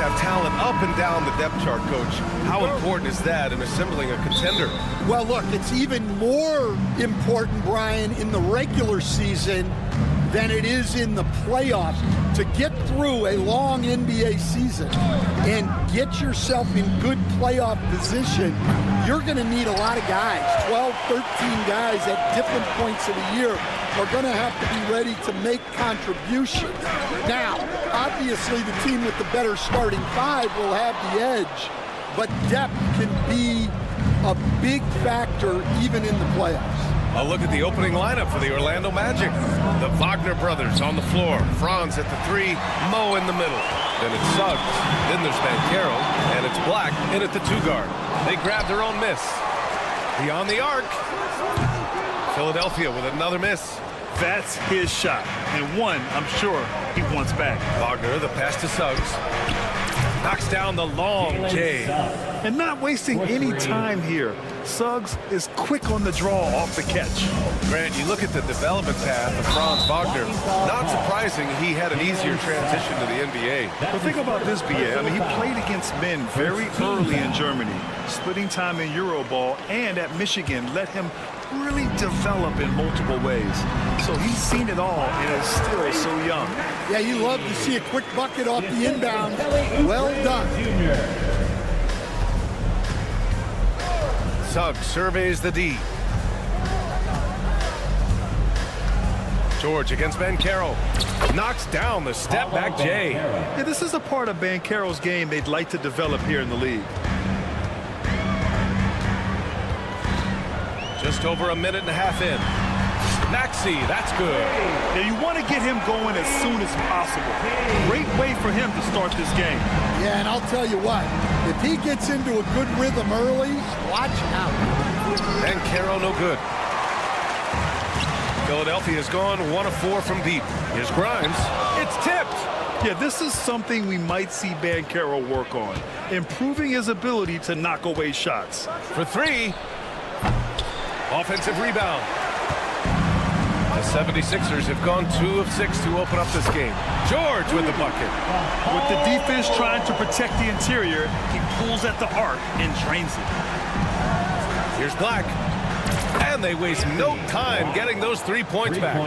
have talent up and down the depth chart, Coach. How important is that in assembling a contender? Well, look, it's even more important, Brian, in the regular season than it is in the playoffs. To get through a long NBA season and get yourself in good playoff position, you're going to need a lot of guys. 12, 13 guys at different points of the year are going to have to be ready to make contributions. Now, obviously, the team with the better starting five will have the edge, but depth can be a big factor even in the playoffs. A look at the opening lineup for the Orlando Magic. The Wagner brothers on the floor. Franz at the 3, Mo in the middle. Then it's Suggs. Then there's Banchero, and it's Black in at the 2 guard. They grab their own miss. Beyond the arc. Philadelphia with another miss. That's his shot, and one I'm sure he wants back. Wagner, the pass to Suggs. Knocks down the long J. And not wasting any time here. Suggs is quick on the draw off the catch. Grant, you look at the development path of Franz Wagner. Not surprising he had an easier transition to the NBA. But think about this, BA. I mean, he played against men very early in Germany, splitting time in Euroball, and at Michigan let him really develop in multiple ways. So he's seen it all and is still so young. Yeah, you love to see a quick bucket off the inbound. Well done. Suggs surveys the D. George against Banchero. Knocks down the step back J. And this is a part of Banchero's game they'd like to develop here in the league. Just over a minute and a half in. Maxey, that's good. Now you want to get him going as soon as possible. Great way for him to start this game. Yeah, and I'll tell you what, if he gets into a good rhythm early, watch out. Banchero no good. Philadelphia's gone 1 of 4 from deep. Here's Grimes. It's tipped. Yeah, this is something we might see Banchero work on, improving his ability to knock away shots. For 3. Offensive rebound. The 76ers have gone 2 of 6 to open up this game. George with the bucket. With the defense trying to protect the interior, he pulls at the arc and drains it. Here's Black. And they waste no time getting those 3 points back.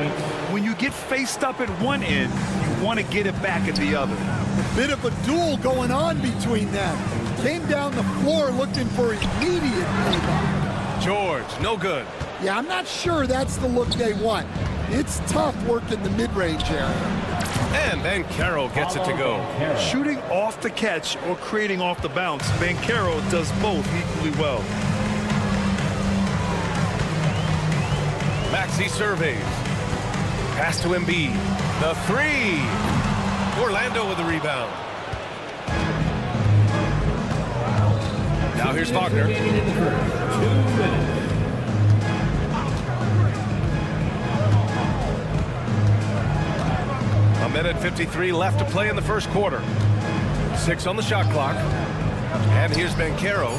When you get faced up at one end, you want to get it back at the other. Bit of a duel going on between them. Came down the floor looking for immediate payback. George, no good. Yeah, I'm not sure that's the look they want. It's tough working the mid-range area. And Banchero gets it to go. Shooting off the catch or creating off the bounce, Banchero does both equally well. Maxey surveys. Pass to Embiid. The 3. Orlando with the rebound. Now here's Wagner. A minute 53 left to play in the first quarter. 6 on the shot clock. And here's Banchero.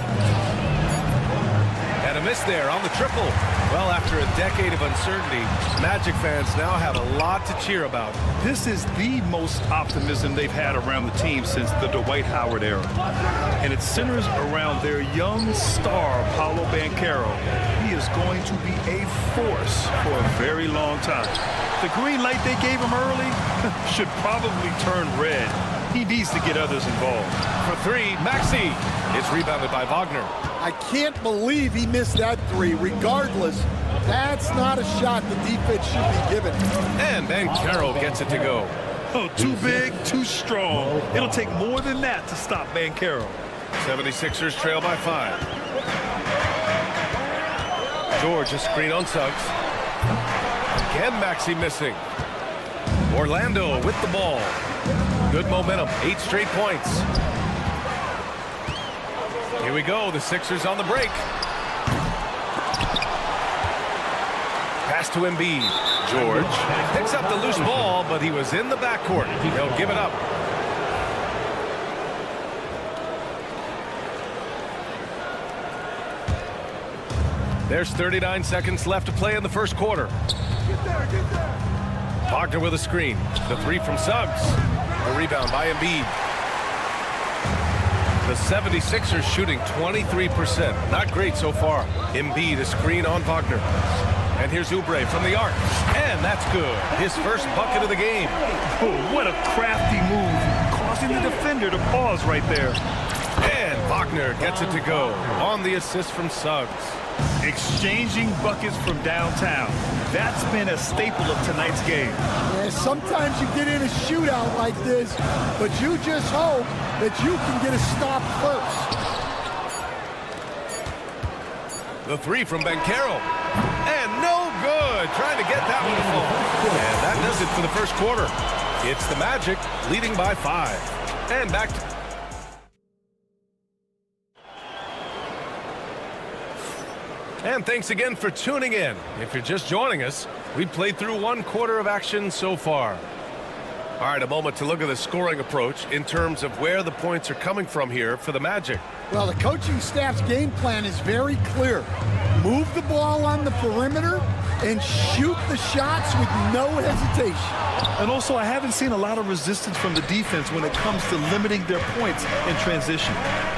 And a miss there on the triple. Well, after a decade of uncertainty, Magic fans now have a lot to cheer about. This is the most optimism they've had around the team since the Dwight Howard era. And it centers around their young star, Paolo Banchero. He is going to be a force for a very long time. The green light they gave him early should probably turn red. He needs to get others involved. For 3, Maxey. It's rebounded by Wagner. I can't believe he missed that 3. Regardless, that's not a shot the defense should be given. And Banchero gets it to go. Oh, too big, too strong. It'll take more than that to stop Banchero. 76ers trail by 5. George, a screen on Suggs. Again, Maxey missing. Orlando with the ball. Good momentum, 8 straight points. Here we go, the Sixers on the break. Pass to Embiid. George picks up the loose ball, but he was in the backcourt. They'll give it up. There's 39 seconds left to play in the first quarter. Wagner with a screen. The 3 from Suggs. A rebound by Embiid. The 76ers shooting 23%. Not great so far. Embiid, a screen on Wagner. And here's Oubre from the arc. And that's good. His first bucket of the game. Oh, what a crafty move, causing the defender to pause right there. And Wagner gets it to go on the assist from Suggs. Exchanging buckets from downtown. That's been a staple of tonight's game. Yeah, sometimes you get in a shootout like this, but you just hope that you can get a stop first. The three from Banchero. And no good. Trying to get that one to fall. And that does it for the first quarter. It's the Magic leading by 5. And back to... And thanks again for tuning in. If you're just joining us, we've played through 1 quarter of action so far. All right, a moment to look at the scoring approach in terms of where the points are coming from here for the Magic. Well, the coaching staff's game plan is very clear. Move the ball on the perimeter and shoot the shots with no hesitation. And also, I haven't seen a lot of resistance from the defense when it comes to limiting their points in transition.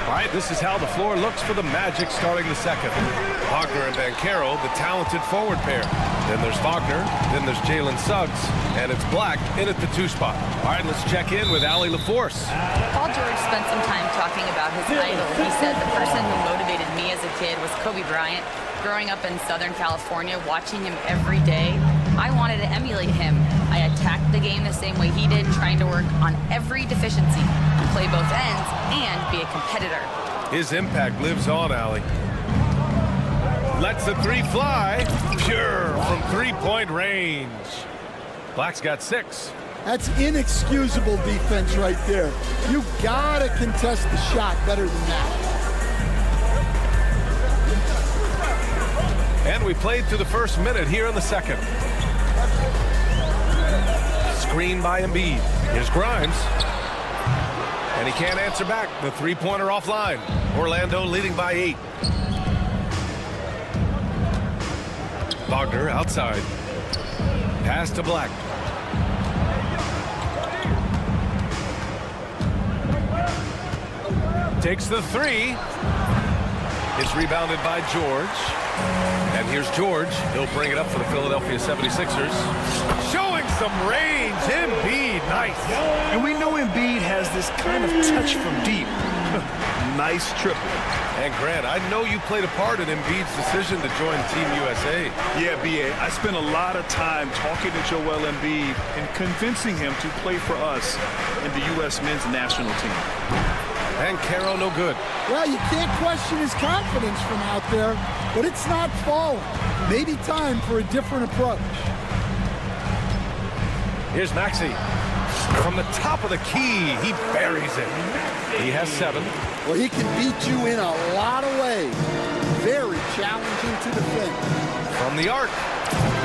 All right, this is how the floor looks for the Magic starting the second. Wagner and Banchero, the talented forward pair. Then there's Wagner, then there's Jalen Suggs, and it's Black in at the 2 spot. All right, let's check in with Allie LaForce. Paul George spent some time talking about his idol. He said the person who motivated me as a kid was Kobe Bryant. Growing up in Southern California, watching him every day, I wanted to emulate him. I attacked the game the same way he did, trying to work on every deficiency, play both ends, and be a competitor. His impact lives on, Allie. Lets the 3 fly. Pure from 3-point range. Black's got 6. That's inexcusable defense right there. You gotta contest the shot better than that. And we played through the first minute here in the second. Screen by Embiid. Here's Grimes. And he can't answer back. The 3-pointer offline. Orlando leading by 8. Wagner outside. Pass to Black. Takes the 3. It's rebounded by George. And here's George. He'll bring it up for the Philadelphia 76ers. Showing some range. Embiid, nice. And we know Embiid has this kind of touch from deep. Nice triple. And Grant, I know you played a part in Embiid's decision to join Team USA. Yeah, B.A., I spent a lot of time talking to Joel Embiid and convincing him to play for us in the U.S. men's national team. And Caro, no good. Well, you can't question his confidence from out there, but it's not falling. Maybe time for a different approach. Here's Maxey. From the top of the key, he buries it. He has 7. Well, he can beat you in a lot of ways. Very challenging to defend. From the arc.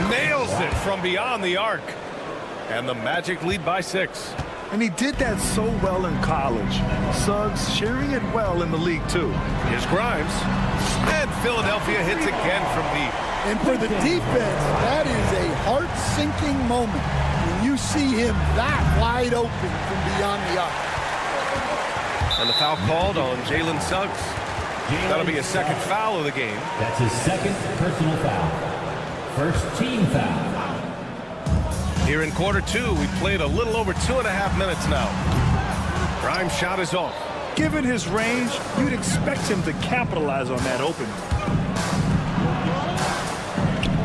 Nails it from beyond the arc. And the Magic lead by 6. And he did that so well in college. Suggs sharing it well in the league, too. Here's Grimes. And Philadelphia hits again from deep. And for the defense, that is a heart-sinking moment when you see him that wide open from beyond the arc. And the foul called on Jalen Suggs. That'll be a second foul of the game. That's his second personal foul. First team foul. Here in quarter 2, we played a little over 2.5 minutes now. Grimes' shot is off. Given his range, you'd expect him to capitalize on that opening.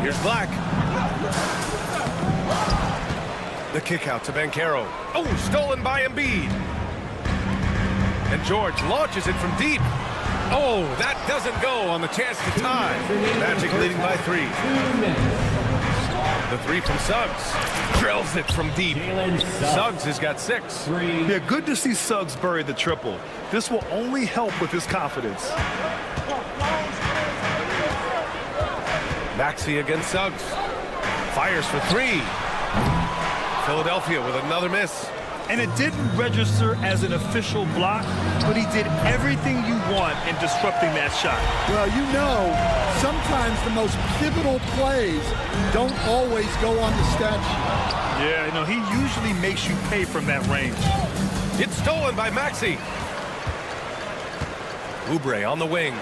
Here's Black. The kick out to Banchero. Oh, stolen by Embiid. And George launches it from deep. Oh, that doesn't go on the chance to tie. Magic leading by 3. The 3 from Suggs. Drills it from deep. Suggs has got 6. Yeah, good to see Suggs bury the triple. This will only help with his confidence. Maxey against Suggs. Fires for 3. Philadelphia with another miss. And it didn't register as an official block, but he did everything you want in disrupting that shot. Well, you know, sometimes the most pivotal plays don't always go on the stat sheet. Yeah, you know, he usually makes you pay from that range. It's stolen by Maxey. Oubre on the wing.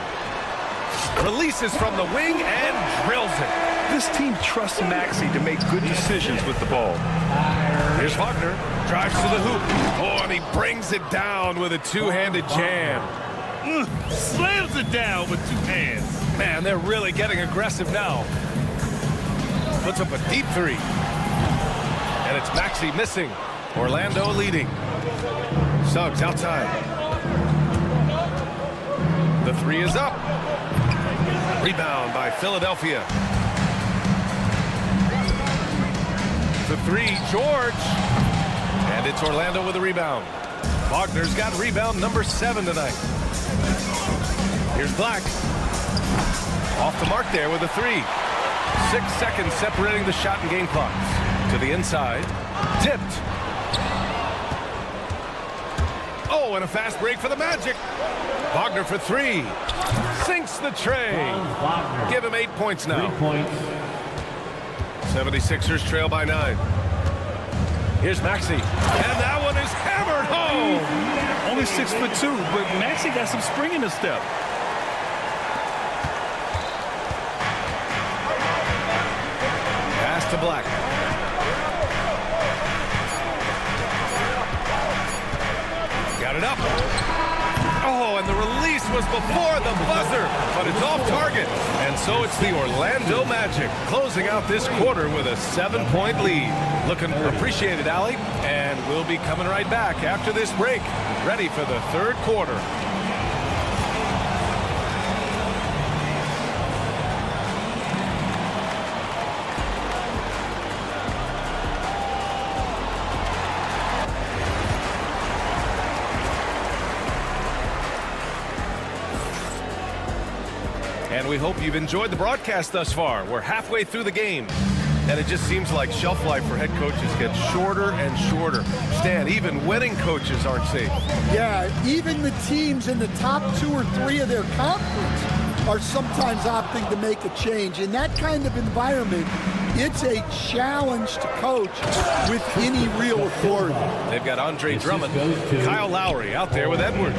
Releases from the wing and drills it. This team trusts Maxey to make good decisions with the ball. Here's Wagner. Drives to the hoop. Oh, and he brings it down with a two-handed jam. Slams it down with two hands. Man, they're really getting aggressive now. Puts up a deep three. And it's Maxey missing. Orlando leading. Suggs outside. The three is up. Rebound by Philadelphia. The three, George. And it's Orlando with a rebound. Wagner's got rebound number 7 tonight. Here's Black. Off the mark there with a three. 6 seconds separating the shot and game clocks. To the inside. Tipped. Oh, and a fast break for the Magic. Wagner for three. Sinks the tray. Give him 8 points now. 3 points. 76ers trail by 9. Here's Maxey. And that one is hammered home. Only 6'2", but Maxey got some spring in his step. Pass to Black. Got it up. Oh, and the release was before the buzzer, but it's off target. And so it's the Orlando Magic closing out this quarter with a 7-point lead. Looking appreciated, Allie. And we'll be coming right back after this break, ready for the third quarter. And we hope you've enjoyed the broadcast thus far. We're halfway through the game. And it just seems like shelf life for head coaches gets shorter and shorter. Stan, even winning coaches aren't safe. Yeah, even the teams in the top 2 or 3 of their conference are sometimes opting to make a change. In that kind of environment, it's a challenge to coach with any real authority. They've got Andre Drummond, Kyle Lowry out there with Edwards,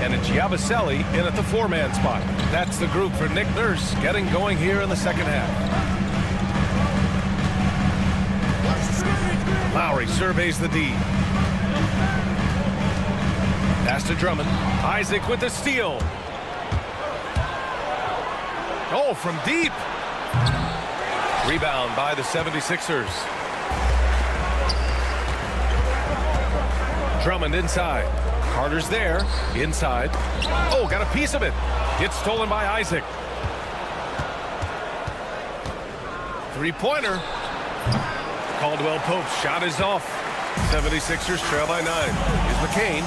and it's Yabusele in at the 4-man spot. That's the group for Nick Nurse getting going here in the second half. Lowry surveys the D. Pass to Drummond. Isaac with the steal. Oh, from deep. Rebound by the 76ers. Drummond inside. Carter's there. Inside. Oh, got a piece of it. It's stolen by Isaac. Three-pointer. Caldwell Pope's shot is off. 76ers trail by 9. Here's McCain.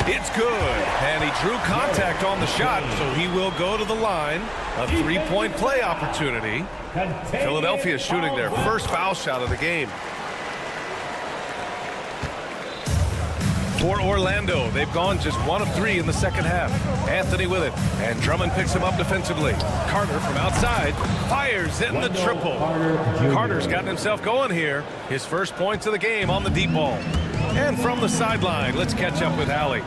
It's good. And he drew contact on the shot, so he will go to the line. A 3-point play opportunity. Philadelphia shooting their first foul shot of the game. For Orlando, they've gone just 1 of 3 in the second half. Anthony with it, and Drummond picks him up defensively. Carter from outside fires in the triple. Carter's gotten himself going here. His first points of the game on the deep ball. And from the sideline, let's catch up with Allie.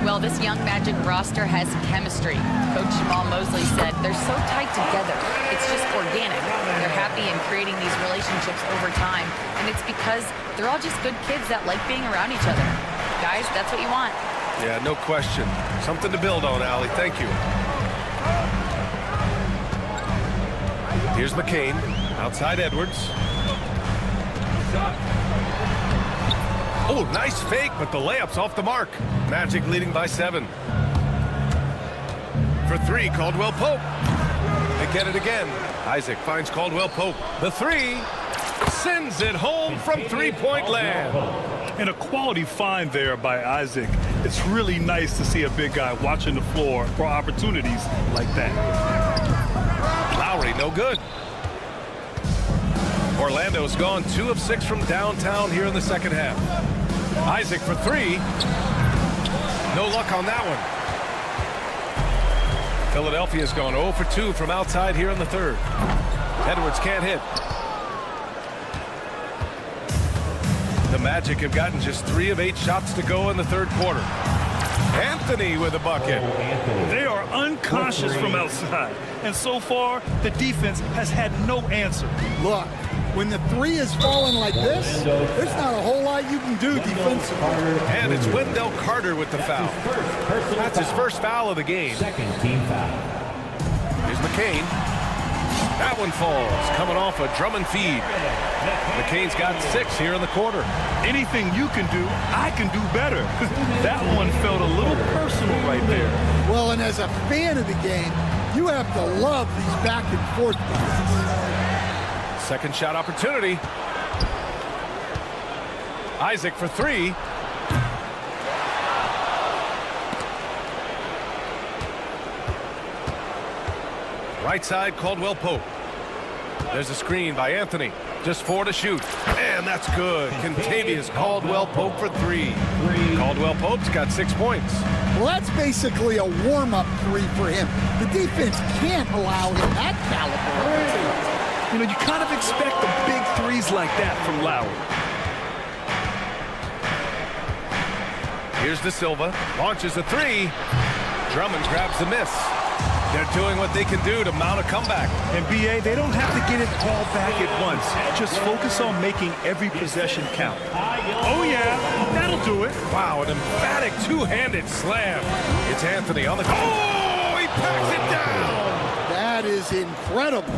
Well, this young Magic roster has chemistry. Coach Jamal Mosley said they're so tight together. It's just organic. They're happy in creating these relationships over time, and it's because they're all just good kids that like being around each other. Guys, that's what you want. Yeah, no question. Something to build on, Allie. Thank you. Here's McCain. Outside Edwards. Oh, nice fake, but the layup's off the mark. Magic leading by 7. For 3, Caldwell Pope. They get it again. Isaac finds Caldwell Pope. The 3 sends it home from 3-point land. And a quality find there by Isaac. It's really nice to see a big guy watching the floor for opportunities like that. Lowry, no good. Orlando's gone 2 of 6 from downtown here in the second half. Isaac for 3. No luck on that one. Philadelphia's gone 0 for 2 from outside here in the third. Edwards can't hit. The Magic have gotten just 3 of 8 shots to go in the third quarter. Anthony with a bucket. They are unconscious from outside, and so far, the defense has had no answer. Look, when the three is falling like this, there's not a whole lot you can do defensively. And it's Wendell Carter with the foul. That's his first foul of the game. Second team foul. Here's McCain. That one falls, coming off a drum and feed. McCain's got 6 here in the quarter. Anything you can do, I can do better. That one felt a little personal right there. Well, and as a fan of the game, you have to love these back and forth passes. Second shot opportunity. Isaac for 3. Right side, Caldwell Pope. There's a screen by Anthony. Just 4 to shoot. And that's good. Contavious Caldwell Pope for 3. Caldwell Pope's got 6 points. Well, that's basically a warm-up 3 for him. The defense can't allow him that caliber. You know, you kind of expect the big threes like that from Lowry. Here's De Silva. Launches a 3. Drummond grabs the miss. They're doing what they can do to mount a comeback. And B.A., they don't have to get it all back at once. Just focus on making every possession count. Oh, yeah, that'll do it. Wow, an emphatic two-handed slam. It's Anthony on the... Oh, he packs it down. That is incredible.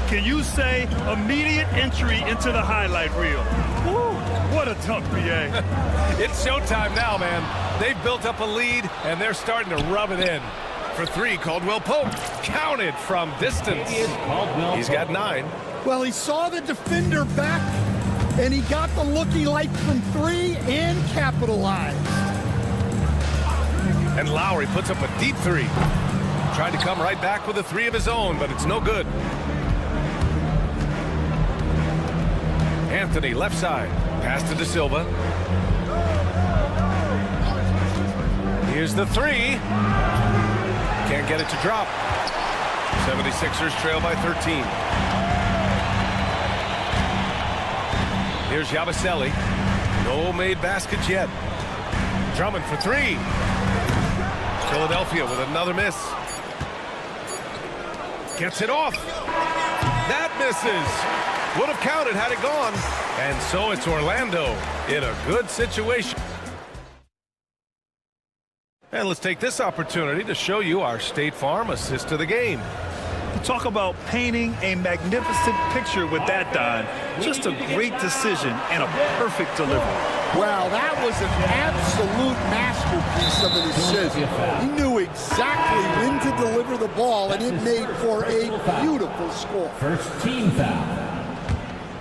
Can you say immediate entry into the highlight reel? Woo, what a dunk, B.A. It's showtime now, man. They've built up a lead, and they're starting to rub it in. For 3, Caldwell Pope. Counted from distance. He's got 9. Well, he saw the defender back, and he got the look he liked from 3 and capitalized. And Lowry puts up a deep 3. Tried to come right back with a 3 of his own, but it's no good. Anthony, left side. Pass to De Silva. Here's the 3. Can't get it to drop. 76ers trail by 13. Here's Yabusele. No made baskets yet. Drummond for 3. Philadelphia with another miss. Gets it off. That misses. Would have counted had it gone. And so it's Orlando in a good situation. And let's take this opportunity to show you our State Farm assist to the game. Talk about painting a magnificent picture with that, Don. Just a great decision and a perfect delivery. Wow, that was an absolute masterpiece of an assist. He knew exactly when to deliver the ball, and it made for a beautiful score. First team foul.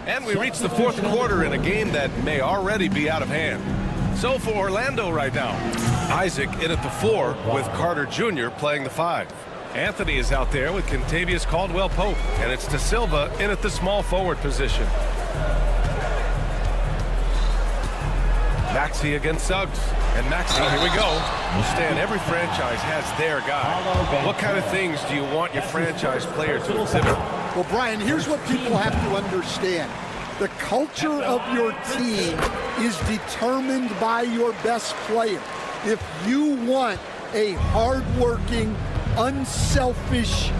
And we reach the 4th quarter in a game that may already be out of hand. So for Orlando right now, Isaac in at the 4 with Carter Jr. playing the 5. Anthony is out there with Contavious Caldwell Pope, and it's De Silva in at the small forward position. Maxey against Suggs. And Maxey, here we go. Stan, every franchise has their guy. What kind of things do you want your franchise player to exhibit? Well, Brian, here's what people have to understand. The culture of your team is determined by your best player. If you want a hardworking, unselfish,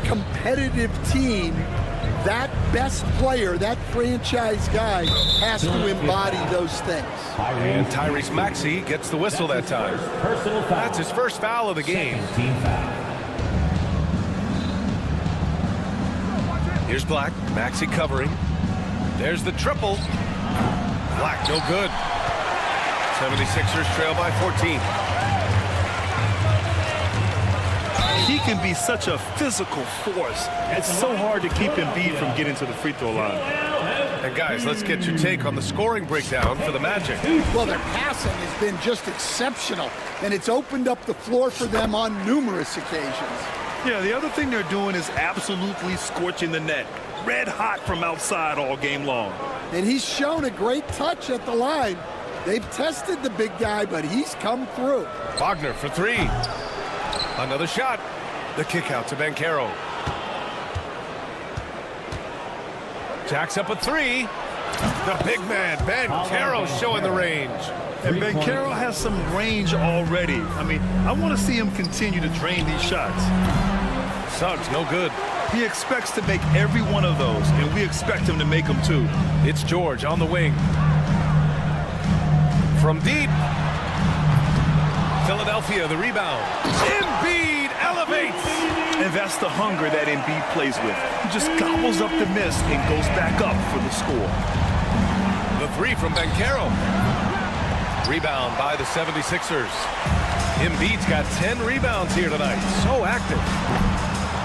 competitive team, that best player, that franchise guy, has to embody those things. And Tyrese Maxey gets the whistle that time. That's his first foul of the game. Here's Black. Maxey covering. There's the triple. Black, no good. 76ers trail by 14. He can be such a physical force. It's so hard to keep Embiid from getting to the free throw line. And guys, let's get your take on the scoring breakdown for the Magic. Well, their passing has been just exceptional, and it's opened up the floor for them on numerous occasions. Yeah, the other thing they're doing is absolutely scorching the net. Red hot from outside all game long. And he's shown a great touch at the line. They've tested the big guy, but he's come through. Wagner for 3. Another shot. The kick out to Banchero. Jacks up a 3. The big man, Banchero, showing the range. And Banchero has some range already. I mean, I want to see him continue to drain these shots. Suggs, no good. He expects to make every one of those, and we expect him to make them too. It's George on the wing. From deep. Philadelphia, the rebound. Embiid elevates. And that's the hunger that Embiid plays with. He just gobbles up the miss and goes back up for the score. The three from Banchero. Rebound by the 76ers. Embiid's got 10 rebounds here tonight. So active.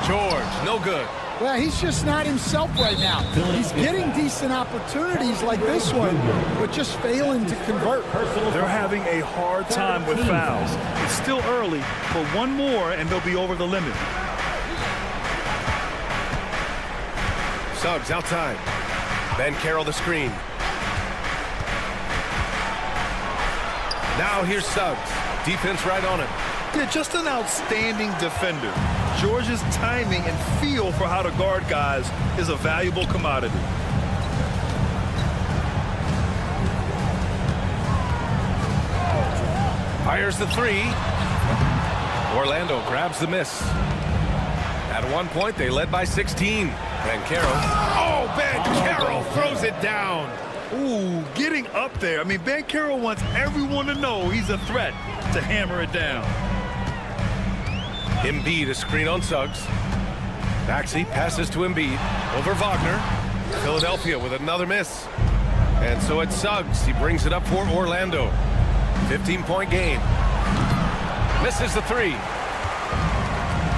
George, no good. Well, he's just not himself right now. He's getting decent opportunities like this one, but just failing to convert. They're having a hard time with fouls. It's still early, but one more and they'll be over the limit. Suggs outside. Banchero the screen. Now here's Suggs. Defense right on it. Yeah, just an outstanding defender. George's timing and feel for how to guard guys is a valuable commodity. Fires the three. Orlando grabs the miss. At one point, they led by 16. Banchero. Oh, Banchero throws it down. Ooh, getting up there. I mean, Banchero wants everyone to know he's a threat to hammer it down. Embiid, a screen on Suggs. Maxey passes to Embiid. Over Wagner. Philadelphia with another miss. And so it's Suggs. He brings it up for Orlando. 15-point game. Misses the three.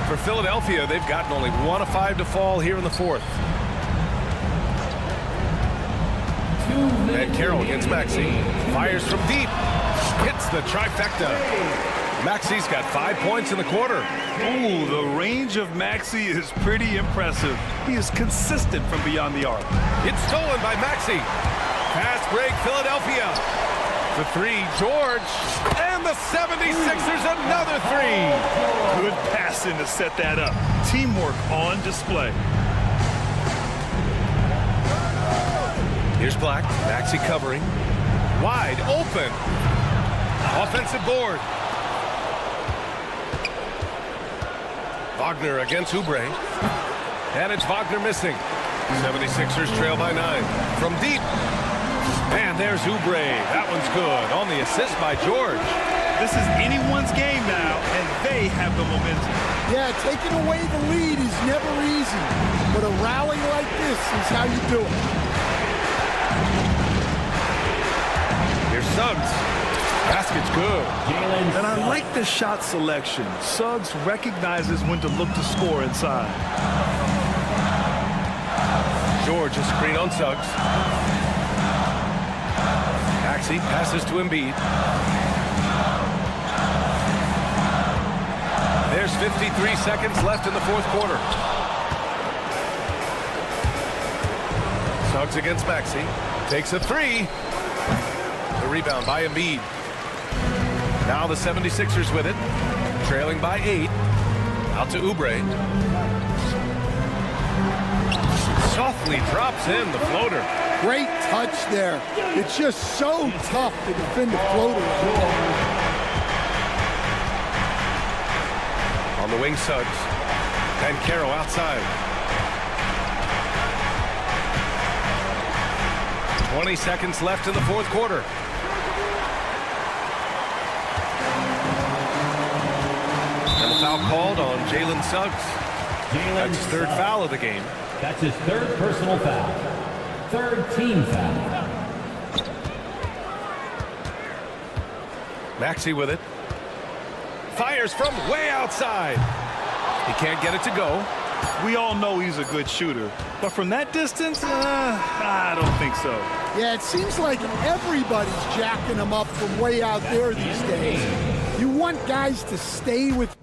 For Philadelphia, they've gotten only 1 of 5 to fall here in the fourth. Banchero against Maxey. Fires from deep. Hits the trifecta. Maxey's got 5 points in the quarter. Ooh, the range of Maxey is pretty impressive. He is consistent from beyond the arc. It's stolen by Maxey. Fast break, Philadelphia. The three, George. And the 76ers, another three. Good passing to set that up. Teamwork on display. Here's Black. Maxey covering. Wide open. Offensive board. Wagner against Oubre. And it's Wagner missing. 76ers trail by 9. From deep. And there's Oubre. That one's good. On the assist by George. This is anyone's game now, and they have the momentum. Yeah, taking away the lead is never easy, but a rally like this is how you do it. Here's Suggs. Basket's good. And I like the shot selection. Suggs recognizes when to look to score inside. George, a screen on Suggs. Maxey passes to Embiid. There's 53 seconds left in the fourth quarter. Suggs against Maxey. Takes a three. The rebound by Embiid. Now the 76ers with it. Trailing by 8. Out to Oubre. Softly drops in the floater. Great touch there. It's just so tough to defend a floater. On the wing, Suggs. Banchero outside. 20 seconds left in the fourth quarter. And the foul called on Jalen Suggs. That's his third foul of the game. That's his third personal foul. Third team foul. Maxey with it. Fires from way outside. He can't get it to go. We all know he's a good shooter, but from that distance, I don't think so. Yeah, it seems like everybody's jacking him up from way out there these days. You want guys to stay with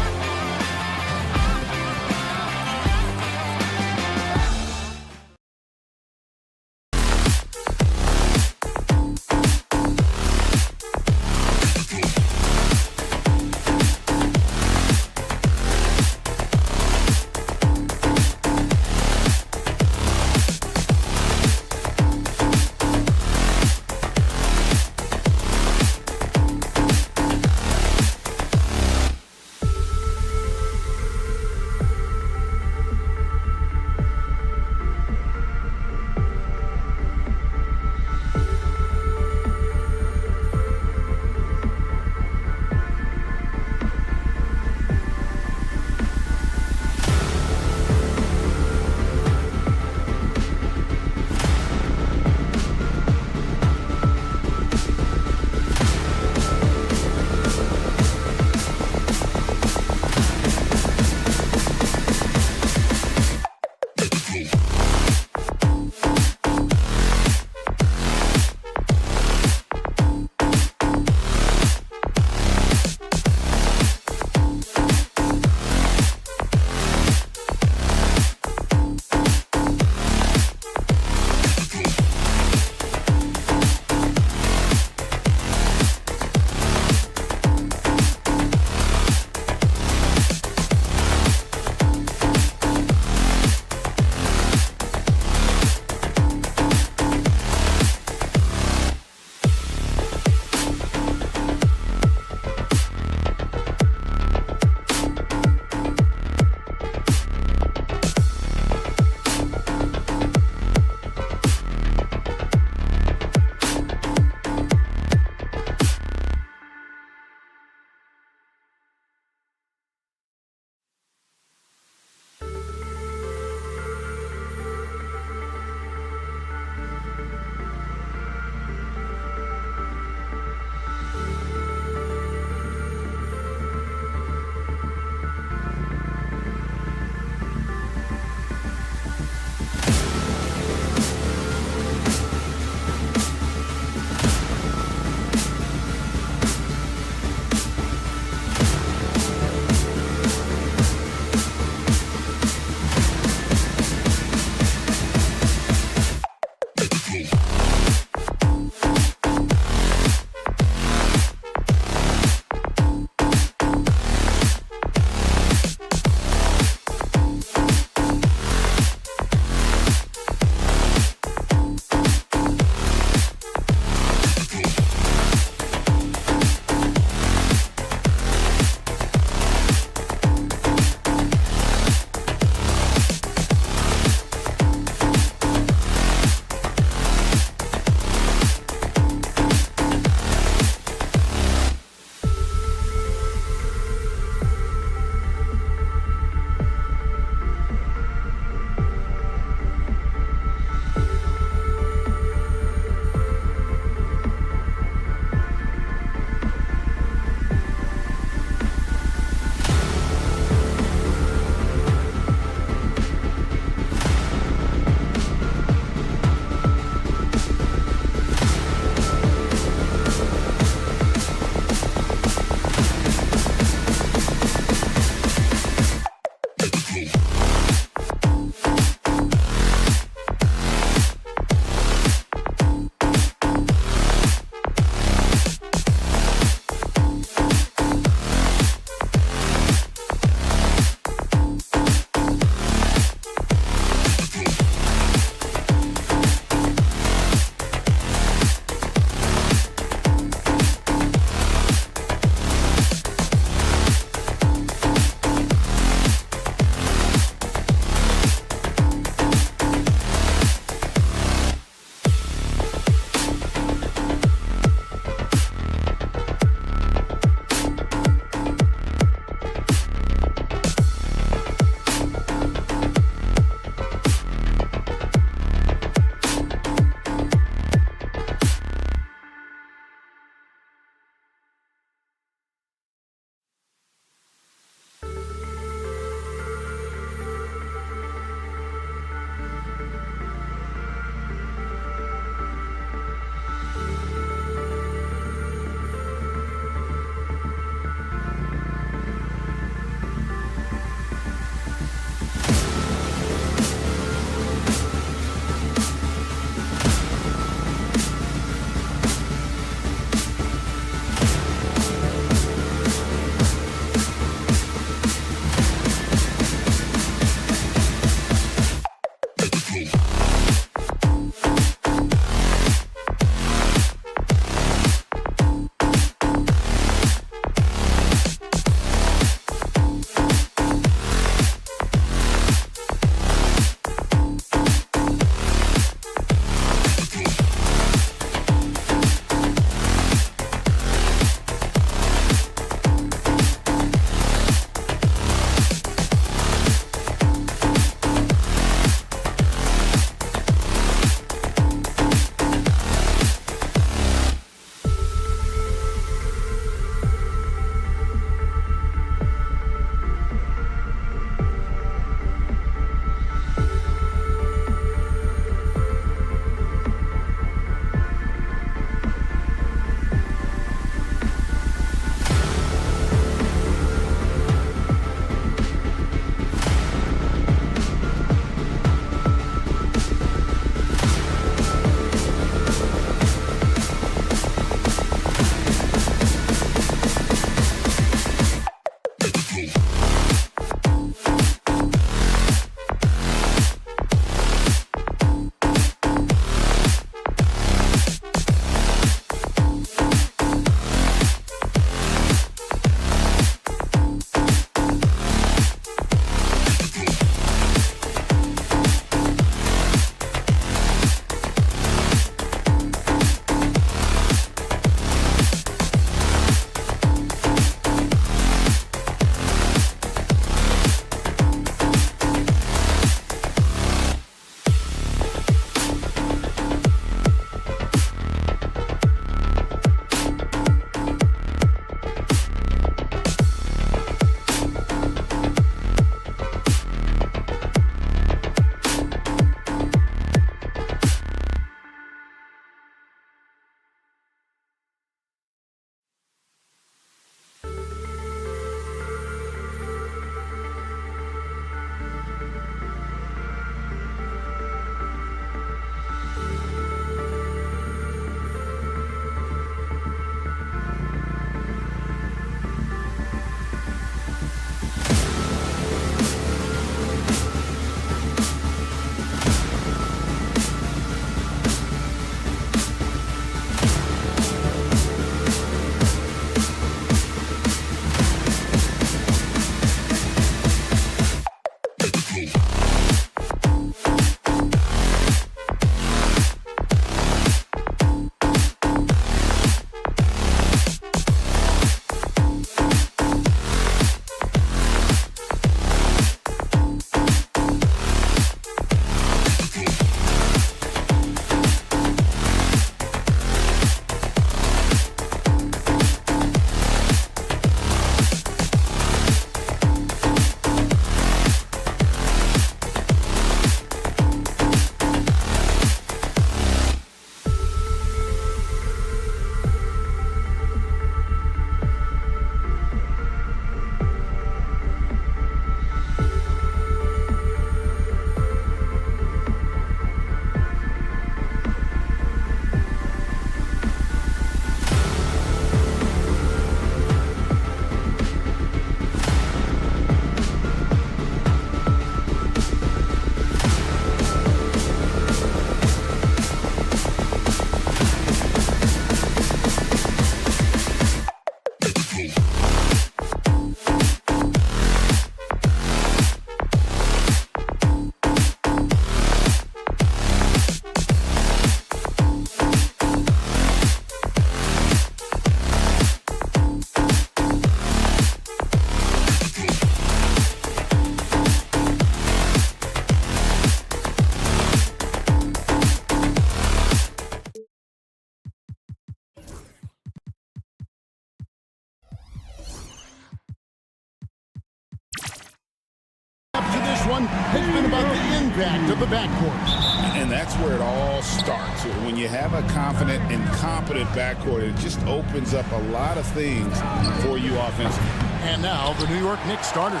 one has been about the impact of the backcourt. And that's where it all starts. When you have a confident and competent backcourt, it just opens up a lot of things for you offensively. And now the New York Knicks starters.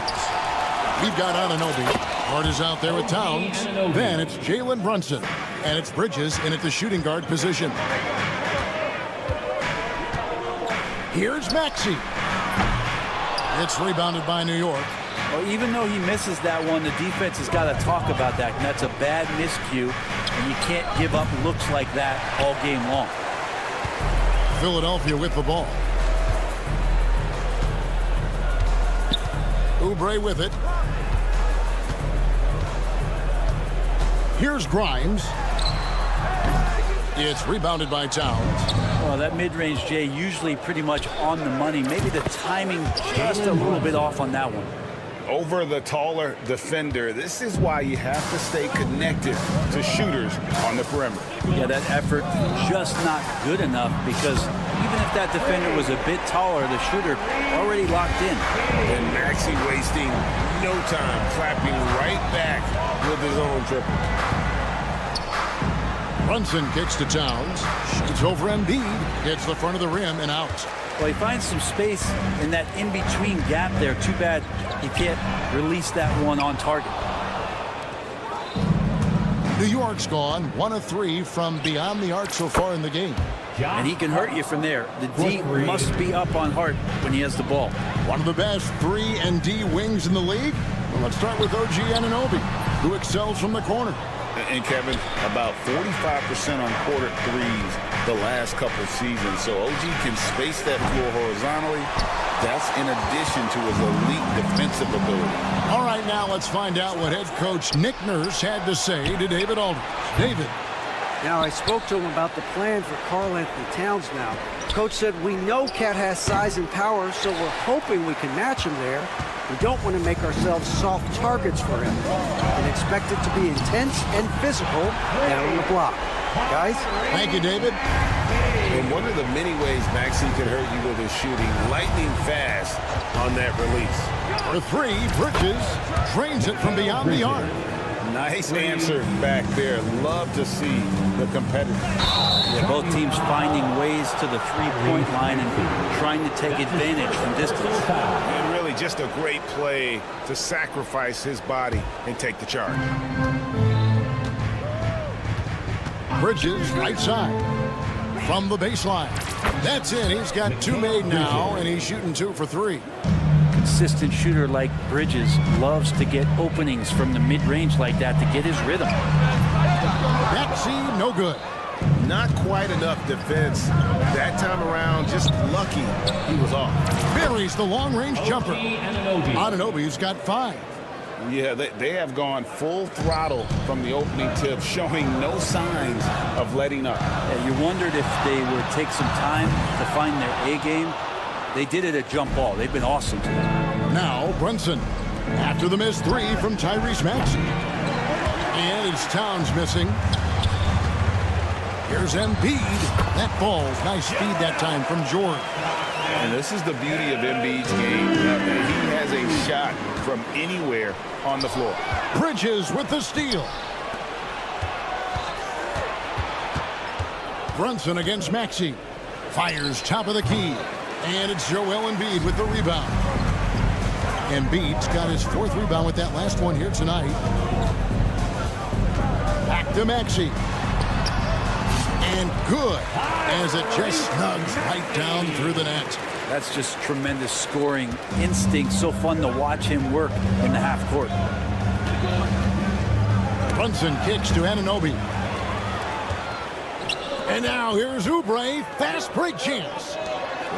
We've got Anunoby. Hart is out there with Towns. Then it's Jalen Brunson. And it's Bridges in at the shooting guard position. Here's Maxey. It's rebounded by New York. Well, even though he misses that one, the defense has got to talk about that. And that's a bad miscue. And you can't give up looks like that all game long. Philadelphia with the ball. Oubre with it. Here's Grimes. It's rebounded by Towns. Well, that mid-range, Jay, usually pretty much on the money. Maybe the timing just a little bit off on that one. Over the taller defender, this is why you have to stay connected to shooters on the perimeter. Yeah, that effort just not good enough because even if that defender was a bit taller, the shooter already locked in. And Maxey wasting no time, clapping right back with his own triple. Brunson kicks to Towns. Shoots over Embiid. Hits the front of the rim and out. Well, he finds some space in that in-between gap there. Too bad he can't release that one on target. New York's gone 1 of 3 from beyond the arc so far in the game. And he can hurt you from there. The D must be up on Hart when he has the ball. One of the best 3 and D wings in the league. Well, let's start with OG Anunoby, who excels from the corner. And Kevin, about 45% on quarter threes the last couple seasons. So OG can space that floor horizontally. That's in addition to his elite defensive ability. All right, now let's find out what head coach Nick Nurse had to say to David Aldridge. David. Now, I spoke to him about the plan for Karl-Anthony Towns now. Coach said, we know Cat has size and power, so we're hoping we can match him there. We don't want to make ourselves soft targets for him and expect it to be intense and physical down on the block. Guys? Thank you, David. And one of the many ways Maxey can hurt you with his shooting, lightning fast on that release. For 3, Bridges drains it from beyond the arc. Nice answer back there. Love to see the competitor. Yeah, both teams finding ways to the three-point line and trying to take advantage from distance. And really just a great play to sacrifice his body and take the charge. Bridges right side from the baseline. That's it. He's got 2 made now, and he's shooting 2 for 3. Consistent shooter like Bridges loves to get openings from the mid-range like that to get his rhythm. Maxey, no good. Not quite enough defense. That time around, just lucky he was off. Buries the long-range jumper. Anunoby's got 5. Yeah, they have gone full throttle from the opening tip, showing no signs of letting up. Yeah, you wondered if they would take some time to find their A game. They did it at jump ball. They've been awesome today. Now Brunson after the missed 3 from Tyrese Maxey. And it's Towns missing. Here's Embiid. That falls. Nice speed that time from Jordan. And this is the beauty of Embiid's game. He has a shot from anywhere on the floor. Bridges with the steal. Brunson against Maxey. Fires top of the key. And it's Joel Embiid with the rebound. Embiid's got his 4th rebound with that last one here tonight. Back to Maxey. And good, as it just snugs right down through the net. That's just tremendous scoring instinct. So fun to watch him work in the half court. Brunson kicks to Anunoby. And now here's Oubre. Fast break chance.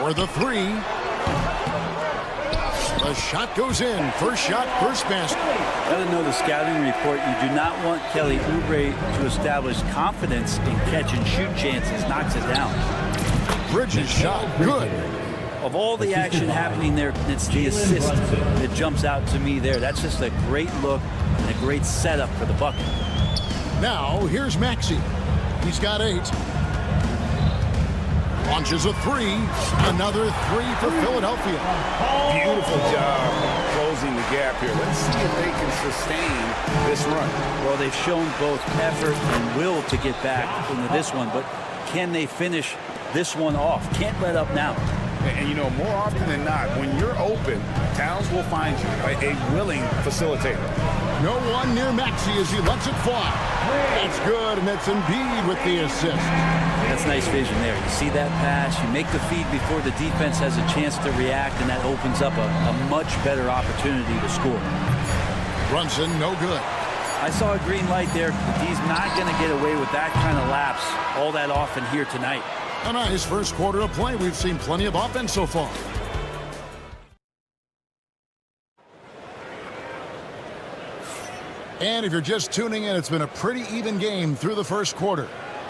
For the 3. The shot goes in. First shot, first basket. Gotta know the scouting report. You do not want Kelly Oubre to establish confidence in catch and shoot chances. Knocks it down. Bridges shot good. Of all the action happening there, it's the assist that jumps out to me there. That's just a great look and a great setup for the bucket. Now here's Maxey. He's got 8. Launches a three. Another three for Philadelphia. Beautiful job closing the gap here. Let's see if they can sustain this run. Well, they've shown both effort and will to get back into this one, but can they finish this one off? Can't let up now. And you know, more often than not, when you're open, Towns will find you a willing facilitator. No one near Maxey as he lets it fly. That's good, and that's Embiid with the assist. That's nice vision there. You see that pass, you make the feed before the defense has a chance to react, and that opens up a much better opportunity to score. Brunson, no good. I saw a green light there. He's not going to get away with that kind of lapse all that often here tonight. A nice first quarter of play. We've seen plenty of offense so far. And if you're just tuning in, it's been a pretty even game through the first quarter.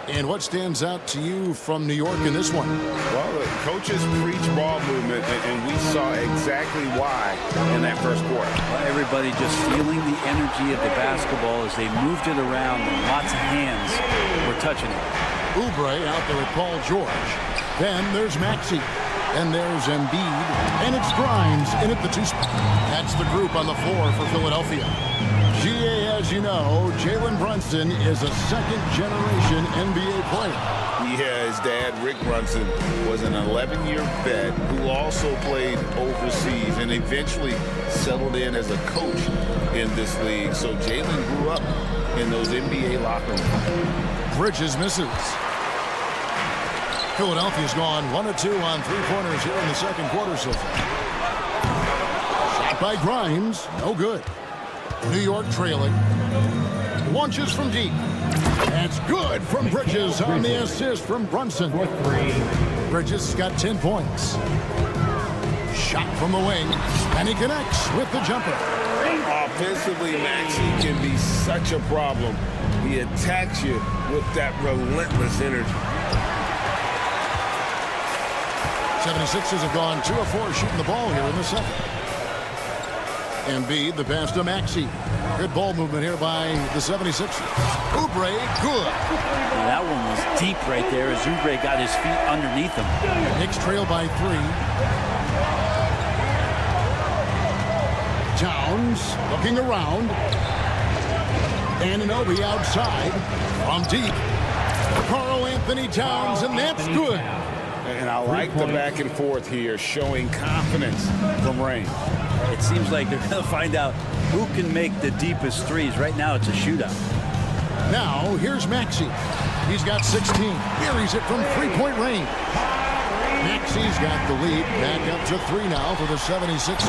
And what stands out to you from New York in this one? Well, the coaches preach ball movement, and we saw exactly why in that first quarter. Everybody just feeling the energy of the basketball as they moved it around, and lots of hands were touching it. Oubre out there with Paul George. Then there's Maxey. And there's Embiid. And it's Grimes in at the two spot. That's the group on the floor for Philadelphia. GA, as you know, Jalen Brunson is a second-generation NBA player. Yeah, his dad, Rick Brunson, was an 11-year vet who also played overseas and eventually settled in as a coach in this league. So Jalen grew up in those NBA locker rooms. Bridges misses. Philadelphia's gone 1 of 2 on three-pointers here in the second quarter so far. Shot by Grimes, no good. New York trailing. Launches from deep. That's good from Bridges on the assist from Brunson. Bridges got 10 points. Shot from the wing, and he connects with the jumper. Offensively, Maxey can be such a problem. He attacks you with that relentless energy. 76ers have gone 2 of 4 shooting the ball here in the second. Embiid, the pass to Maxey. Good ball movement here by the 76ers. Oubre, good. Now that one was deep right there as Oubre got his feet underneath him. Knicks trail by 3. Towns looking around. Anunoby outside from deep. Karl Anthony Towns, and that's good. And I like the back and forth here, showing confidence from range. It seems like they're going to find out who can make the deepest threes. Right now, it's a shootout. Now, here's Maxey. He's got 16. Carries it from three-point range. Maxey's got the lead. Back up to 3 now for the 76ers.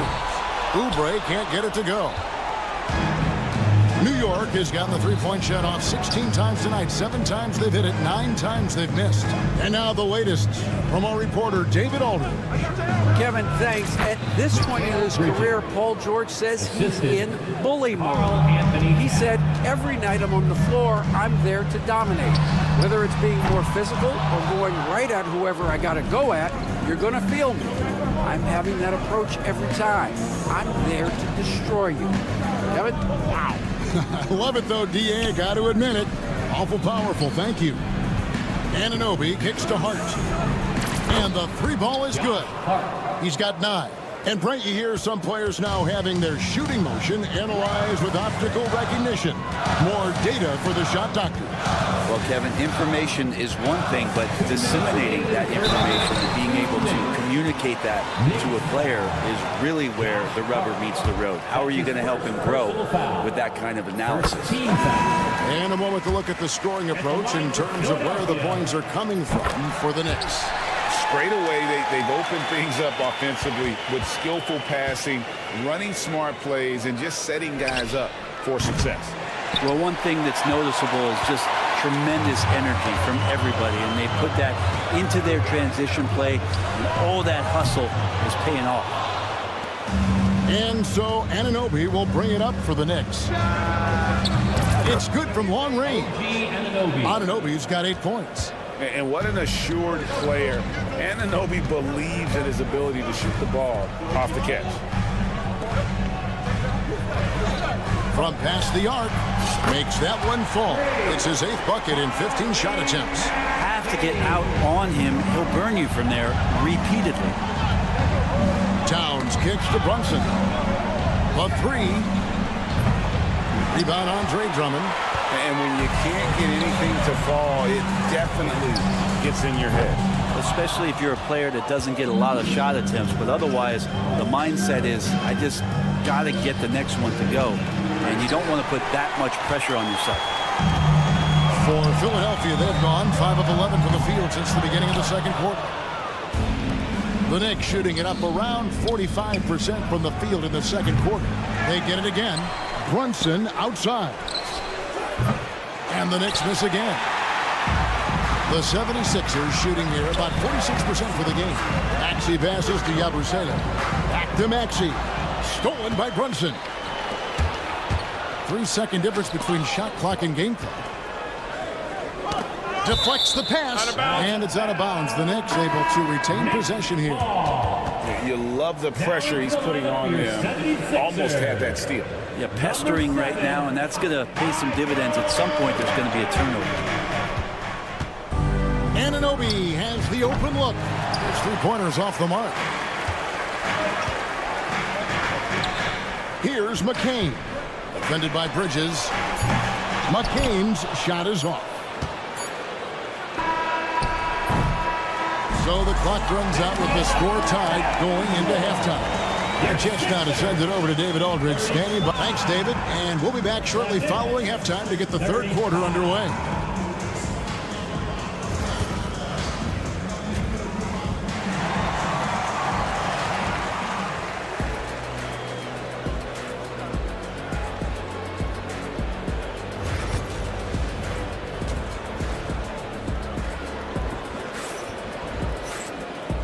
Oubre can't get it to go. New York has gotten the three-point shot off 16 times tonight. 7 times they've hit it, 9 times they've missed. And now the latest from our reporter, David Aldridge. Kevin, thanks. At this point in his career, Paul George says he's in bully mode. He said, every night I'm on the floor, I'm there to dominate. Whether it's being more physical or going right at whoever I got to go at, you're going to feel me. I'm having that approach every time. I'm there to destroy you. Kevin, wow. I love it, though, D.A. Got to admit it. Awful powerful. Thank you. Anunoby kicks to Hart. And the 3 ball is good. He's got 9. And Brent, you hear some players now having their shooting motion analyzed with optical recognition. More data for the shot doctor. Well, Kevin, information is one thing, but disseminating that information and being able to communicate that to a player is really where the rubber meets the road. How are you going to help him grow with that kind of analysis? And a moment to look at the scoring approach in terms of where the points are coming from for the Knicks. Straight away, they've opened things up offensively with skillful passing, running smart plays, and just setting guys up for success. Well, one thing that's noticeable is just tremendous energy from everybody, and they put that into their transition play, and all that hustle is paying off. And so Anunoby will bring it up for the Knicks. It's good from long range. Anunoby's got 8 points. And what an assured player. Anunoby believes in his ability to shoot the ball off the catch. From past the arc, makes that one fall. It's his 8th bucket in 15 shot attempts. Have to to get out on him, he'll burn you from there repeatedly. Towns kicks to Brunson. A three. Rebound Andre Drummond. And when you can't get anything to fall, it definitely gets in your head. Especially if you're a player that doesn't get a lot of shot attempts, but otherwise the mindset is, I just got to get the next one to go. And you don't want to put that much pressure on yourself. For Philadelphia, they've gone 5 of 11 from the field since the beginning of the second quarter. The Knicks shooting it up around 45% from the field in the second quarter. They get it again. Brunson outside. And the Knicks miss again. The 76ers shooting here about 46% for the game. Maxey passes to Yabusele. Back to Maxey. Stolen by Brunson. 3-second difference between shot clock and game clock. Deflects the pass. And it's out of bounds. The Knicks able to retain possession here. You love the pressure he's putting on them. Almost had that steal. Yeah, pestering right now, and that's going to pay some dividends. At some point, there's going to be a turnover. Anunoby has the open look. His three-pointers off the mark. Here's McCain. Defended by Bridges. McCain's shot is off. So the clock runs out with the score tied going into halftime. A chance now to send it over to David Aldridge. Standing by. Thanks, David. And we'll be back shortly following halftime to get the third quarter underway.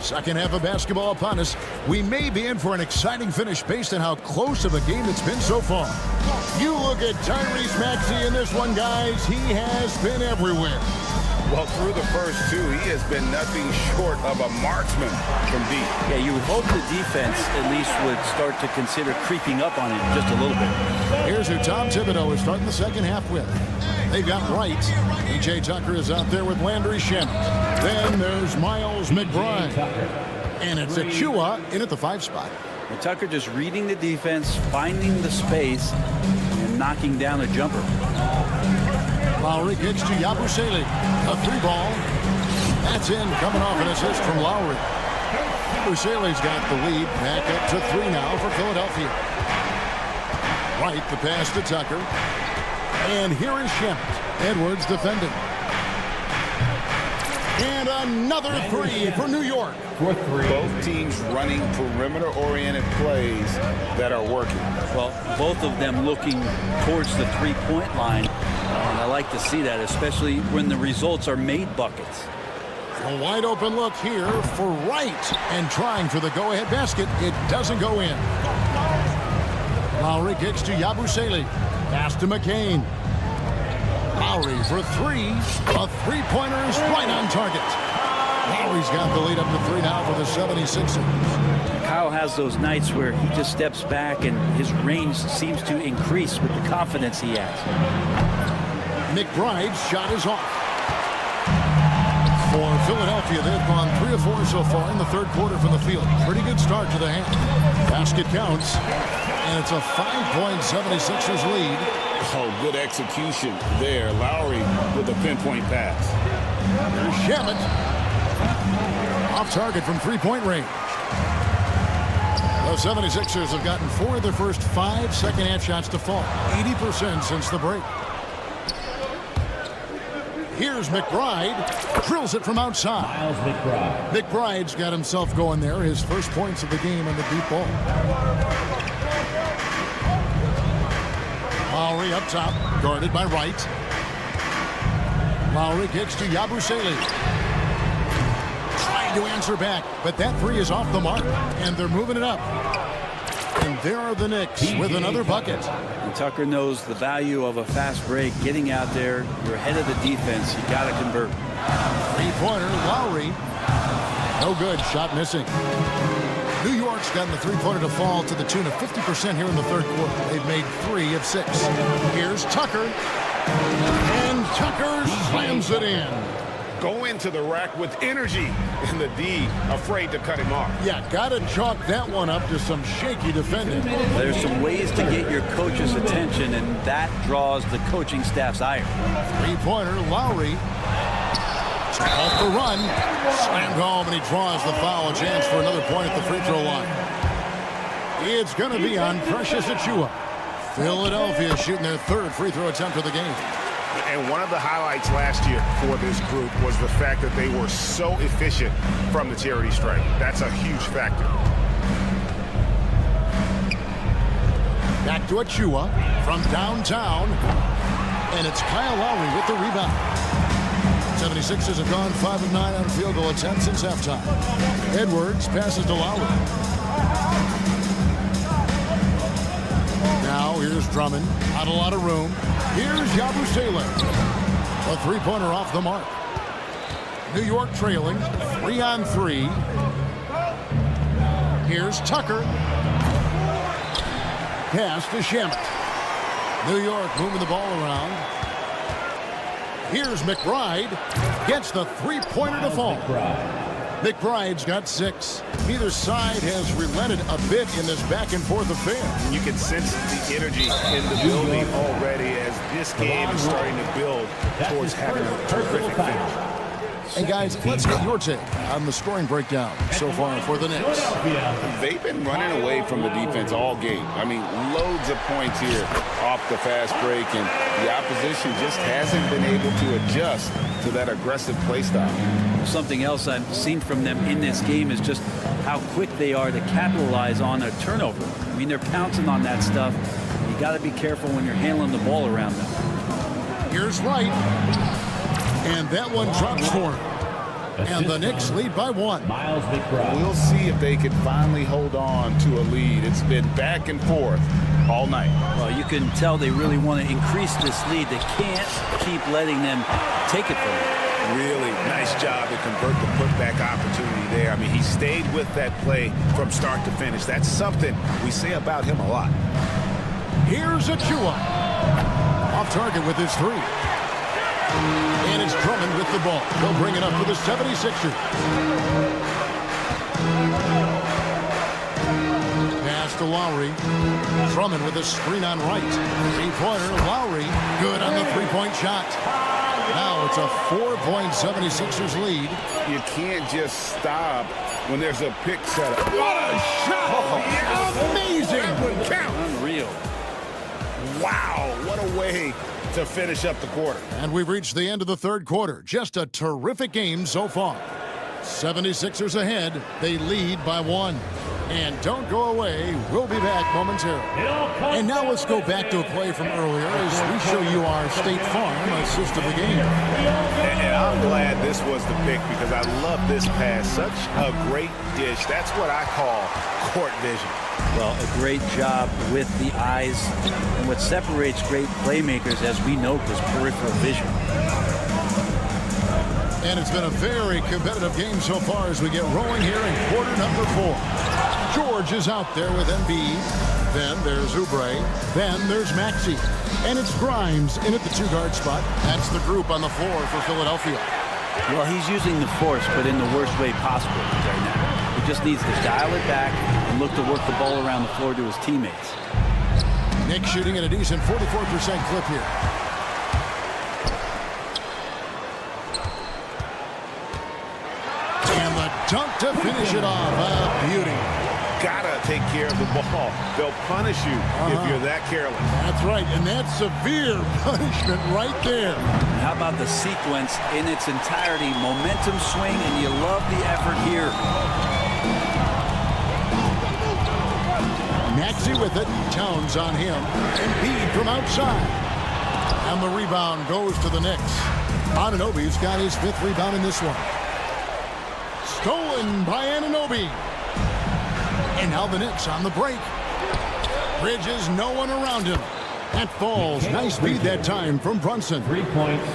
Second half of basketball upon us. We may be in for an exciting finish based on how close of a game it's been so far. You look at Tyrese Maxey in this one, guys. He has been everywhere. Well, through the first two, he has been nothing short of a marksman from deep. Yeah, you would hope the defense at least would start to consider creeping up on him just a little bit. Here's who Tom Thibodeau is starting the second half with. They've got Wright. P.J. Tucker is out there with Landry Shamet. Then there's Miles McBride. And it's Achua in at the 5 spot. Well, Tucker just reading the defense, finding the space, and knocking down a jumper. Lowry kicks to Yabusele. A 3-ball. That's in, coming off an assist from Lowry. Yabusele's got the lead. Back up to 3 now for Philadelphia. Wright, the pass to Tucker. And here is Shamet. Edwards defending. And another 3 for New York. Both teams running perimeter-oriented plays that are working. Well, both of them looking towards the three-point line. And I like to see that, especially when the results are made buckets. A wide open look here for Wright. And trying for the go-ahead basket. It doesn't go in. Lowry kicks to Yabusele. Pass to McCain. Lowry for 3. A three-pointer is right on target. Lowry's got the lead up to 3 now for the 76ers. Kyle has those nights where he just steps back and his range seems to increase with the confidence he has. McBride's shot is off. For Philadelphia, they've gone 3 of 4 so far in the third quarter from the field. Pretty good start to the half. Basket counts. And it's a 5-point 76ers lead. Oh, good execution there. Lowry with a pinpoint pass. There's Shamet. Off target from 3-point range. The 76ers have gotten 4 of their first 5 second-half shots to fall. 80% since the break. Here's McBride. Drills it from outside. Miles McBride. McBride's got himself going there. His first points of the game on the deep ball. Lowry up top, guarded by Wright. Lowry kicks to Yabusele. Trying to answer back, but that 3 is off the mark, and they're moving it up. And there are the Knicks with another bucket. And Tucker knows the value of a fast break. Getting out there, you're ahead of the defense. You got to convert. 3-pointer, Lowry. No good, shot missing. New York's gotten the 3-pointer to fall to the tune of 50% here in the third quarter. They've made 3 of 6. Here's Tucker. And Tucker slams it in. go into the rack with energy, and the D afraid to cut him off. Yeah, got to chalk that one up to some shaky defending. There's some ways to get your coach's attention, and that draws the coaching staff's ire. Three-pointer, Lowry. Off the run. Slammed home, and he draws the foul. A chance for another point at the free throw line. It's going to be on Precious Achiuwa. Philadelphia shooting their third free throw attempt of the game. And one of the highlights last year for this group was the fact that they were so efficient from the charity stripe. That's a huge factor. Back to Achiuwa from downtown. And it's Kyle Lowry with the rebound. 76ers have gone 5 of 9 on field goal attempts since halftime. Edwards passes to Lowry. Now here's Drummond. Not a lot of room. Here's Yabusele. A three-pointer off the mark. New York trailing 3-on-3. Here's Tucker. Pass to Shamet. New York moving the ball around. Here's McBride. Gets the three-pointer to fall. McBride's got 6. Neither side has relented a bit in this back-and-forth affair. You can sense the energy in the building already as this game is starting to build towards having a terrific finish. Hey, guys, let's get your take on the scoring breakdown so far for the Knicks. They've been running away from the defense all game. I mean, loads of points here off the fast break, and the opposition just hasn't been able to adjust to that aggressive play style. Something else I've seen from them in this game is just how quick they are to capitalize on a turnover. I mean, they're pouncing on that stuff. You got to be careful when you're handling the ball around them. Here's Wright. And that one drops for him. And the Knicks lead by 1. Miles McBride. We'll see if they can finally hold on to a lead. It's been back and forth all night. Well, you can tell they really want to increase this lead. They can't keep letting them take it from them. Really nice job to convert the putback opportunity there. I mean, he stayed with that play from start to finish. That's something we say about him a lot. Here's Achiuwa. Off target with his 3. And it's Drummond with the ball. He'll bring it up for the 76ers. Pass to Lowry. Drummond with a screen on right. Three-pointer. Lowry. Good on the three-point shot. Now it's a 4-point 76ers lead. You can't just stop when there's a pick setup. What a shot! Amazing! That would count. Unreal. Wow, what a way to finish up the quarter. And we've reached the end of the third quarter. Just a terrific game so far. 76ers ahead. They lead by 1. And don't go away. We'll be back momentarily. And now let's go back to a play from earlier as we show you our State Farm assist of the game. And I'm glad this was the pick because I love this pass. Such a great dish. That's what I call court vision. Well, a great job with the eyes. And what separates great playmakers, as we know, is peripheral vision. And it's been a very competitive game so far as we get rolling here in quarter number 4. George is out there with Embiid. Then there's Oubre. Then there's Maxey. And it's Grimes in at the 2-guard spot. That's the group on the floor for Philadelphia. Well, he's using the force, but in the worst way possible right now. He just needs to dial it back and look to work the ball around the floor to his teammates. Knicks shooting at a decent 44% clip here. And the dunk to finish it off. A beauty. Gotta take care of the ball. They'll punish you if you're that careless. That's right, and that's severe punishment right there. How about the sequence in its entirety? Momentum swing, and you love the effort here. Maxey with it. Towns on him. Embiid from outside. And the rebound goes to the Knicks. Anunoby's got his 5th rebound in this one. Stolen by Anunoby. And now the Knicks on the break. Bridges, no one around him. That falls. Nice speed that time from Brunson. 3 points.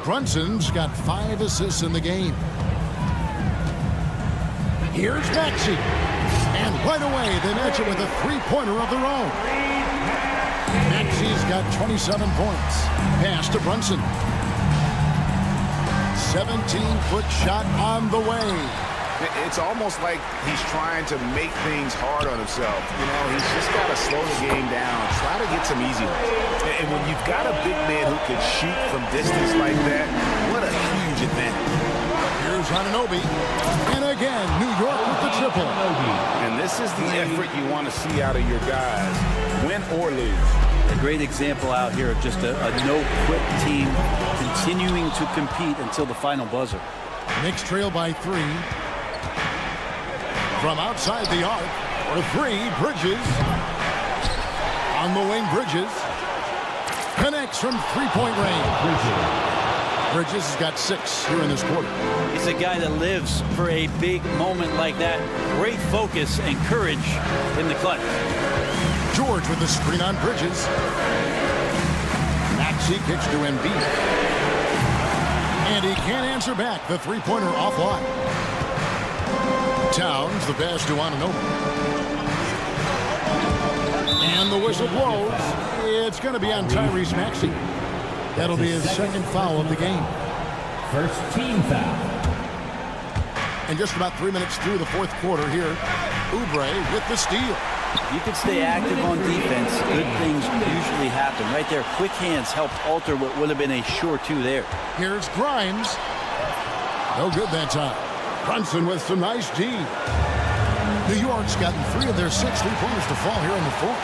Brunson's got 5 assists in the game. Here's Maxey. And right away, they match it with a 3-pointer of their own. Maxey's got 27 points. Pass to Brunson. 17-foot shot on the way. It's almost like he's trying to make things hard on himself. You know, he's just got to slow the game down, try to get some easy ones. And when you've got a big man who can shoot from distance like that, what a huge advantage. Here's Anunoby. And again, New York with the triple. And this is the effort you want to see out of your guys, win or lose. A great example out here of just a no-quit team continuing to compete until the final buzzer. Knicks trail by 3. From outside the arc, for 3, Bridges. On the wing, Bridges. Connects from three-point range. Bridges has got 6 here in this quarter. He's a guy that lives for a big moment like that. Great focus and courage in the clutch. George with the screen on Bridges. Maxey kicks to Embiid. And he can't answer back. The three-pointer offline. Towns, the pass to Anunoby. And the whistle blows. It's going to be on Tyrese Maxey. That'll be his second foul of the game. First team foul. And just about 3 minutes through the fourth quarter here, Oubre with the steal. You can stay active on defense. Good things usually happen. Right there, quick hands helped alter what would have been a sure 2 there. Here's Grimes. No good that time. Brunson with some nice D. New York's gotten 3 of their 6 3-pointers to fall here in the fourth.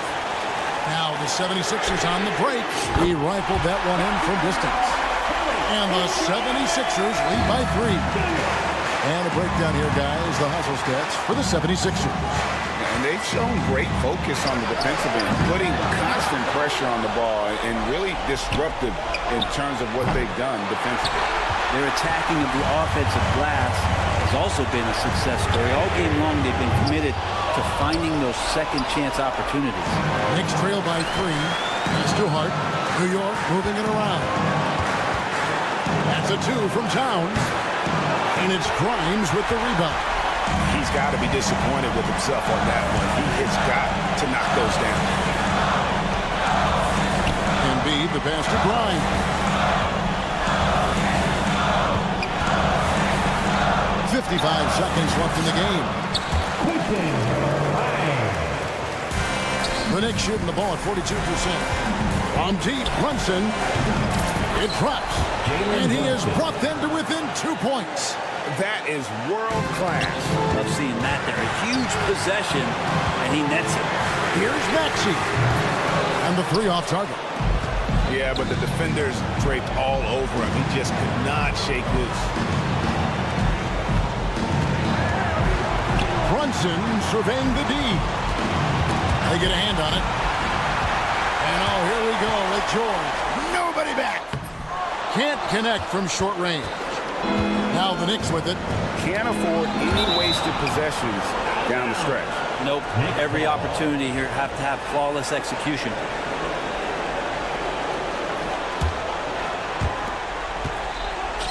Now the 76ers on the break. He rifled that one in from distance. And the 76ers lead by 3. And a breakdown here, guys. The hustle stats for the 76ers. And they've shown great focus on the defensive end, putting constant pressure on the ball and really disruptive in terms of what they've done defensively. Their attacking of the offensive glass has also been a success story. All game long, they've been committed to finding those second chance opportunities. Knicks trail by 3. That's to Hart. New York moving it around. That's a 2 from Towns. And it's Grimes with the rebound. He's got to be disappointed with himself on that one. He has got to knock those down. Embiid, the pass to Grimes. 55 seconds left in the game. The Knicks shooting the ball at 42%. From deep, Brunson. It drops. And he has brought them to within 2 points. That is world class. Love seeing that there. A huge possession, and he nets it. Here's Maxey. And the 3 off target. Yeah, but the defenders draped all over him. He just could not shake loose. Brunson surveying the D. They get a hand on it. And oh, here we go with George. Nobody back. Can't connect from short range. Now the Knicks with it. Can't afford any wasted possessions down the stretch. Nope. Every opportunity here have to have flawless execution.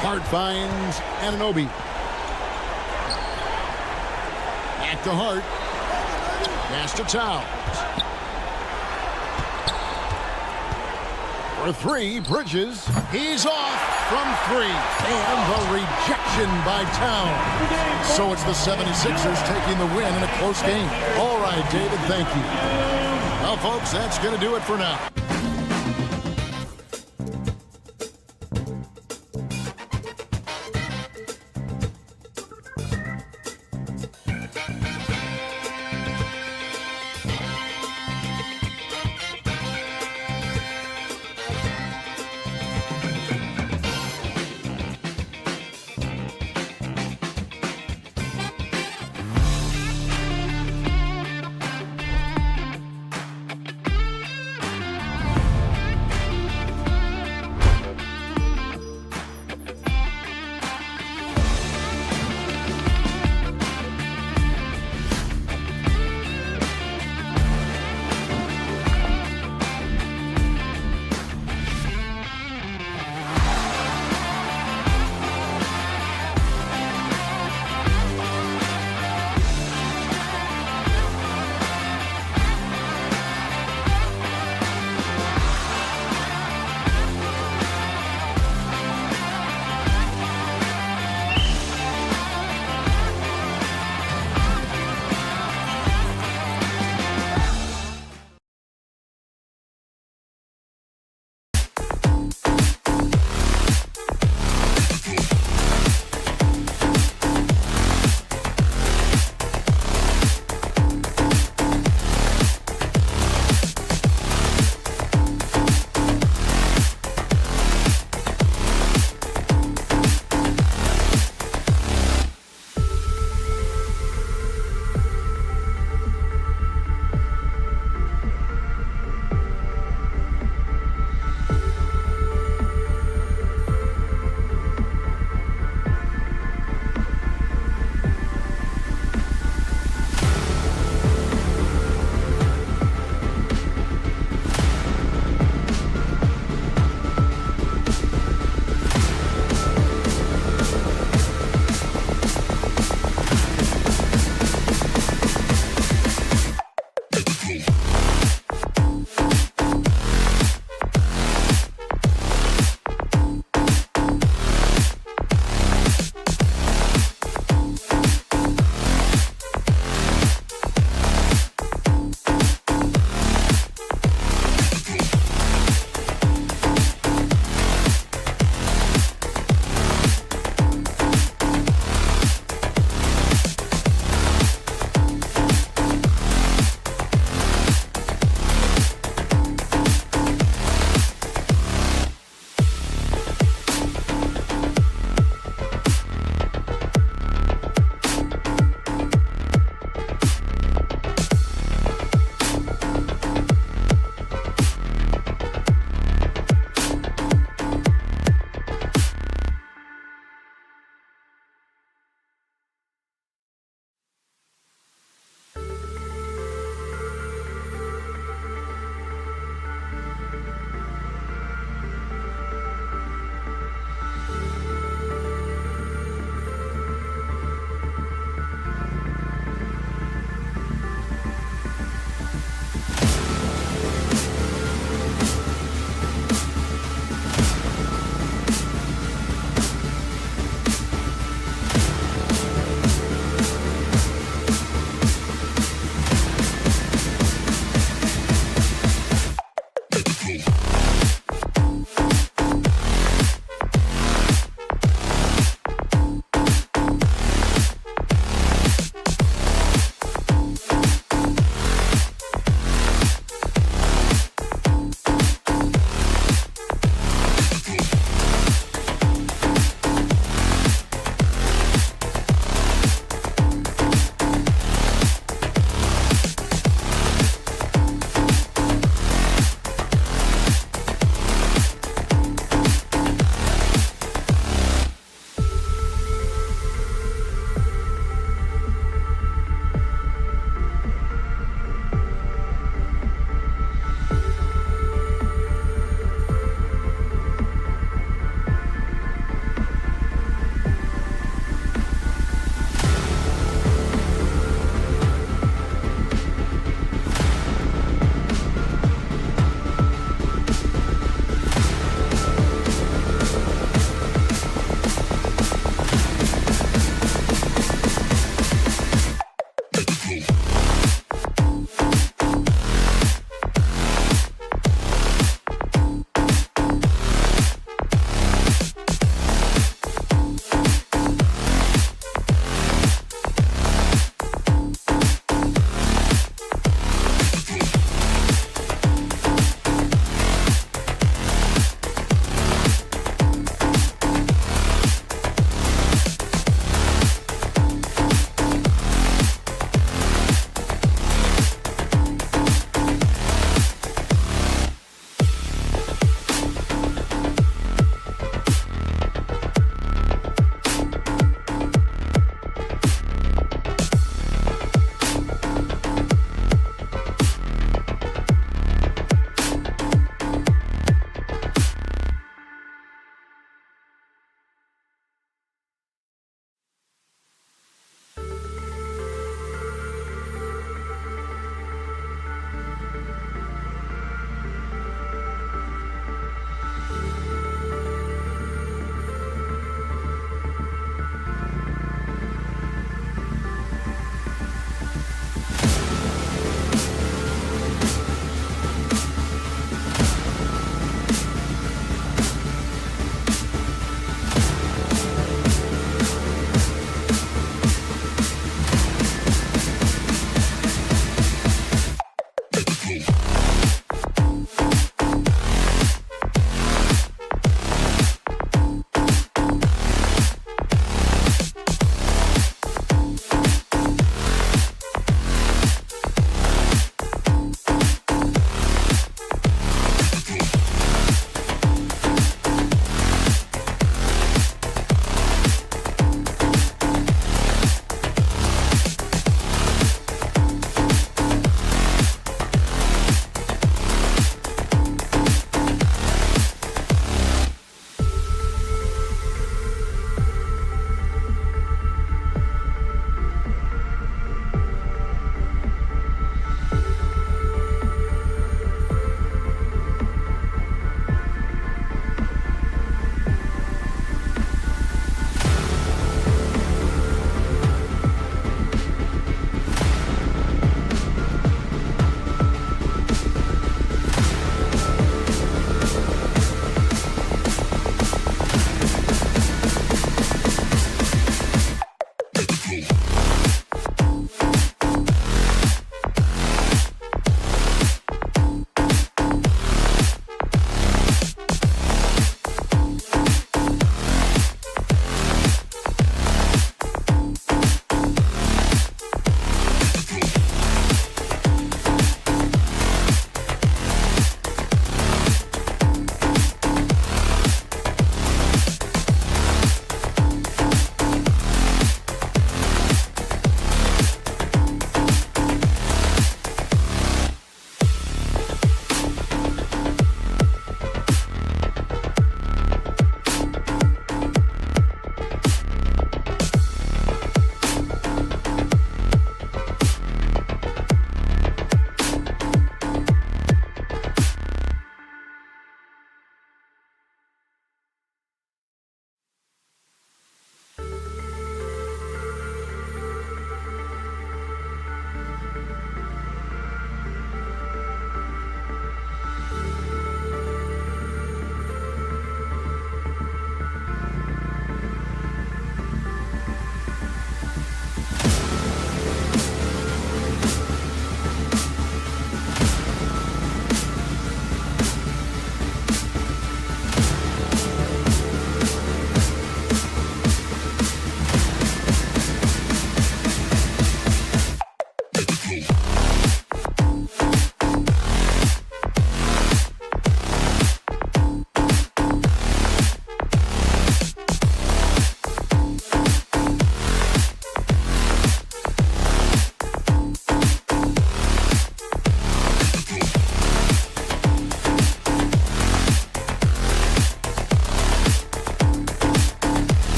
Hart finds Anunoby. Back to Hart. Pass to Towns. For 3, Bridges. He's off from 3. And the rejection by Towns. So it's the 76ers taking the win in a close game. All right, David, thank you. Well, folks, that's going to do it for now.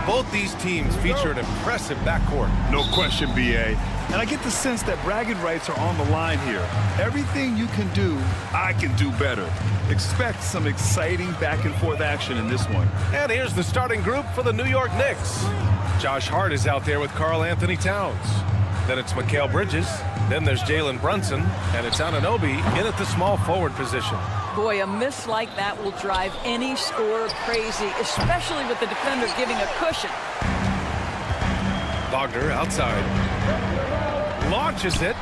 Both these teams feature an impressive backcourt. No question, B.A. And I get the sense that bragging rights are on the line here. Everything you can do, I can do better. Expect some exciting back-and-forth action in this one. And here's the starting group for the New York Knicks. Josh Hart is out there with Karl Anthony Towns. Then it's Mikal Bridges. Then there's Jalen Brunson. And it's Anunoby in at the small forward position. Boy, a miss like that will drive any scorer crazy, especially with the defender giving a cushion. Wagner outside. Launches it.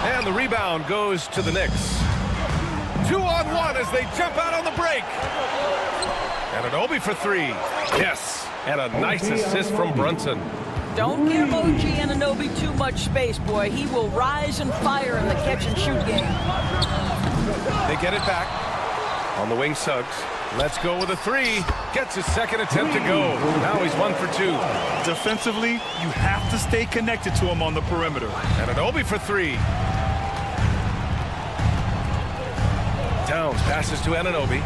And the rebound goes to the Knicks. 2-on-1 as they jump out on the break. Anunoby for three. Yes. And a nice assist from Brunson. Don't give OG Anunoby too much space, boy. He will rise and fire in the catch-and-shoot game. They get it back. On the wing, Suggs. Let's go with a three. Gets his second attempt to go. Now he's 1 for 2. Defensively, you have to stay connected to him on the perimeter. Anunoby for three. Towns passes to Anunoby.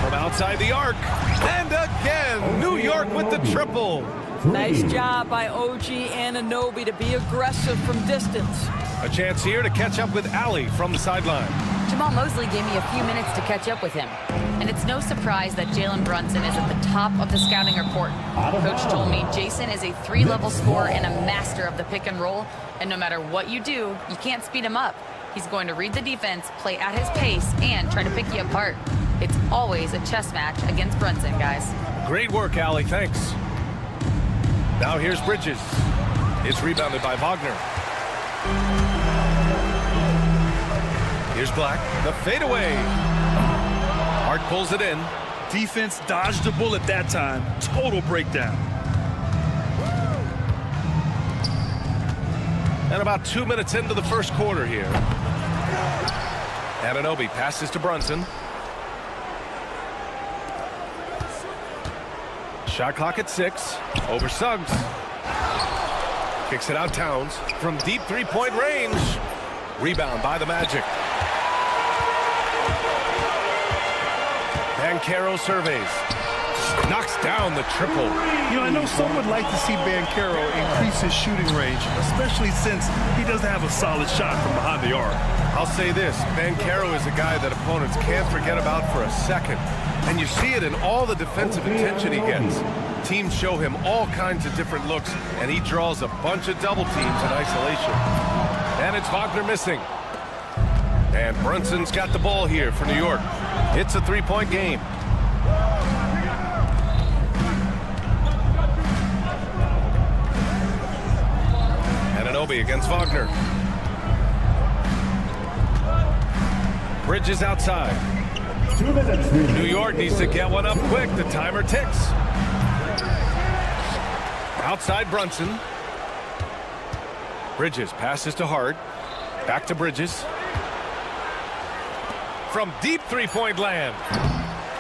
From outside the arc. And again, New York with the triple. Nice job by OG Anunoby to be aggressive from distance. A chance here to catch up with Ali from the sideline. Jamal Mosley gave me a few minutes to catch up with him. And it's no surprise that Jalen Brunson is at the top of the scouting report. Coach told me Jason is a 3-level scorer and a master of the pick and roll. And no matter what you do, you can't speed him up. He's going to read the defense, play at his pace, and try to pick you apart. It's always a chess match against Brunson, guys. Great work, Ali. Thanks. Now here's Bridges. It's rebounded by Wagner. Here's Black. The fadeaway. Hart pulls it in. Defense dodged the bullet that time. Total breakdown. And about 2 minutes into the first quarter here. Anunoby passes to Brunson. Shot clock at 6. Over Suggs. Kicks it out Towns from deep three-point range. Rebound by the Magic. Banchero surveys. Knocks down the triple. You know, I know some would like to see Banchero increase his shooting range, especially since he doesn't have a solid shot from behind the arc. I'll say this, Banchero is a guy that opponents can't forget about for a second. And you see it in all the defensive attention he gets. Teams show him all kinds of different looks, and he draws a bunch of double teams in isolation. And it's Wagner missing. And Brunson's got the ball here for New York. It's a three-point game. Anunoby against Wagner. Bridges outside. 2 minutes. New York needs to get one up quick. The timer ticks. Outside Brunson. Bridges passes to Hart. Back to Bridges. From deep three-point land.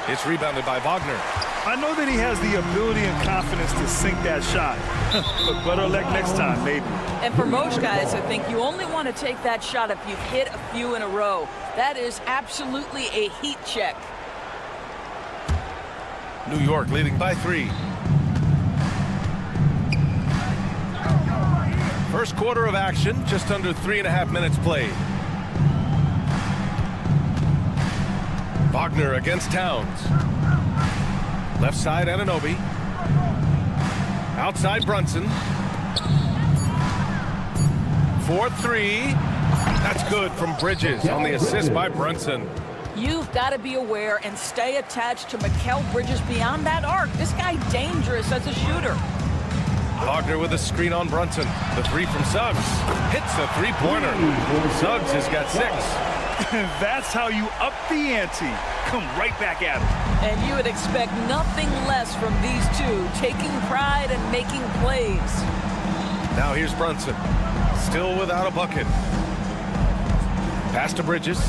It's rebounded by Wagner. I know that he has the ability and confidence to sink that shot. But better luck next time, maybe. And for most guys, I think you only want to take that shot if you've hit a few in a row. That is absolutely a heat check. New York leading by 3. First quarter of action, just under 3.5 minutes played. Wagner against Towns. Left side, Anunoby. Outside, Brunson. 4-3. That's good from Bridges on the assist by Brunson. You've got to be aware and stay attached to Mikal Bridges beyond that arc. This guy dangerous as a shooter. Wagner with a screen on Brunson. The three from Suggs. Hits a three-pointer. Suggs has got 6. That's how you up the ante. Come right back at him. And you would expect nothing less from these two, taking pride and making plays. Now here's Brunson. Still without a bucket. Pass to Bridges.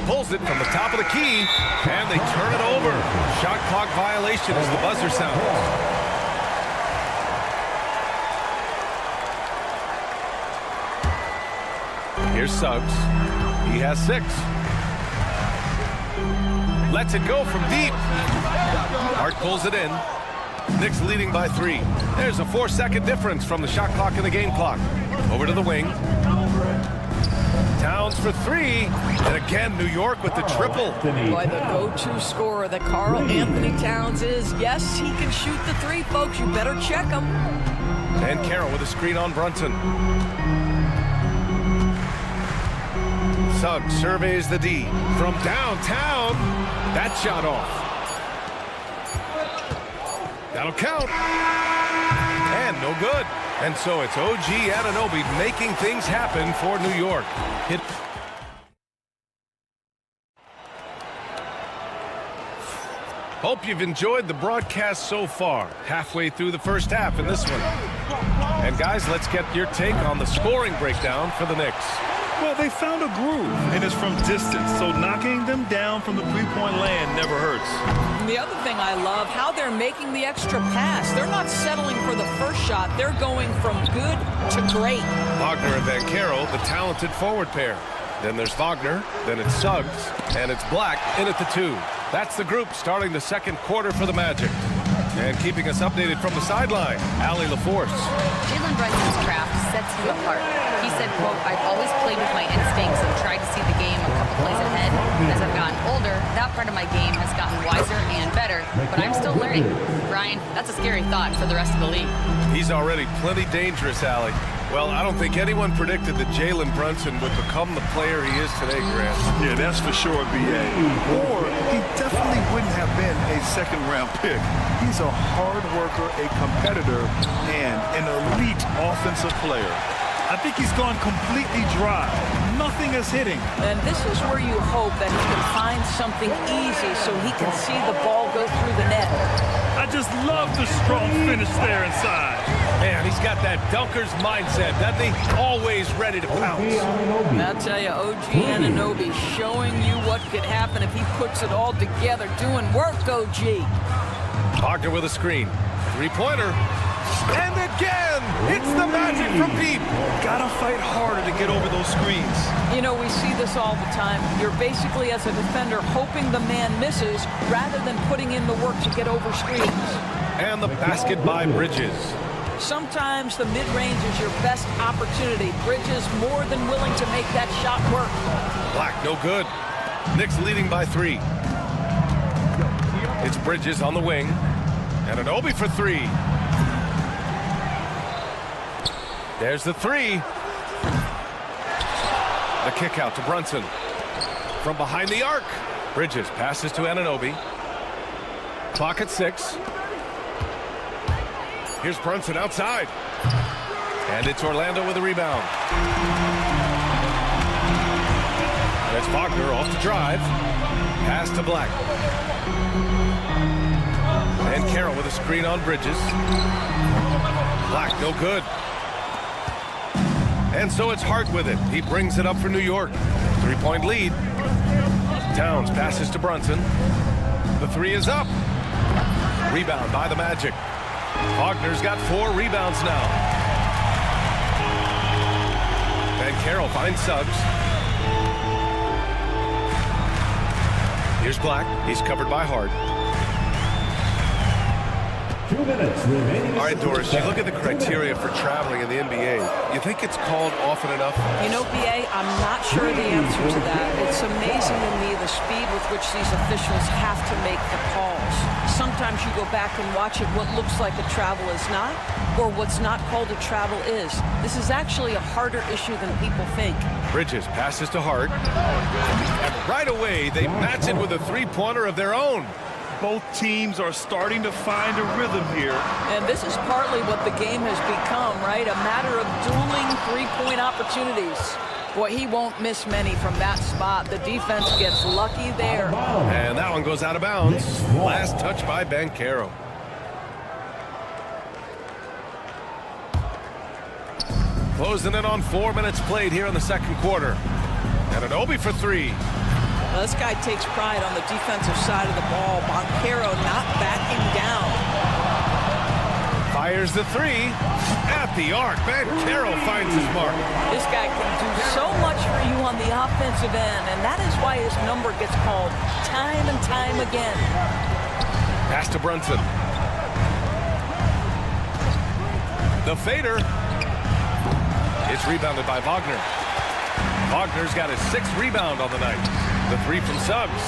Pulls it from the top of the key, and they turn it over. Shot clock violation as the buzzer sounds. Here's Suggs. He has 6. Lets it go from deep. Hart pulls it in. Knicks leading by 3. There's a 4-second difference from the shot clock and the game clock. Over to the wing. Towns for 3. And again, New York with the triple. Boy, the go-to scorer that Karl Anthony Towns is. Yes, he can shoot the 3, folks. You better check him. And Carroll with a screen on Brunson. Suggs surveys the D. From downtown. That shot off. That'll count. And no good. And so it's OG Anunoby making things happen for New York. Hit. Hope you've enjoyed the broadcast so far. Halfway through the first half in this one. And guys, let's get your take on the scoring breakdown for the Knicks. Well, they found a groove, and it's from distance, so knocking them down from the three-point land never hurts. And the other thing I love, how they're making the extra pass. They're not settling for the first shot. They're going from good to great. Wagner and Banchero, the talented forward pair. Then there's Wagner, then it's Suggs, and it's Black in at the 2. That's the group starting the second quarter for the Magic. And keeping us updated from the sideline, Allie LaForce. Jalen Brunson's craft sets him apart. He said, quote, "I've always played with my instincts and tried to see the game a couple plays ahead. As I've gotten older, that part of my game has gotten wiser and better, but I'm still learning." Brian, that's a scary thought for the rest of the league. He's already plenty dangerous, Allie. Well, I don't think anyone predicted that Jalen Brunson would become the player he is today, Grant. Yeah, that's for sure, B.A. Or he definitely wouldn't have been a second-round pick. He's a hard worker, a competitor, and an elite offensive player. I think he's gone completely dry. Nothing is hitting. And this is where you hope that he can find something easy so he can see the ball go through the net. I just love the strong finish there inside. Man, he's got that dunker's mindset, doesn't he? Always ready to pounce. I'll tell you, OG Anunoby showing you what could happen if he puts it all together. Doing work, OG. Wagner with a screen. 3-pointer. And again, it's the Magic from deep. Gotta fight harder to get over those screens. You know, we see this all the time. You're basically, as a defender, hoping the man misses rather than putting in the work to get over screens. And the basket by Bridges. Sometimes the mid-range is your best opportunity. Bridges more than willing to make that shot work. Black, no good. Knicks leading by 3. It's Bridges on the wing. And Anunoby for 3. There's the 3. The kick out to Brunson. From behind the arc. Bridges passes to Anunoby. Clock at 6. Here's Brunson outside. And it's Orlando with a rebound. That's Wagner off the drive. Pass to Black. And Carroll with a screen on Bridges. Black, no good. And so it's Hart with it. He brings it up for New York. 3-point lead. Towns passes to Brunson. The 3 is up. Rebound by the Magic. Wagner's got 4 rebounds now. And Carroll finds Suggs. Here's Black. He's covered by Hart. 2 minutes remaining. All right, Doris, you look at the criteria for traveling in the NBA. You think it's called often enough? You know, B.A., I'm not sure the answer to that. It's amazing to me the speed with which these officials have to make the calls. Sometimes you go back and watch it, what looks like a travel is not, or what's not called a travel is. This is actually a harder issue than people think. Bridges passes to Hart. And right away, they match it with a 3-pointer of their own. Both teams are starting to find a rhythm here. And this is partly what the game has become, right? A matter of dueling 3-point opportunities. Boy, he won't miss many from that spot. The defense gets lucky there. And that one goes out of bounds. Last touch by Banchero. Closing in on 4 minutes played here in the second quarter. And Anunoby for 3. Well, this guy takes pride on the defensive side of the ball. Banchero not backing down. Fires the three at the arc. Van Carroll finds his mark. This guy can do so much for you on the offensive end, and that is why his number gets called time and time again. Pass to Brunson. The fader. It's rebounded by Wagner. Wagner's got his 6th rebound on the night. The 3 from Suggs.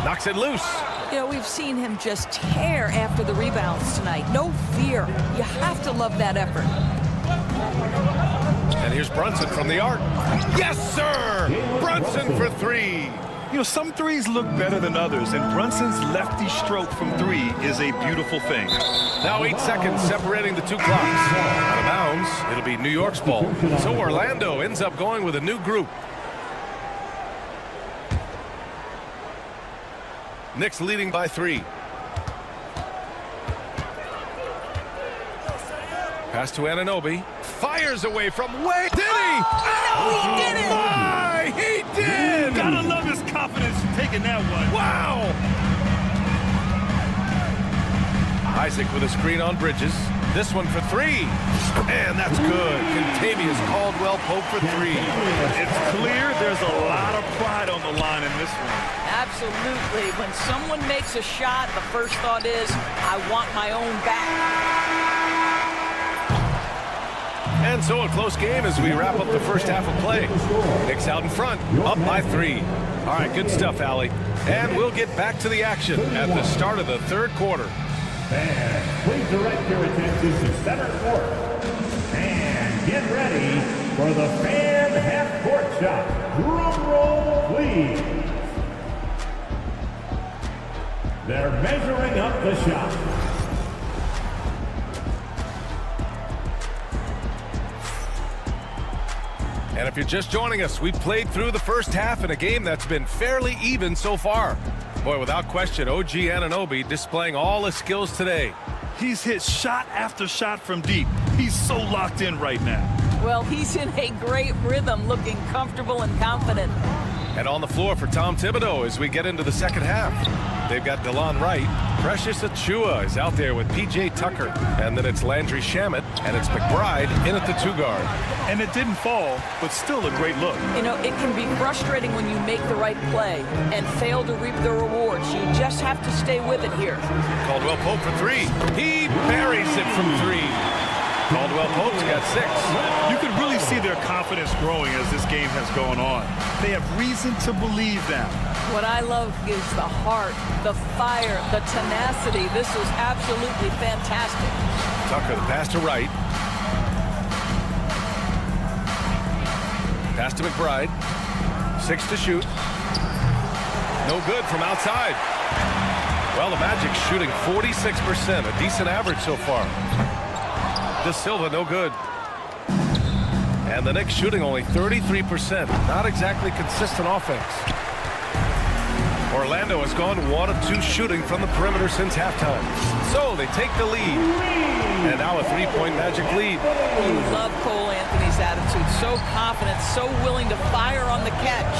Knocks it loose. You know, we've seen him just tear after the rebounds tonight. No fear. You have to love that effort. And here's Brunson from the arc. Yes, sir! Brunson for 3. You know, some threes look better than others, and Brunson's lefty stroke from 3 is a beautiful thing. Now 8 seconds separating the 2 clocks. Out of bounds, it'll be New York's ball. So Orlando ends up going with a new group. Knicks leading by 3. Pass to Anunoby. Fires away from way. Did he? No, he didn't. My, he did. Gotta love his confidence taking that one. Wow. Isaac with a screen on Bridges. This one for 3. And that's good. Contavious Caldwell Pope for 3. It's clear there's a lot of pride on the line in this one. Absolutely. When someone makes a shot, the first thought is, I want my own back. And so a close game as we wrap up the first half of play. Knicks out in front, up by 3. All right, good stuff, Allie. And we'll get back to the action at the start of the 3rd quarter. Fans, please direct your attention to center court. And get ready for the fan half-court shot. Drum roll, please. They're measuring up the shot. And if you're just joining us, we've played through the first half in a game that's been fairly even so far. Boy, without question, OG Anunoby displaying all his skills today. He's hit shot after shot from deep. He's so locked in right now. Well, he's in a great rhythm, looking comfortable and confident. And on the floor for Tom Thibodeau as we get into the second half. They've got DeLon Wright. Precious Achiuwa is out there with P.J. Tucker. And then it's Landry Shamet, and it's McBride in at the 2 guard. And it didn't fall, but still a great look. You know, it can be frustrating when you make the right play and fail to reap the rewards. You just have to stay with it here. Caldwell Pope for 3. He buries it from 3. Caldwell Pope's got 6. You can really see their confidence growing as this game has gone on. They have reason to believe now. What I love is the heart, the fire, the tenacity. This is absolutely fantastic. Tucker, the pass to Wright. Pass to McBride. 6 to shoot. No good from outside. Well, the Magic's shooting 46%, a decent average so far. De Silva, no good. And the Knicks shooting only 33%. Not exactly consistent offense. Orlando has gone 1 of 2 shooting from the perimeter since halftime. So they take the lead. And now a 3-point Magic lead. You love Cole Anthony's attitude. So confident, so willing to fire on the catch.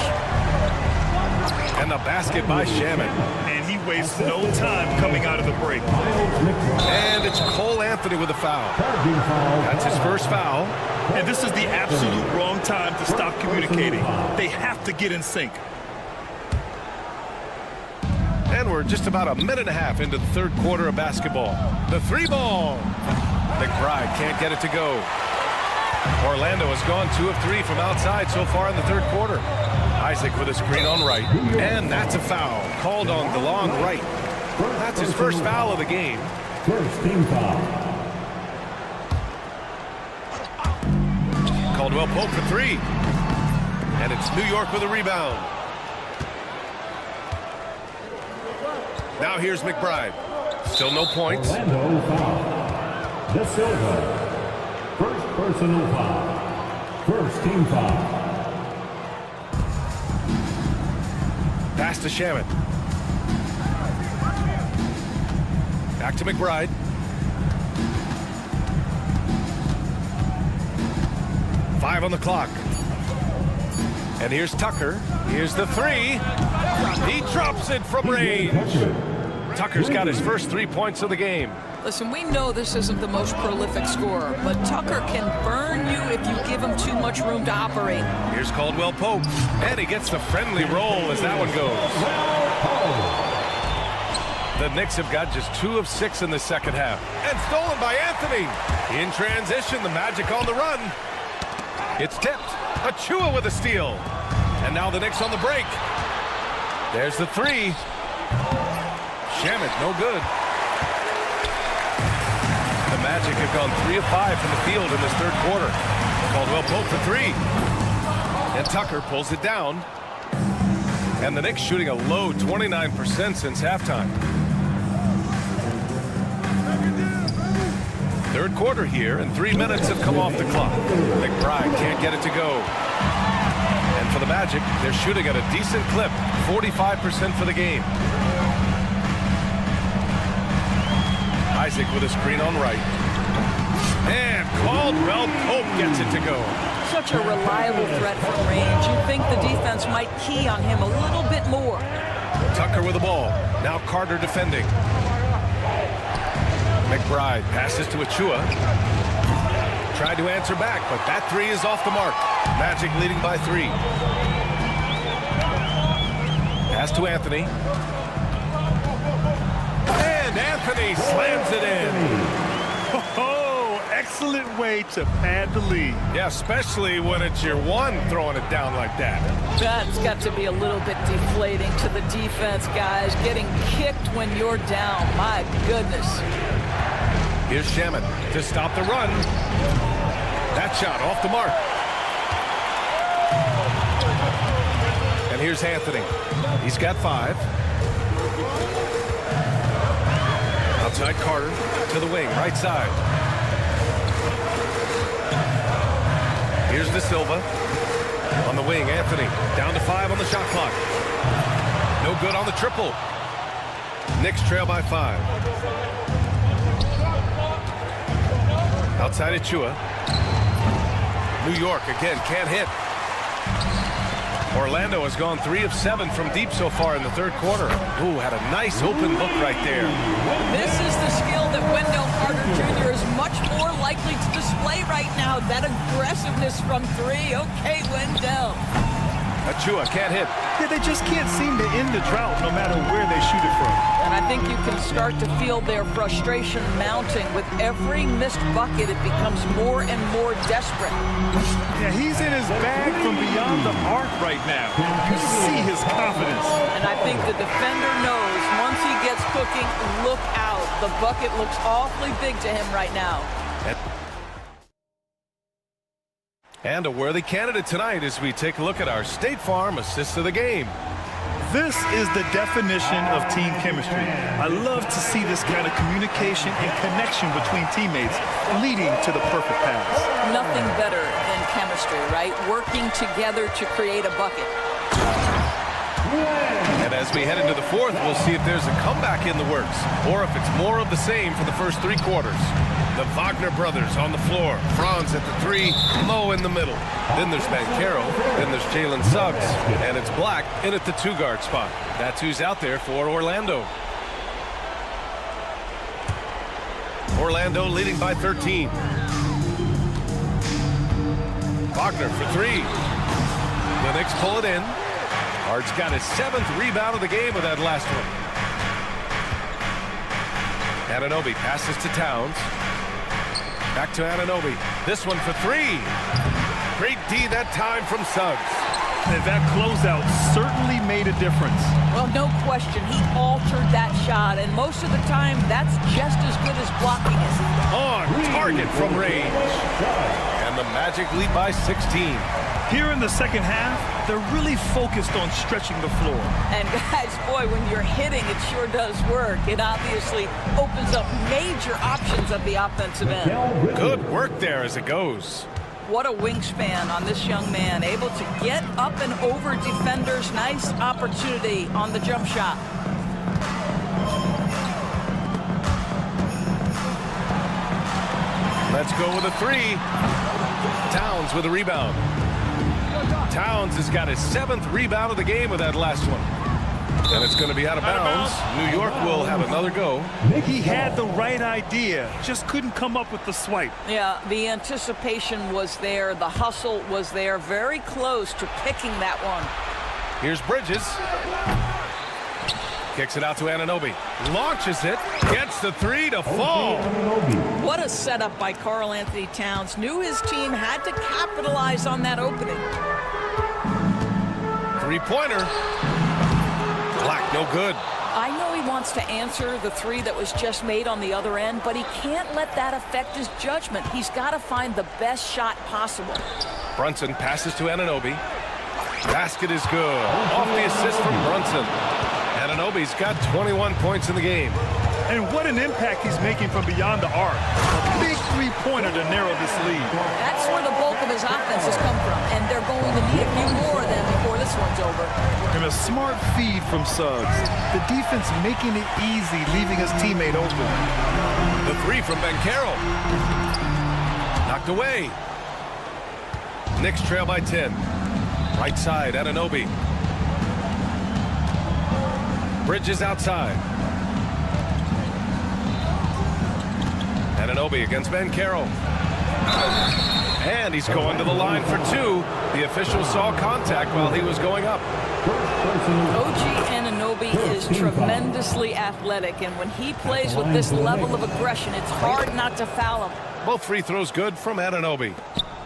And the basket by Shamet. And he wastes no time coming out of the break. And it's Cole Anthony with a foul. That's his first foul. And this is the absolute wrong time to stop communicating. They have to get in sync. And we're just about a minute and a half into the 3rd quarter of basketball. The 3 ball. McBride can't get it to go. Orlando has gone 2 of 3 from outside so far in the 3rd quarter. Isaac with a screen on Wright. And that's a foul called on DeLon Wright. That's his first foul of the game. First team foul. Caldwell Pope for 3. And it's New York with a rebound. Now here's McBride. Still no points. Orlando foul. De Silva. First personal foul. First team foul. Pass to Shamet. Back to McBride. Five on the clock. And here's Tucker. Here's the 3. He drops it from range. Tucker's got his first 3 points of the game. Listen, we know this isn't the most prolific scorer, but Tucker can burn you if you give him too much room to operate. Here's Caldwell Pope, and he gets the friendly roll as that one goes. The Knicks have got just 2 of 6 in the second half. And stolen by Anthony. In transition, the Magic on the run. It's tipped. Achua with a steal. And now the Knicks on the break. There's the 3. Shamet, no good. The Magic have gone 3 of 5 from the field in this third quarter. Caldwell Pope for 3. And Tucker pulls it down. And the Knicks shooting a low 29% since halftime. Third quarter here, and 3 minutes have come off the clock. McBride can't get it to go. And for the Magic, they're shooting at a decent clip, 45% for the game. Isaac with a screen on right. And Caldwell Pope gets it to go. Such a reliable threat from range. You'd think the defense might key on him a little bit more. Tucker with the ball. Now Carter defending. McBride passes to Achua. Tried to answer back, but that 3 is off the mark. Magic leading by 3. Pass to Anthony. And Anthony slams it in. Oh, excellent way to pad the lead. Yeah, especially when it's your one throwing it down like that. That's got to be a little bit deflating to the defense, guys. Getting kicked when you're down. My goodness. Here's Shamet to stop the run. That shot off the mark. And here's Anthony. He's got 5. Outside Carter to the wing, right side. Here's De Silva. On the wing, Anthony. Down to 5 on the shot clock. No good on the triple. Knicks trail by 5. Outside Achua. New York again can't hit. Orlando has gone 3 of 7 from deep so far in the third quarter. Ooh, had a nice open look right there. This is the skill that Wendell Carter Jr. is much more likely to display right now. That aggressiveness from 3. Okay, Wendell. Achua can't hit. Yeah, they just can't seem to end the drought no matter where they shoot it from. And I think you can start to feel their frustration mounting. With every missed bucket, it becomes more and more desperate. Yeah, he's in his bag from beyond the arc right now. You see his confidence. And I think the defender knows once he gets cooking, look out. The bucket looks awfully big to him right now. And a worthy candidate tonight as we take a look at our State Farm assist of the game. This is the definition of team chemistry. I love to see this kind of communication and connection between teammates leading to the perfect pass. Nothing better than chemistry, right? Working together to create a bucket. And as we head into the fourth, we'll see if there's a comeback in the works or if it's more of the same for the first 3 quarters. The Wagner brothers on the floor. Franz at the 3, Mo in the middle. Then there's Banchero, then there's Jalen Suggs, and it's Black in at the 2-guard spot. That's who's out there for Orlando. Orlando leading by 13. Wagner for 3. The Knicks pull it in. Hart's got his 7th rebound of the game with that last one. Anunoby passes to Towns. Back to Anunoby. This one for 3. Great D that time from Suggs. And that closeout certainly made a difference. Well, no question. He altered that shot, and most of the time, that's just as good as blocking it. On target from range. And the Magic lead by 16. Here in the second half, they're really focused on stretching the floor. And guys, boy, when you're hitting, it sure does work. It obviously opens up major options at the offensive end. Good work there as it goes. What a wingspan on this young man, able to get up and over defenders. Nice opportunity on the jump shot. Let's go with a 3. Towns with a rebound. Towns has got his 7th rebound of the game with that last one. And it's going to be out of bounds. New York will have another go. He had the right idea, just couldn't come up with the swipe. Yeah, the anticipation was there. The hustle was there. Very close to picking that one. Here's Bridges. Kicks it out to Anunoby. Launches it. Gets the three to fall. What a setup by Karl Anthony Towns. Knew his team had to capitalize on that opening. Three-pointer. Black, no good. I know he wants to answer the three that was just made on the other end, but he can't let that affect his judgment. He's got to find the best shot possible. Brunson passes to Anunoby. Basket is good. Off the assist from Brunson. Anunoby's got 21 points in the game. And what an impact he's making from beyond the arc. A big three-pointer to narrow this lead. That's where the bulk of his offense has come from, and they're going to need a few more of them before this one's over. And a smart feed from Suggs. The defense making it easy, leaving his teammate open. The three from Banchero. Knocked away. Knicks trail by 10. Right side, Anunoby. Bridges outside. Anunoby against Banchero. And he's going to the line for two. The official saw contact while he was going up. OG Anunoby is tremendously athletic, and when he plays with this level of aggression, it's hard not to foul him. Both free throws good from Anunoby.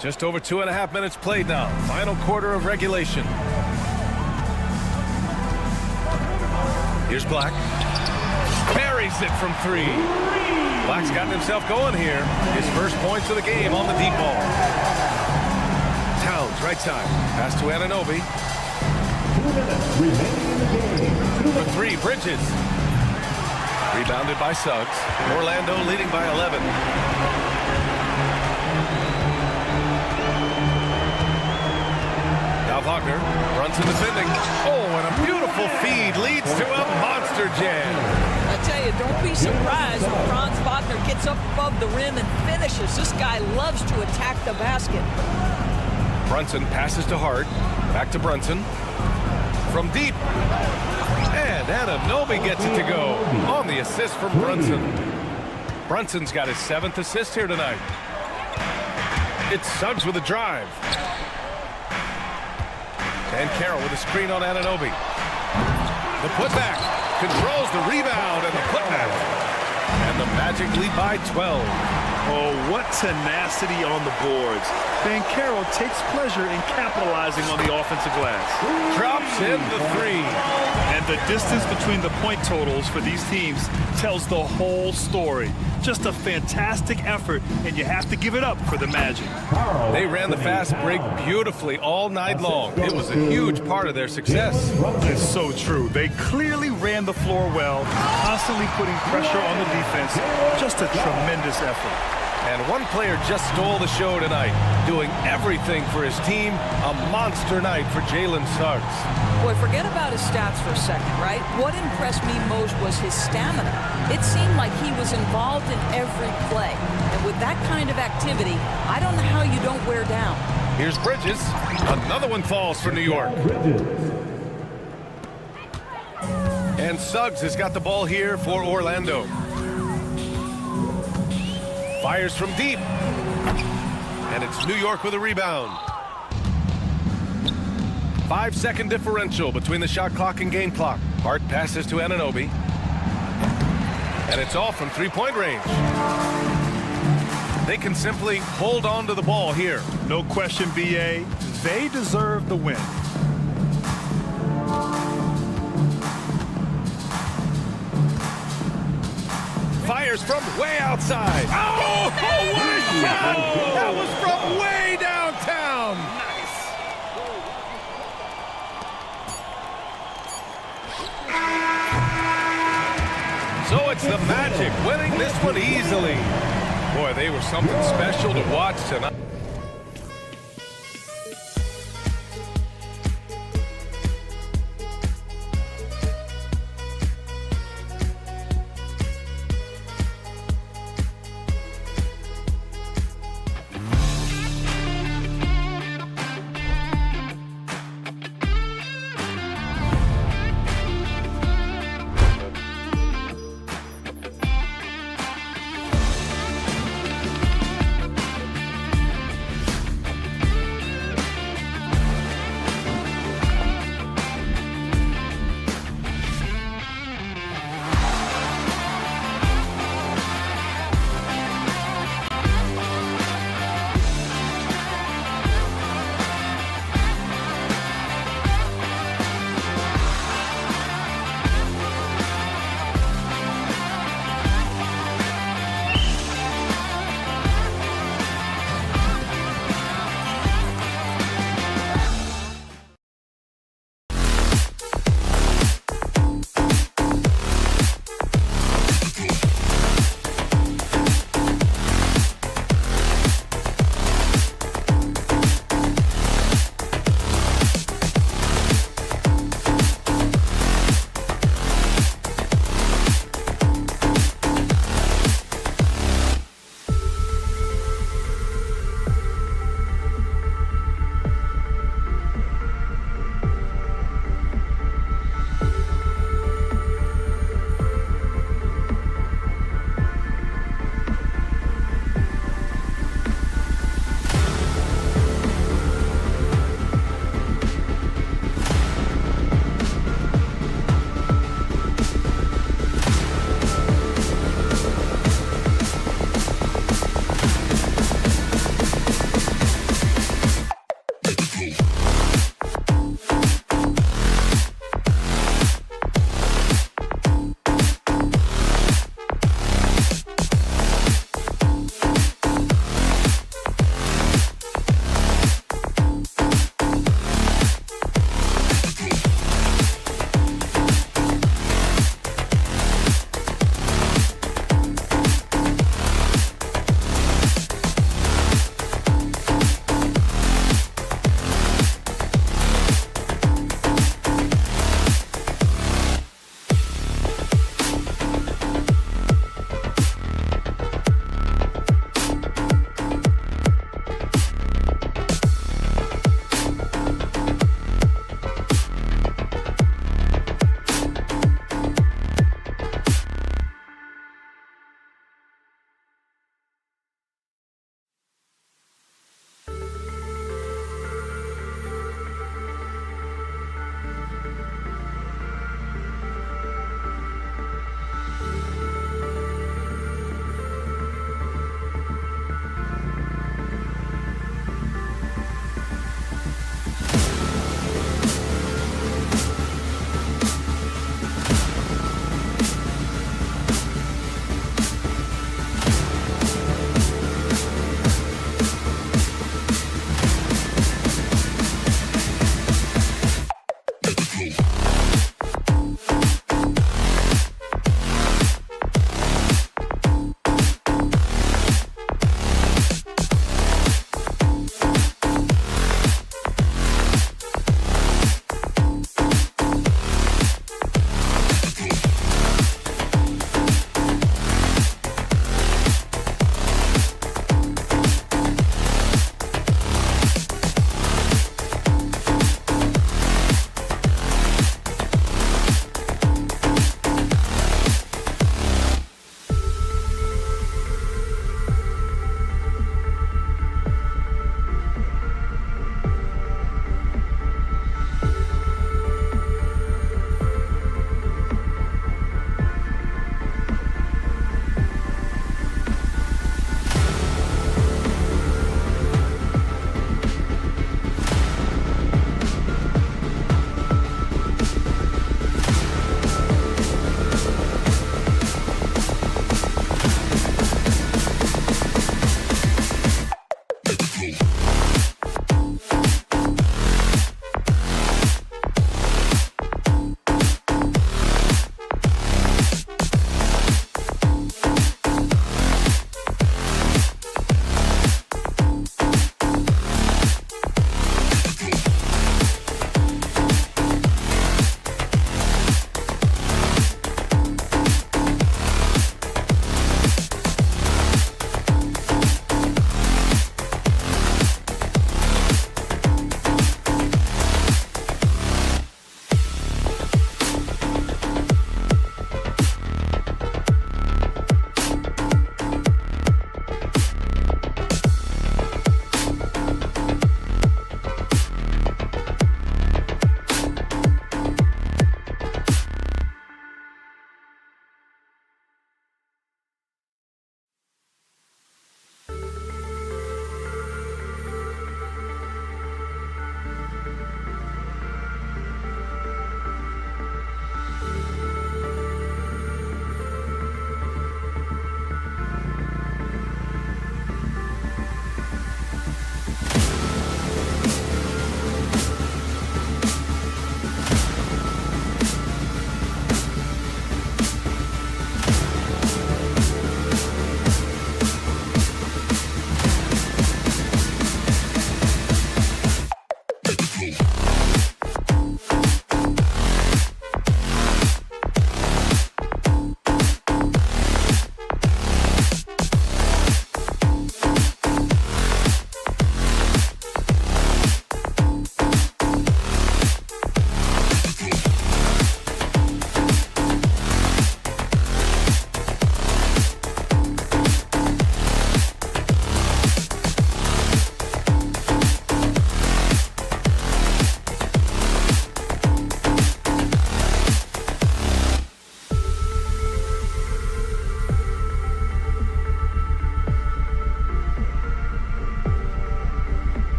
Just over 2.5 minutes played now. Final quarter of regulation. Here's Black. Buries it from three. Black's gotten himself going here. His first points of the game on the deep ball. Towns, right side. Pass to Anunoby. 2 minutes remaining in the game. For three, Bridges. Rebounded by Suggs. Orlando leading by 11. Now Wagner. Brunson defending. Oh, and a beautiful feed leads to a monster jam. I tell you, don't be surprised when Franz Wagner gets up above the rim and finishes. This guy loves to attack the basket. Brunson passes to Hart. Back to Brunson. From deep. And Anunoby gets it to go on the assist from Brunson. Brunson's got his 7th assist here tonight. It's Suggs with a drive. And Carroll with a screen on Anunoby. The putback. Controls the rebound and the putback. And the Magic lead by 12. Oh, what tenacity on the boards. Banchero takes pleasure in capitalizing on the offensive glass. Drops in the three. And the distance between the point totals for these teams tells the whole story. Just a fantastic effort, and you have to give it up for the Magic. They ran the fast break beautifully all night long. It was a huge part of their success. It's so true. They clearly ran the floor well, constantly putting pressure on the defense. Just a tremendous effort. And one player just stole the show tonight, doing everything for his team. A monster night for Jalen Suggs. Boy, forget about his stats for a second, right? What impressed me most was his stamina. It seemed like he was involved in every play. And with that kind of activity, I don't know how you don't wear down. Here's Bridges. Another one falls for New York. And Suggs has got the ball here for Orlando. Fires from deep. And it's New York with a rebound. 5-second differential between the shot clock and game clock. Hart passes to Anunoby. And it's off from three-point range. They can simply hold on to the ball here. No question, BA. They deserve the win. Fires from way outside. Oh, what a shot! That was from way downtown. Nice. So it's the Magic winning this one easily. Boy, they were something special to watch tonight.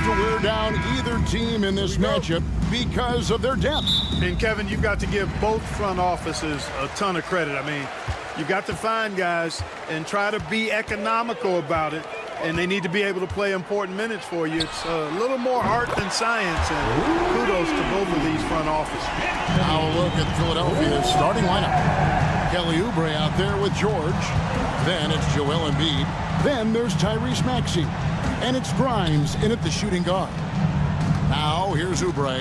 enough to wear down either team in this matchup because of their depth. And Kevin, you've got to give both front offices a ton of credit. I mean, you've got to find guys and try to be economical about it, and they need to be able to play important minutes for you. It's a little more art than science, and kudos to both of these front offices. Now a look at Philadelphia's starting lineup. Kelly Oubre out there with George. Then it's Joel Embiid. Then there's Tyrese Maxey. And it's Grimes in at the shooting guard. Now here's Oubre.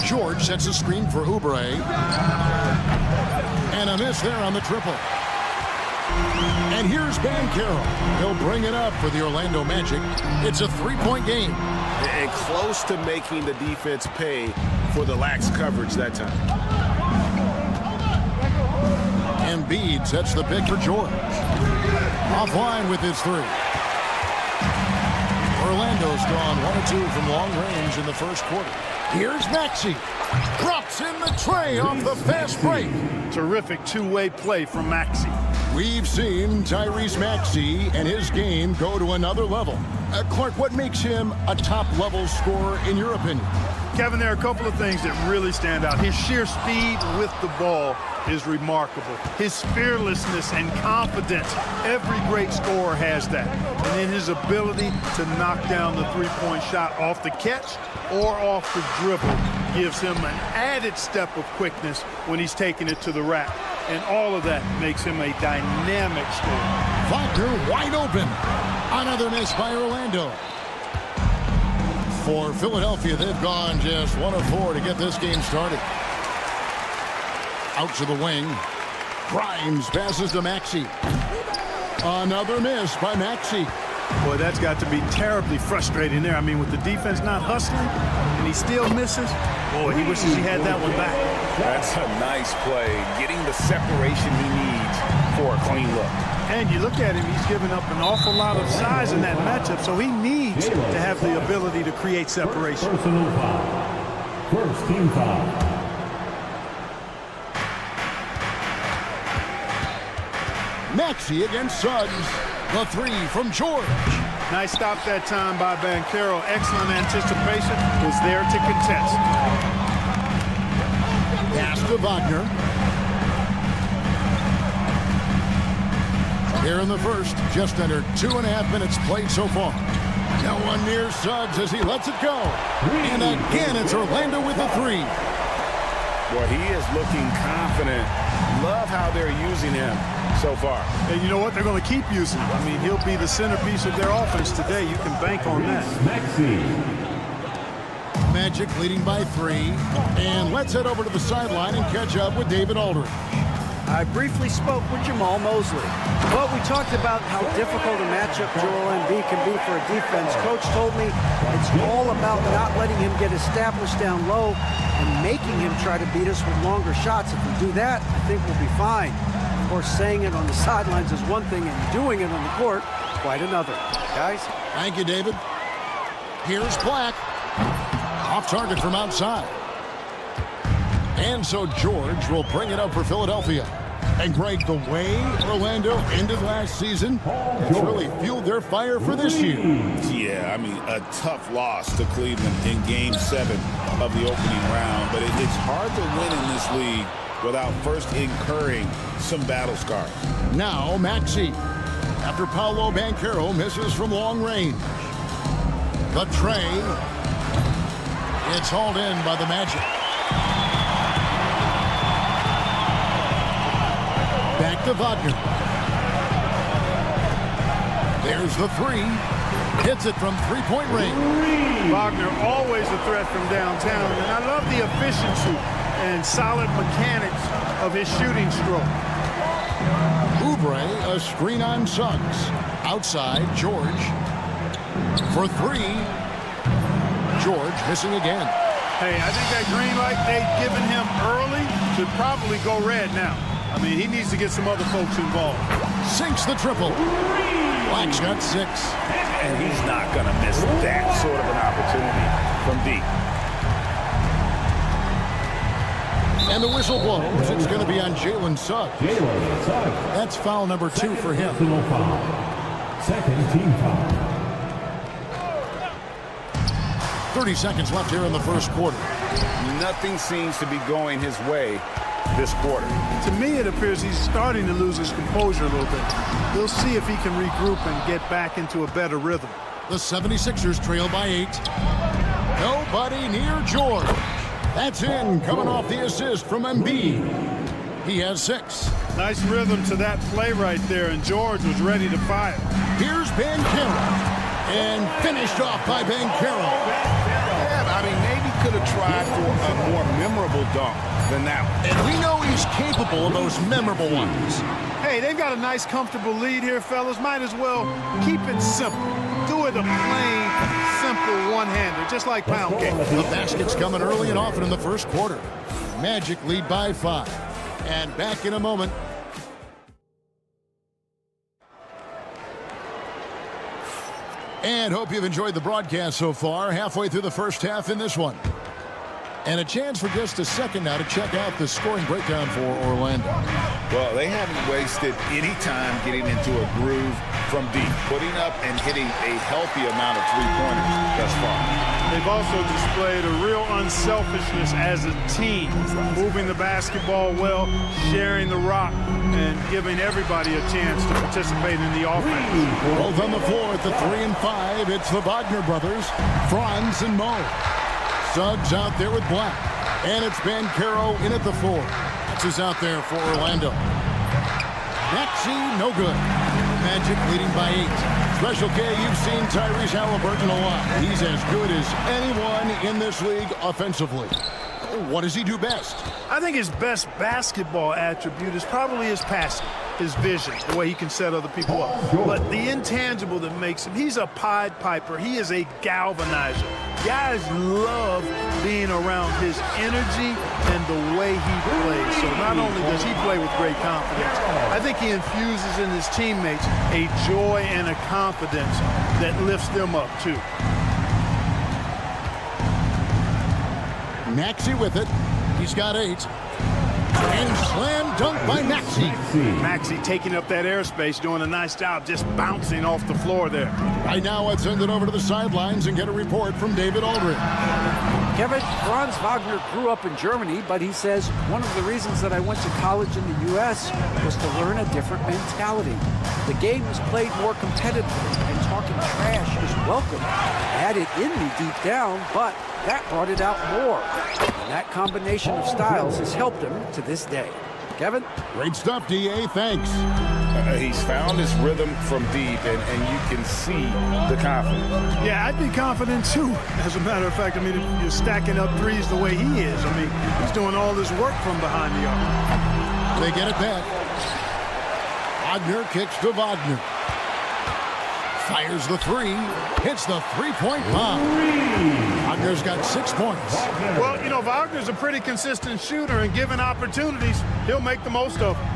George sets a screen for Oubre. And a miss there on the triple. And here's Banchero. He'll bring it up for the Orlando Magic. It's a three-point game. And close to making the defense pay for the lax coverage that time. Embiid sets the pick for George. Offline with his three. Orlando's gone 1 of 2 from long range in the first quarter. Here's Maxey. Drops in the tray off the fast break. Terrific two-way play from Maxey. We've seen Tyrese Maxey and his game go to another level. Clark, what makes him a top-level scorer in your opinion? Kevin, there are a couple of things that really stand out. His sheer speed with the ball is remarkable. His fearlessness and confidence, every great scorer has that. And then his ability to knock down the three-point shot off the catch or off the dribble gives him an added step of quickness when he's taking it to the rack. And all of that makes him a dynamic scorer. Wagner wide open. Another miss by Orlando. For Philadelphia, they've gone just 1 of 4 to get this game started. Out to the wing. Grimes passes to Maxey. Another miss by Maxey. Boy, that's got to be terribly frustrating there. I mean, with the defense not hustling and he still misses, boy, he wishes he had that one back. That's a nice play, getting the separation he needs for a clean look. And you look at him, he's given up an awful lot of size in that matchup, so he needs to have the ability to create separation. Personal foul. First team foul. Maxey against Suggs. The three from George. Nice stop that time by Banchero. Excellent anticipation. Was there to contest. Pass to Wagner. Here in the first, just under 2.5 minutes played so far. No one near Suggs as he lets it go. And again, it's Orlando with the three. Boy, he is looking confident. Love how they're using him so far. And you know what? They're going to keep using him. I mean, he'll be the centerpiece of their offense today. You can bank on that. Magic leading by 3. And let's head over to the sideline and catch up with David Aldridge. I briefly spoke with Jamal Mosley. Well, we talked about how difficult a matchup Joel Embiid can be for a defense. Coach told me it's all about not letting him get established down low and making him try to beat us with longer shots. If we do that, I think we'll be fine. Of course, saying it on the sidelines is one thing, and doing it on the court, quite another. Guys? Thank you, David. Here's Black. Off target from outside. And so George will bring it up for Philadelphia. And Greg, the way Orlando ended last season, it's really fueled their fire for this year. Yeah, I mean, a tough loss to Cleveland in Game 7 of the opening round. But it's hard to win in this league without first incurring some battle scars. Now Maxey. After Paolo Banchero misses from long range. The tray. It's hauled in by the Magic. Back to Wagner. There's the three. Hits it from three-point range. Wagner always a threat from downtown, and I love the efficiency and solid mechanics of his shooting stroke. Oubre, a screen on Suggs. Outside, George. For three. George missing again. Hey, I think that green light they've given him early should probably go red now. I mean, he needs to get some other folks involved. Sinks the triple. Black's got 6. And he's not going to miss that sort of an opportunity from deep. And the whistle blows. It's going to be on Jalen Suggs. That's foul number 2 for him. Second team foul. 30 seconds left here in the first quarter. Nothing seems to be going his way this quarter. To me, it appears he's starting to lose his composure a little bit. We'll see if he can regroup and get back into a better rhythm. The 76ers trail by 8. Nobody near George. That's in, coming off the assist from Embiid. He has 6. Nice rhythm to that play right there, and George was ready to fire. Here's Banchero. And finished off by Banchero. Yeah, I mean, maybe could have tried for a more memorable dunk than that one. And we know he's capable of those memorable ones. Hey, they've got a nice, comfortable lead here, fellas. Might as well keep it simple. Do it a plain, simple one-hander, just like pound cake. The basket's coming early and often in the first quarter. Magic lead by 5. And back in a moment. And hope you've enjoyed the broadcast so far. Halfway through the first half in this one. And a chance for just a second now to check out the scoring breakdown for Orlando. Well, they haven't wasted any time getting into a groove from deep, putting up and hitting a healthy amount of three-pointers thus far. They've also displayed a real unselfishness as a team, moving the basketball well, sharing the rock, and giving everybody a chance to participate in the offense. Both on the floor at the 3 and 5. It's the Wagner brothers, Franz and Mo. Suggs out there with Black. And it's Banchero in at the 4. That's who's out there for Orlando. Maxey, no good. Magic leading by 8. Special K, you've seen Tyrese Halliburton a lot. He's as good as anyone in this league offensively. What does he do best? I think his best basketball attribute is probably his passing, his vision, the way he can set other people up. But the intangible that makes him, he's a Pied Piper. He is a galvanizer. Guys love being around his energy and the way he plays. So not only does he play with great confidence, I think he infuses in his teammates a joy and a confidence that lifts them up too. Maxey with it. He's got 8. And slam dunk by Maxey. Maxey taking up that airspace, doing a nice job just bouncing off the floor there. Right now, let's send it over to the sidelines and get a report from David Aldridge. Kevin, Franz Wagner grew up in Germany, but he says one of the reasons that I went to college in the U.S. was to learn a different mentality. The game is played more competitively, and talking trash is welcome. I had it in me deep down, but that brought it out more. And that combination of styles has helped him to this day. Kevin? Great stuff, D.A. Thanks. He's found his rhythm from deep, and you can see the confidence. Yeah, I'd be confident too. As a matter of fact, I mean, if you're stacking up threes the way he is, I mean, he's doing all this work from behind the arc. They get it back. Wagner kicks to Wagner. Fires the 3. Hits the three-point bomb. Wagner's got 6 points. Well, you know, Wagner's a pretty consistent shooter, and given opportunities, he'll make the most of them.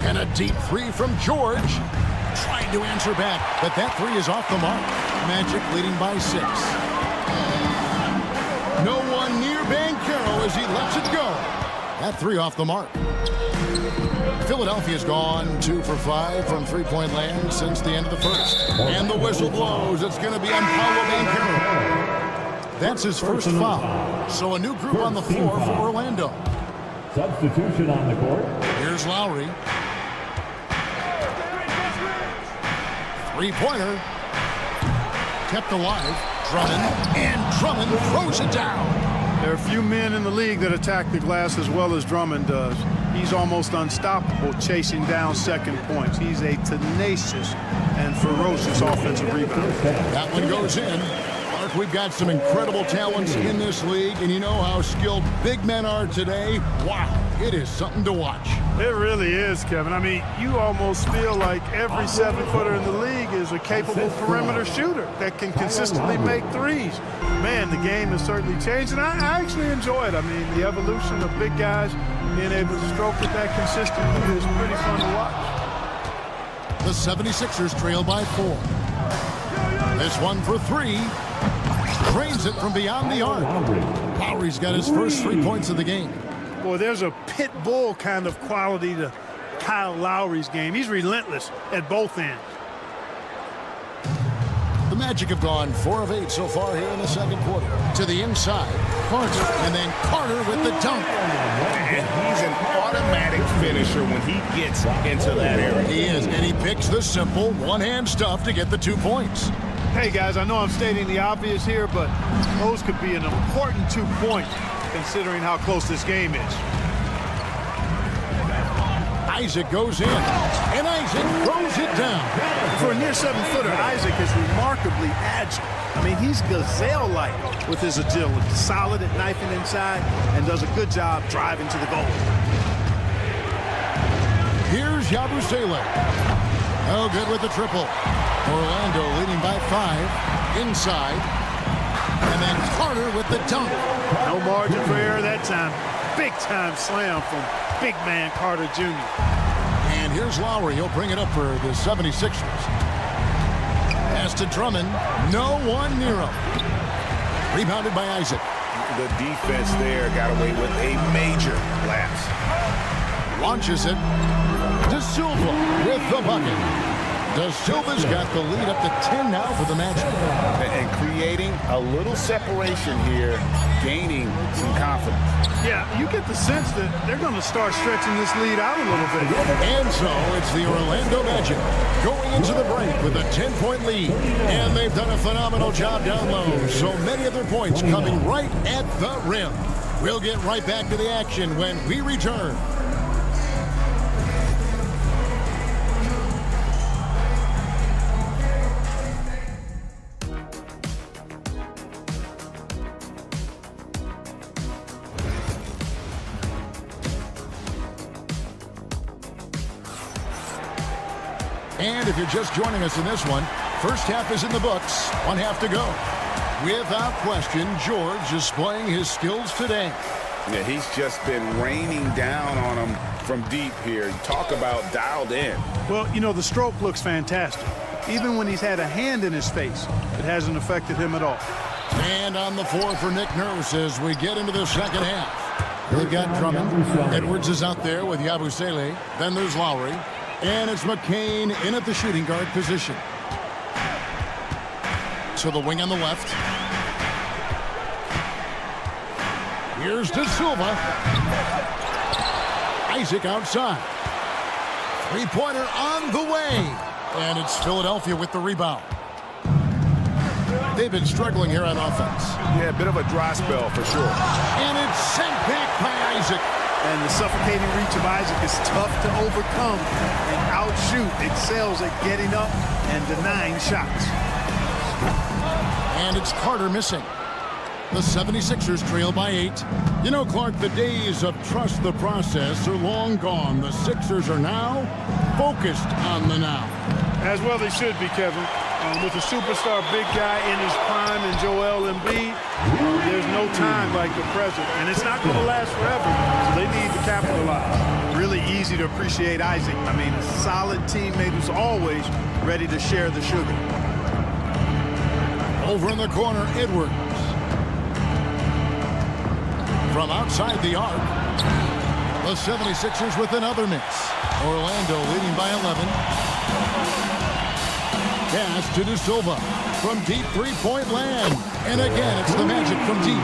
And a deep 3 from George. Trying to answer back, but that 3 is off the mark. Magic leading by 6. No one near Banchero as he lets it go. That 3 off the mark. Philadelphia's gone 2 for 5 from three-point land since the end of the first. And the whistle blows. It's going to be on Paulo Banchero. That's his first foul. So a new group on the floor for Orlando. Substitution on the court. Here's Lowry. Three-pointer. Kept alive. Drummond. And Drummond throws it down. There are few men in the league that attack the glass as well as Drummond does. He's almost unstoppable chasing down second points. He's a tenacious and ferocious offensive rebounder. That one goes in. Mark, we've got some incredible talents in this league, and you know how skilled big men are today. Wow, it is something to watch. It really is, Kevin. I mean, you almost feel like every 7-footer in the league is a capable perimeter shooter that can consistently make threes. Man, the game has certainly changed, and I actually enjoy it. I mean, the evolution of big guys being able to stroke it that consistently is pretty fun to watch. The 76ers trail by 4. This one for 3. Drains it from beyond the arc. Lowry's got his first 3 points of the game. Boy, there's a pit bull kind of quality to Kyle Lowry's game. He's relentless at both ends. The Magic have gone 4 of 8 so far here in the second quarter. To the inside, Carter, and then Carter with the dunk. And he's an automatic finisher when he gets into that area. He is, and he picks the simple one-hand stuff to get the 2 points. Hey, guys, I know I'm stating the obvious here, but those could be an important 2 points considering how close this game is. Isaac goes in, and Isaac throws it down. For a near 7-footer, Isaac is remarkably agile. I mean, he's gazelle-like with his agility, solid at knifing inside, and does a good job driving to the goal. Here's Yabusele. Oh, good with the triple. Orlando leading by 5. Inside. And then Carter with the dunk. No margin for error that time. Big-time slam from big man Carter Jr. And here's Lowry. He'll bring it up for the 76ers. Pass to Drummond. No one near him. Rebounded by Isaac. The defense there got away with a major lapse. Launches it. De Silva with the bucket. De Silva's got the lead up to 10 now for the Magic. And creating a little separation here, gaining some confidence. Yeah, you get the sense that they're going to start stretching this lead out a little bit. And so it's the Orlando Magic going into the break with a 10-point lead. And they've done a phenomenal job down low. So many of their points coming right at the rim. We'll get right back to the action when we return. And if you're just joining us in this one, first half is in the books, 1 half to go. Without question, George displaying his skills today. Yeah, he's just been raining down on him from deep here. Talk about dialed in. Well, you know, the stroke looks fantastic. Even when he's had a hand in his face, it hasn't affected him at all. And on the floor for Nick Nurse as we get into the second half. They've got Drummond. Edwards is out there with Yabusele. Then there's Lowry. And it's McCain in at the shooting guard position. To the wing on the left. Here's De Silva. Isaac outside. Three-pointer on the way. And it's Philadelphia with the rebound. They've been struggling here on offense. Yeah, a bit of a dry spell for sure. And it's sent back by Isaac. And the suffocating reach of Isaac is tough to overcome and outshoot. Excels at getting up and denying shots. And it's Carter missing. The 76ers trail by 8. You know, Clark, the days of trust the process are long gone. The Sixers are now focused on the now. As well they should be, Kevin. With a superstar big guy in his prime and Joel Embiid, there's no time like the present. And it's not going to last forever, so they need to capitalize. Really easy to appreciate Isaac. I mean, a solid teammate who's always ready to share the sugar. Over in the corner, Edwards. From outside the arc, the 76ers with another miss. Orlando leading by 11. Pass to De Silva from deep three-point land. And again, it's the Magic from deep.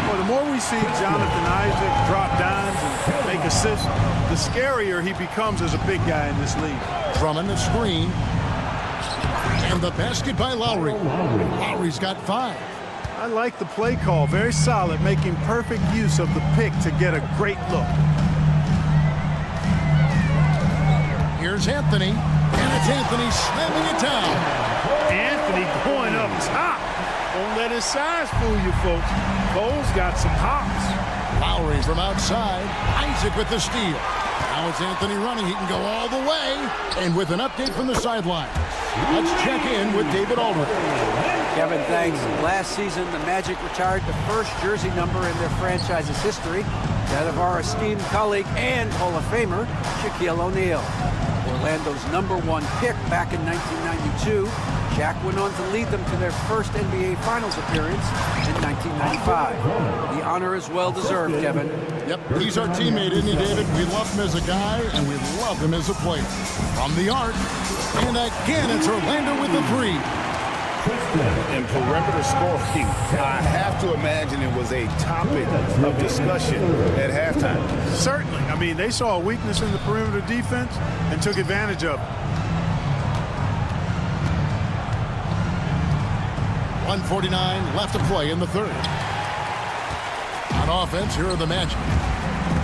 Well, the more we see Jonathan Isaac drop dimes and make assists, the scarier he becomes as a big guy in this league. Drummond the screen. And the basket by Lowry. Lowry's got 5. I like the play call. Very solid, making perfect use of the pick to get a great look. Here's Anthony. And it's Anthony slamming it down. Anthony going up top. Don't let his size fool you, folks. Cole's got some hops. Lowry from outside. Isaac with the steal. Now it's Anthony running. He can go all the way. And with an update from the sideline, let's check in with David Aldridge. Kevin, thanks. Last season, the Magic retired the first jersey number in their franchise's history, that of our esteemed colleague and Hall of Famer, Shaquille O'Neal. Orlando's #1 pick back in 1992, Shaq went on to lead them to their first NBA Finals appearance in 1995. The honor is well-deserved, Kevin. Yep, he's our teammate, isn't he, David? We love him as a guy, and we love him as a player. From the arc, and again, it's Orlando with the 3. And perimeter scoring, I have to imagine it was a topic of discussion at halftime. Certainly. I mean, they saw a weakness in the perimeter defense and took advantage of it. 1:49 left to play in the third. On offense, here are the Magic.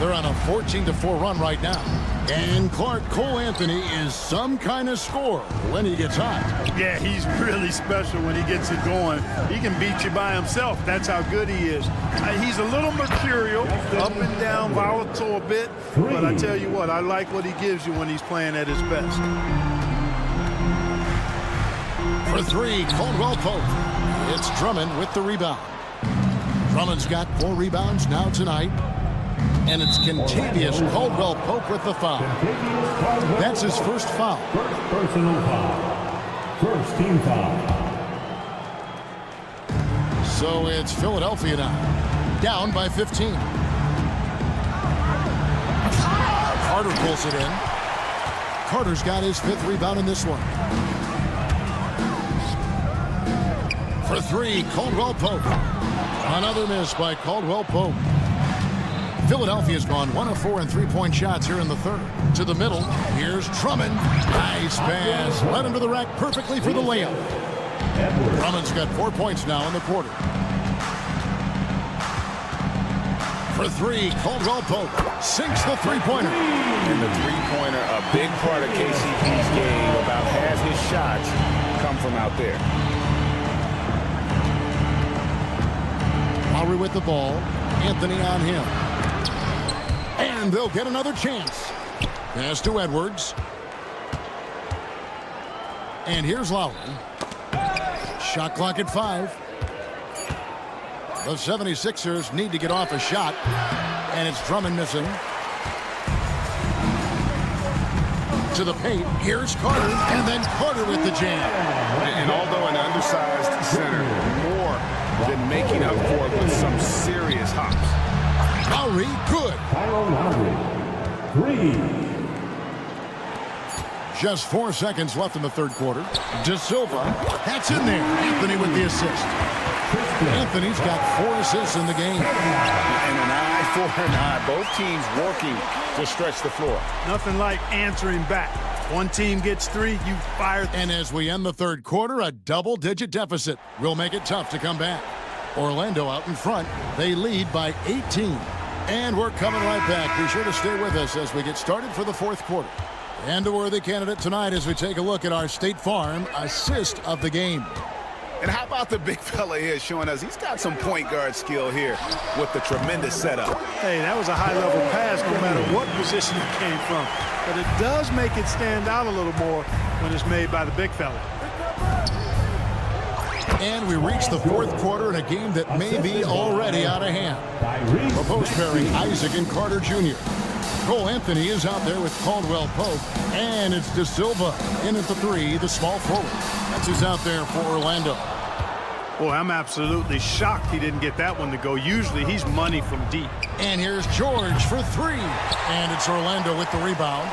They're on a 14-4 run right now. And Clark, Cole Anthony is some kind of scorer when he gets hot. Yeah, he's really special when he gets it going. He can beat you by himself. That's how good he is. He's a little mercurial, up and down, volatile a bit. But I tell you what, I like what he gives you when he's playing at his best. For three, Caldwell Pope. It's Drummond with the rebound. Drummond's got 4 rebounds now tonight. And it's Kentavious Caldwell Pope with the foul. That's his first foul. First personal foul. First team foul. So it's Philadelphia now. Down by 15. Carter pulls it in. Carter's got his 5th rebound in this one. For three, Caldwell Pope. Another miss by Caldwell Pope. Philadelphia's gone 1 of 4 in 3-point shots here in the third. To the middle, here's Drummond. Nice pass. Led him to the rack perfectly for the layup. Drummond's got 4 points now in the quarter. For three, Caldwell Pope sinks the three-pointer. And the three-pointer, a big part of KCP's game. About half his shots come from out there. Lowry with the ball. Anthony on him. And they'll get another chance. Pass to Edwards. And here's Lowry. Shot clock at 5. The 76ers need to get off a shot. And it's Drummond missing. To the paint. Here's Carter. And then Carter with the jam. And although an undersized center, more than making up for it with some serious hops. Lowry, good. Kyle Lowry. 3. Just 4 seconds left in the third quarter. De Silva, that's in there. Anthony with the assist. Anthony's got 4 assists in the game. And an eye for an eye. Both teams working to stretch the floor. Nothing like answering back. One team gets 3, you fire. And as we end the third quarter, a double-digit deficit will make it tough to come back. Orlando out in front. They lead by 18. And we're coming right back. Be sure to stay with us as we get started for the fourth quarter. And a worthy candidate tonight as we take a look at our State Farm assist of the game. And how about the big fella here showing us he's got some point guard skill here with the tremendous setup. Hey, that was a high-level pass no matter what position it came from. But it does make it stand out a little more when it's made by the big fella. And we reach the fourth quarter in a game that may be already out of hand. The post pairing, Isaac and Carter Jr. Cole Anthony is out there with Caldwell Pope. And it's De Silva in at the 3, the small forward. That's who's out there for Orlando. Boy, I'm absolutely shocked he didn't get that one to go. Usually he's money from deep. And here's George for 3. And it's Orlando with the rebound.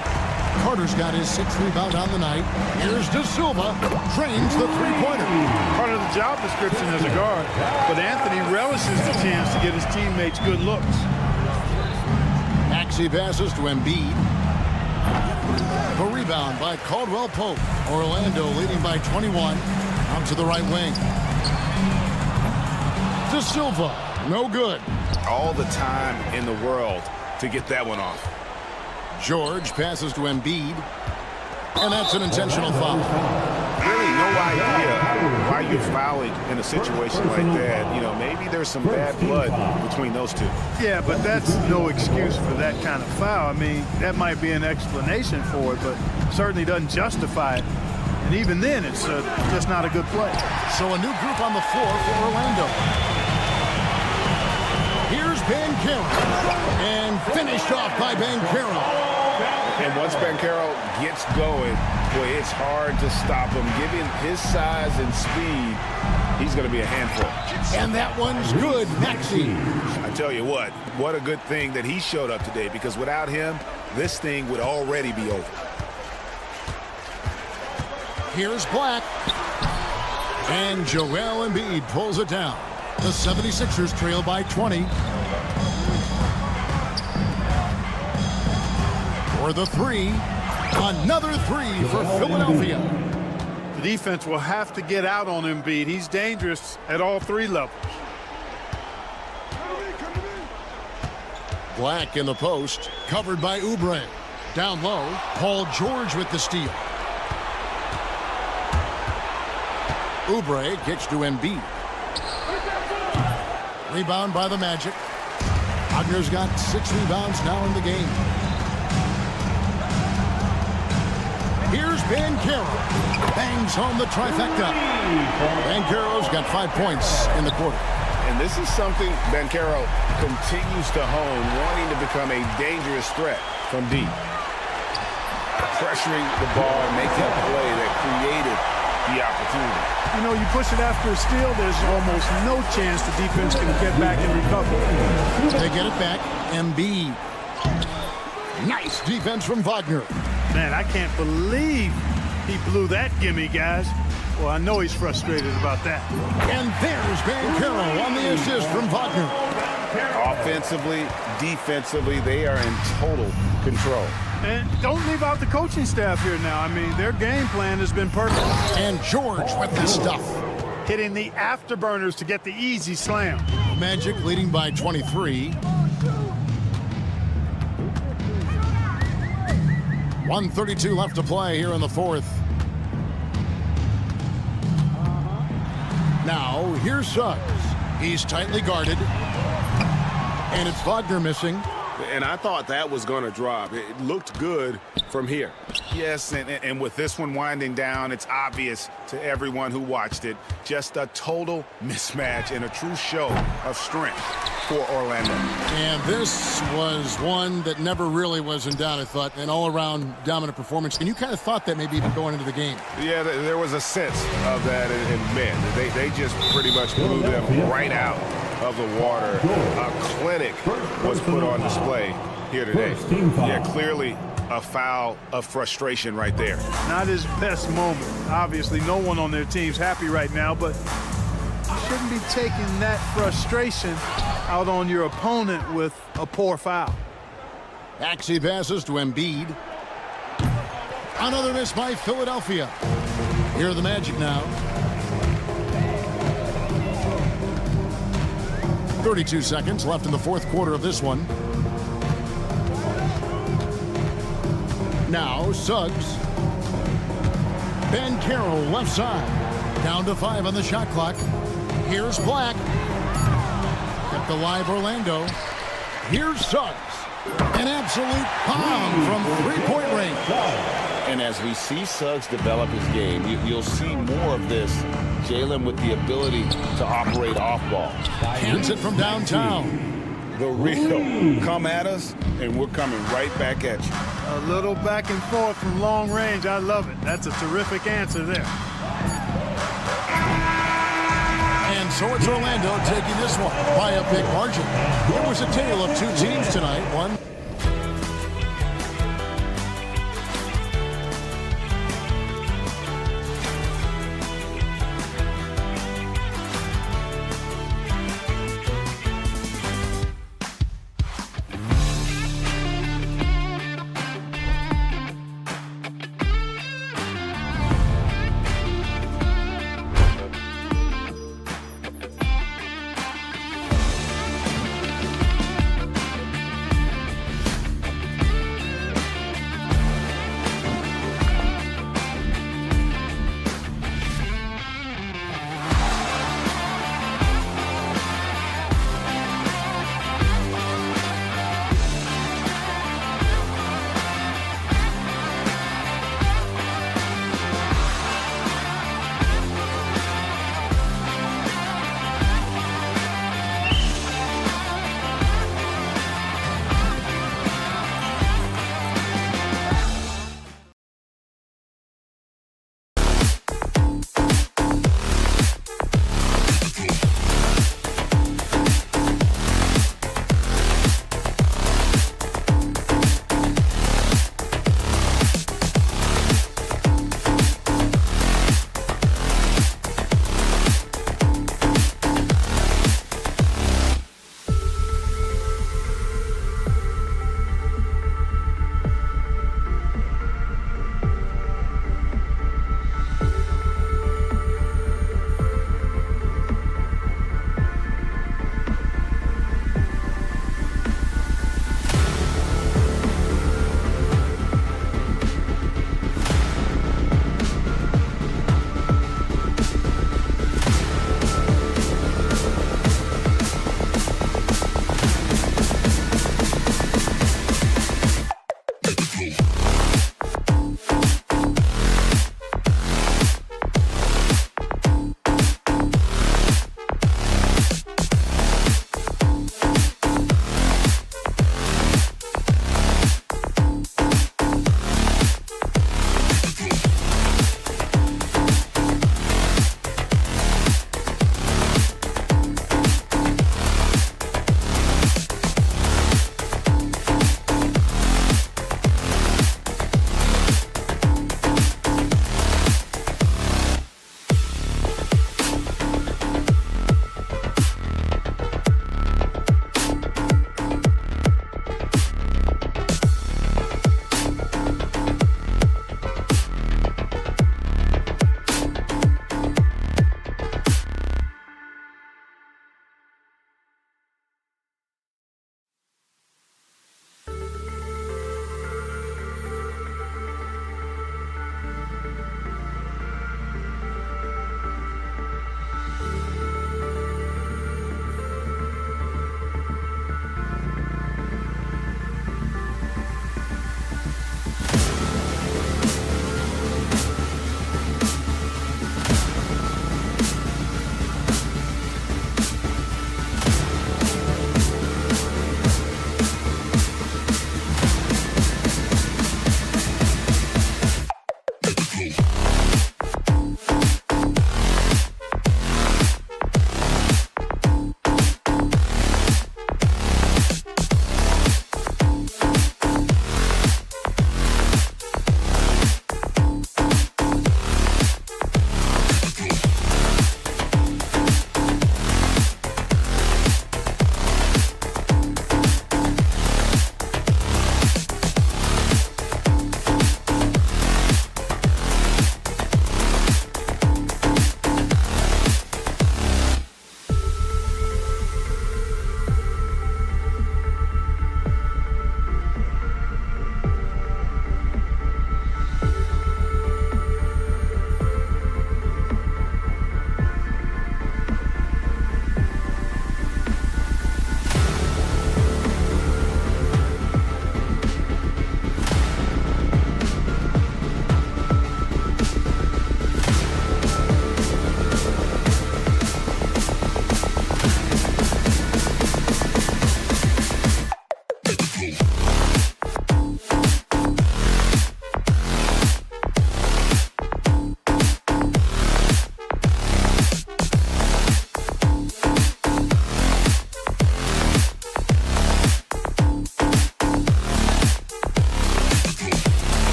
Carter's got his 6th rebound on the night. Here's De Silva, trains the three-pointer. Part of the job description as a guard, but Anthony relishes the chance to get his teammates good looks. Maxey passes to Embiid. The rebound by Caldwell Pope. Orlando leading by 21. Out to the right wing. De Silva, no good. All the time in the world to get that one off. George passes to Embiid. And that's an intentional foul. Really no idea why you're fouling in a situation like that. You know, maybe there's some bad blood between those two. Yeah, but that's no excuse for that kind of foul. I mean, that might be an explanation for it, but certainly doesn't justify it. And even then, it's just not a good play. So a new group on the floor for Orlando. Here's Banchero. And finished off by Banchero. And once Banchero gets going, boy, it's hard to stop him. Given his size and speed, he's going to be a handful. And that one's good, Maxey. I tell you what a good thing that he showed up today, because without him, this thing would already be over. Here's Black. And Joel Embiid pulls it down. The 76ers trail by 20. For the three. Another three for Philadelphia. The defense will have to get out on Embiid. He's dangerous at all three levels. Black in the post, covered by Oubre. Down low, Paul George with the steal. Oubre kicks to Embiid. Rebound by the Magic. Wagner's got 6 rebounds now in the game. Here's Banchero. Bangs home the trifecta. Banchero's got 5 points in the quarter. And this is something Banchero continues to hone, wanting to become a dangerous threat from deep. Pressuring the ball and making a play that created the opportunity. You know, you push it after a steal, there's almost no chance the defense can get back and recover. They get it back. Embiid. Nice defense from Wagner. Man, I can't believe he blew that gimme, guys. Well, I know he's frustrated about that. And there's Banchero on the assist from Wagner. Offensively, defensively, they are in total control. And don't leave out the coaching staff here now. I mean, their game plan has been perfect. And George with the stuff. Hitting the afterburners to get the easy slam. Magic leading by 23. 1:32 left to play here in the fourth. Now, here's Suggs. He's tightly guarded. And it's Wagner missing. And I thought that was going to drop. It looked good from here. Yes, and with this one winding down, it's obvious to everyone who watched it. Just a total mismatch and a true show of strength for Orlando. And this was one that never really was in doubt, I thought. An all-around dominant performance. And you kind of thought that maybe even going into the game. Yeah, there was a sense of that in men. They just pretty much blew them right out of the water. A clinic was put on display here today. Yeah, clearly a foul of frustration right there. Not his best moment. Obviously, no one on their team's happy right now, but you shouldn't be taking that frustration out on your opponent with a poor foul. Maxey passes to Embiid. Another miss by Philadelphia. Here are the Magic now. 32 seconds left in the fourth quarter of this one. Now Suggs. Banchero left side. Down to 5 on the shot clock. Here's Black. Kept alive Orlando. Here's Suggs. An absolute bomb from three-point range. And as we see Suggs develop his game, you'll see more of this. Jalen with the ability to operate off ball. Hands it from downtown. The real come at us, and we're coming right back at you. A little back and forth from long range. I love it. That's a terrific answer there. And so it's Orlando taking this one by a big margin. It was a tale of two teams tonight. One.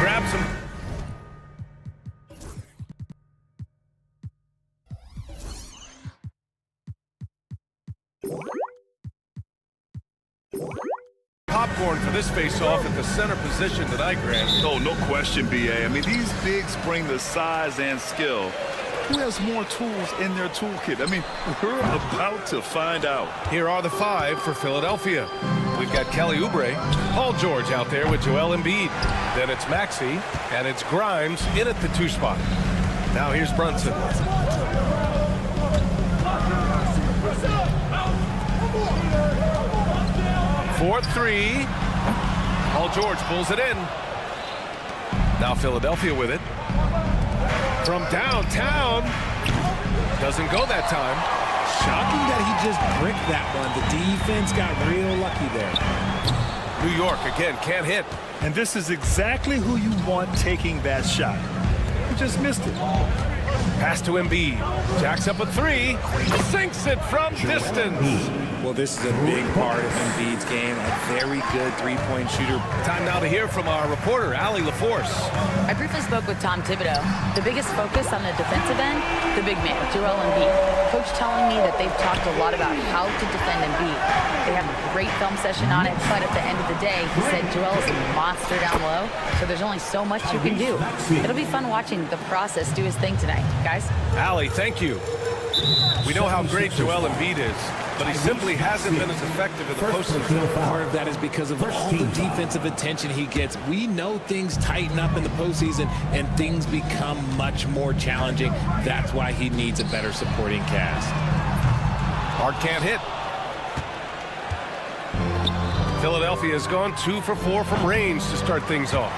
grabs him. Popcorn for this face-off at the center position tonight, Grant. Oh, no question, B.A. I mean, these bigs bring the size and skill. Who has more tools in their toolkit? I mean, we're about to find out. Here are the 5 for Philadelphia. We've got Kelly Oubre, Paul George out there with Joel Embiid. Then it's Maxey, and it's Grimes in at the 2 spot. Now here's Brunson. For 3. Paul George pulls it in. Now Philadelphia with it. From downtown. Doesn't go that time. Shocking that he just bricked that one. The defense got real lucky there. New York, again, can't hit. And this is exactly who you want taking that shot. You just missed it. Pass to Embiid. Jacks up a 3. Sinks it from distance. Well, this is a big part of Embiid's game. A very good three-point shooter. Time now to hear from our reporter, Allie LaForce. I briefly spoke with Tom Thibodeau. The biggest focus on the defensive end, the big man, Joel Embiid. Coach telling me that they've talked a lot about how to defend Embiid. They have a great film session on it, but at the end of the day, he said Joel is a monster down low, so there's only so much you can do. It'll be fun watching the process do his thing tonight, guys. Allie, thank you. We know how great Joel Embiid is, but he simply hasn't been as effective in the postseason. Part of that is because of all the defensive attention he gets. We know things tighten up in the postseason and things become much more challenging. That's why he needs a better supporting cast. Hart can't hit. Philadelphia has gone 2 for 4 from range to start things off.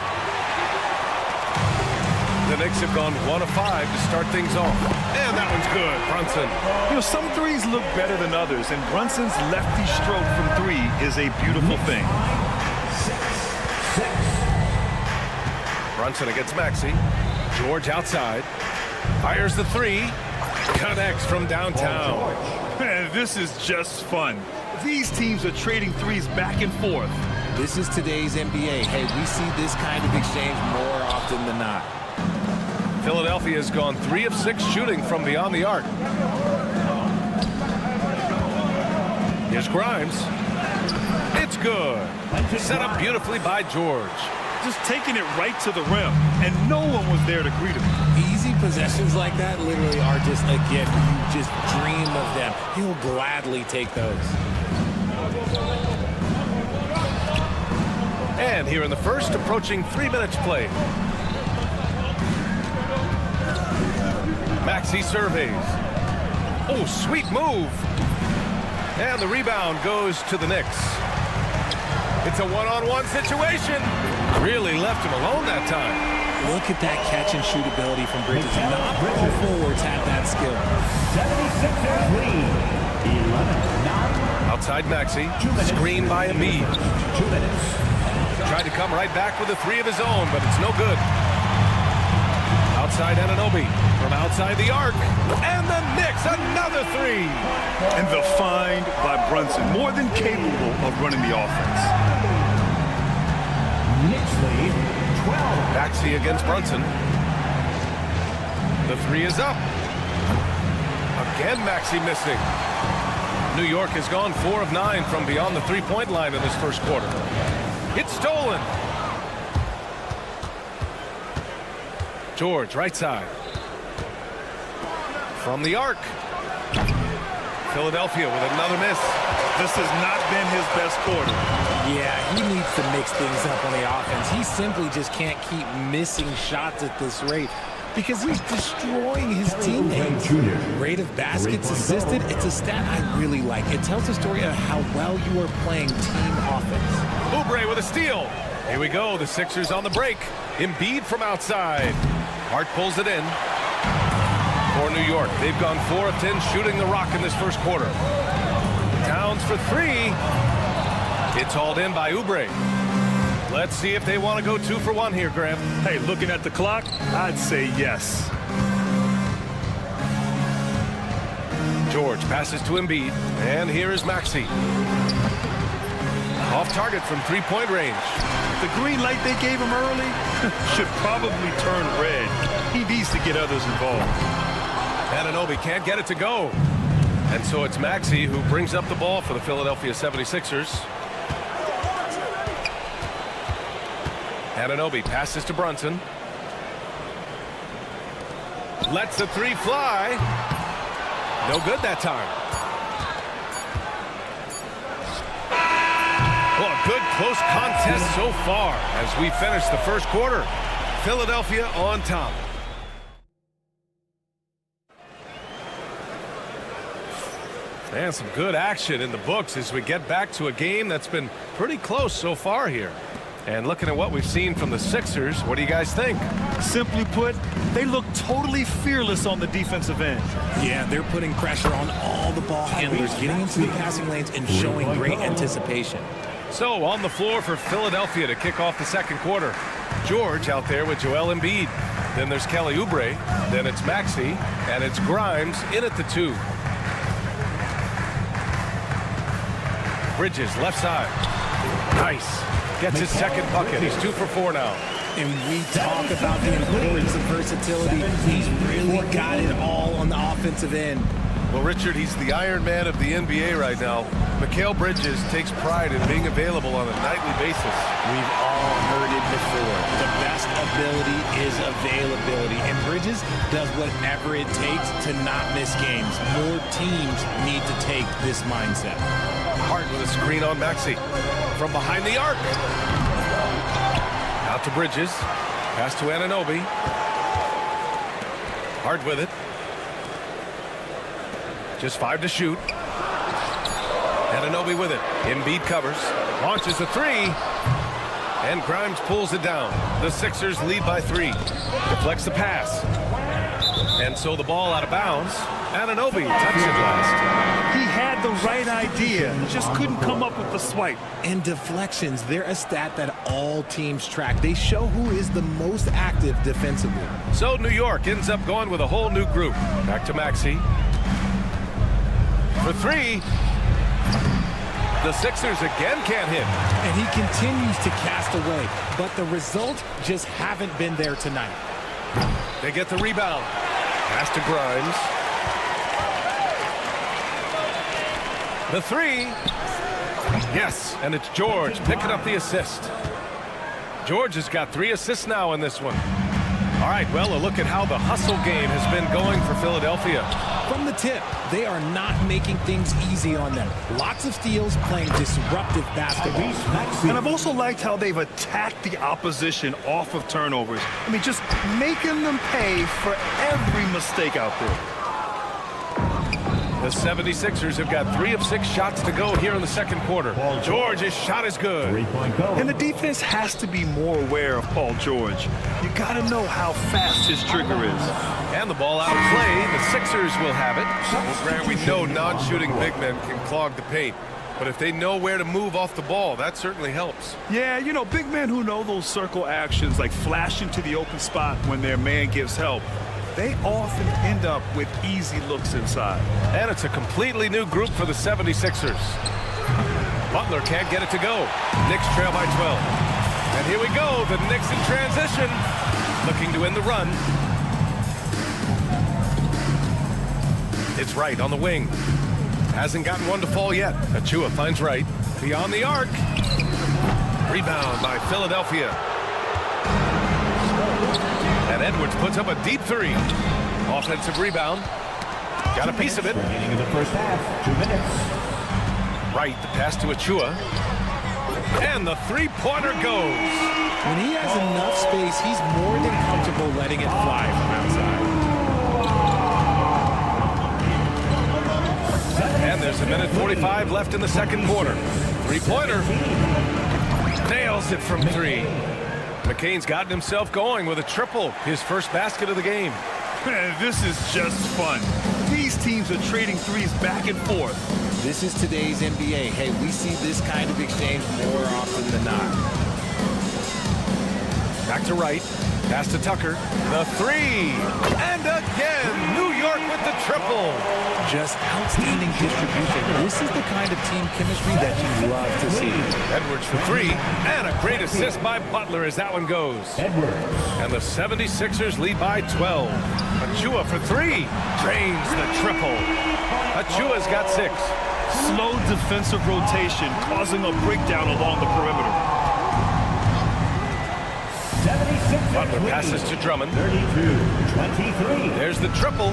The Knicks have gone 1 of 5 to start things off. And that one's good, Brunson. You know, some threes look better than others, and Brunson's lefty stroke from 3 is a beautiful thing. Brunson against Maxey. George outside. Fires the 3. Connects from downtown. Man, this is just fun. These teams are trading threes back and forth. This is today's NBA. Hey, we see this kind of exchange more often than not. Philadelphia has gone 3 of 6 shooting from beyond the arc. Here's Grimes. It's good. Set up beautifully by George. Just taking it right to the rim, and no one was there to greet him. Easy possessions like that literally are just a gift. You just dream of them. He'll gladly take those. And here in the first, approaching 3 minutes played. Maxey surveys. Oh, sweet move. And the rebound goes to the Knicks. It's a one-on-one situation. Really left him alone that time. Look at that catch and shoot ability from Bridges. Not all forwards have that skill. 76ers lead. 11-9. Outside Maxey. Screen by Embiid. 2 minutes. Tried to come right back with a 3 of his own, but it's no good. Outside Anunoby from outside the arc. And the Knicks, another 3. And the find by Brunson, more than capable of running the offense. Knicks lead 12. Maxey against Brunson. The 3 is up. Again, Maxey missing. New York has gone 4 of 9 from beyond the 3-point line in this first quarter. It's stolen. George, right side. From the arc. Philadelphia with another miss. This has not been his best quarter. Yeah, he needs to mix things up on the offense. He simply just can't keep missing shots at this rate because he's destroying his teammates. Rate of baskets assisted, it's a stat I really like. It tells the story of how well you are playing team offense. Oubre with a steal. Here we go, the Sixers on the break. Embiid from outside. Hart pulls it in. For New York, they've gone 4 of 10 shooting the rock in this first quarter. Towns for 3. It's hauled in by Oubre. Let's see if they want to go 2 for 1 here, Graham. Hey, looking at the clock, I'd say yes. George passes to Embiid, and here is Maxey. Off target from 3-point range. The green light they gave him early should probably turn red. He needs to get others involved. Anunoby can't get it to go. And so it's Maxey who brings up the ball for the Philadelphia 76ers. Anunoby passes to Brunson. Lets the three fly. No good that time. Well, a good close contest so far as we finish the first quarter. Philadelphia on top. And some good action in the books as we get back to a game that's been pretty close so far here. And looking at what we've seen from the Sixers, what do you guys think? Simply put, they look totally fearless on the defensive end. Yeah, they're putting pressure on all the ball handlers, getting into the passing lanes and showing great anticipation. So on the floor for Philadelphia to kick off the second quarter. George out there with Joel Embiid. Then there's Kelly Oubre. Then it's Maxey. And it's Grimes in at the 2. Bridges left side. Nice. Gets his second bucket. He's 2 for 4 now. And we talk about the importance of versatility. He's really got it all on the offensive end. Well, Richard, he's the Iron Man of the NBA right now. Mikal Bridges takes pride in being available on a nightly basis. We've all heard it before. The best ability is availability. And Bridges does whatever it takes to not miss games. More teams need to take this mindset. Hart with a screen on Maxey. From behind the arc. Out to Bridges. Pass to Anunoby. Hart with it. Just 5 to shoot. Anunoby with it. Embiid covers. Launches a 3. And Grimes pulls it down. The Sixers lead by 3. Deflects the pass. And so the ball out of bounds. Anunoby touches it last. He had the right idea, just couldn't come up with the swipe. And deflections, they're a stat that all teams track. They show who is the most active defensively. So New York ends up going with a whole new group. Back to Maxey. For 3. The Sixers again can't hit. And he continues to cast away, but the results just haven't been there tonight. They get the rebound. Pass to Grimes. The 3. Yes, and it's George picking up the assist. George has got 3 assists now in this one. All right, well, a look at how the hustle game has been going for Philadelphia. From the tip, they are not making things easy on them. Lots of steals, playing disruptive basketball. And I've also liked how they've attacked the opposition off of turnovers. I mean, just making them pay for every mistake out there. The 76ers have got 3 of 6 shots to go here in the second quarter. George's shot is good. And the defense has to be more aware of Paul George. You got to know how fast his trigger is. And the ball out of play. The Sixers will have it. Well, Grant, we know non-shooting big men can clog the paint. But if they know where to move off the ball, that certainly helps. Yeah, you know, big men who know those circle actions, like flashing to the open spot when their man gives help, they often end up with easy looks inside. And it's a completely new group for the 76ers. Butler can't get it to go. Knicks trail by 12. And here we go, the Knicks in transition, looking to end the run. It's Wright on the wing. Hasn't gotten one to fall yet. Achua finds Wright. Beyond the arc. Rebound by Philadelphia. And Edwards puts up a deep 3. Offensive rebound. Got a piece of it. Beginning of the first half, 2 minutes. Right, the pass to Achua. And the 3-pointer goes. When he has enough space, he's more than comfortable letting it fly from outside. And there's 1:45 left in the second quarter. 3-pointer. Nails it from 3. McCain's gotten himself going with a triple, his first basket of the game. Man, this is just fun. These teams are trading threes back and forth. This is today's NBA. Hey, we see this kind of exchange more often than not. Back to Wright. Pass to Tucker. The three. And again, New York with the triple. Just outstanding distribution. This is the kind of team chemistry that you love to see. Edwards for three. And a great assist by Butler as that one goes. Edwards. And the 76ers lead by 12. Achua for three. Drains the triple. Achua's got 6. Slow defensive rotation causing a breakdown along the perimeter. Butler passes to Drummond. 32-23. There's the triple.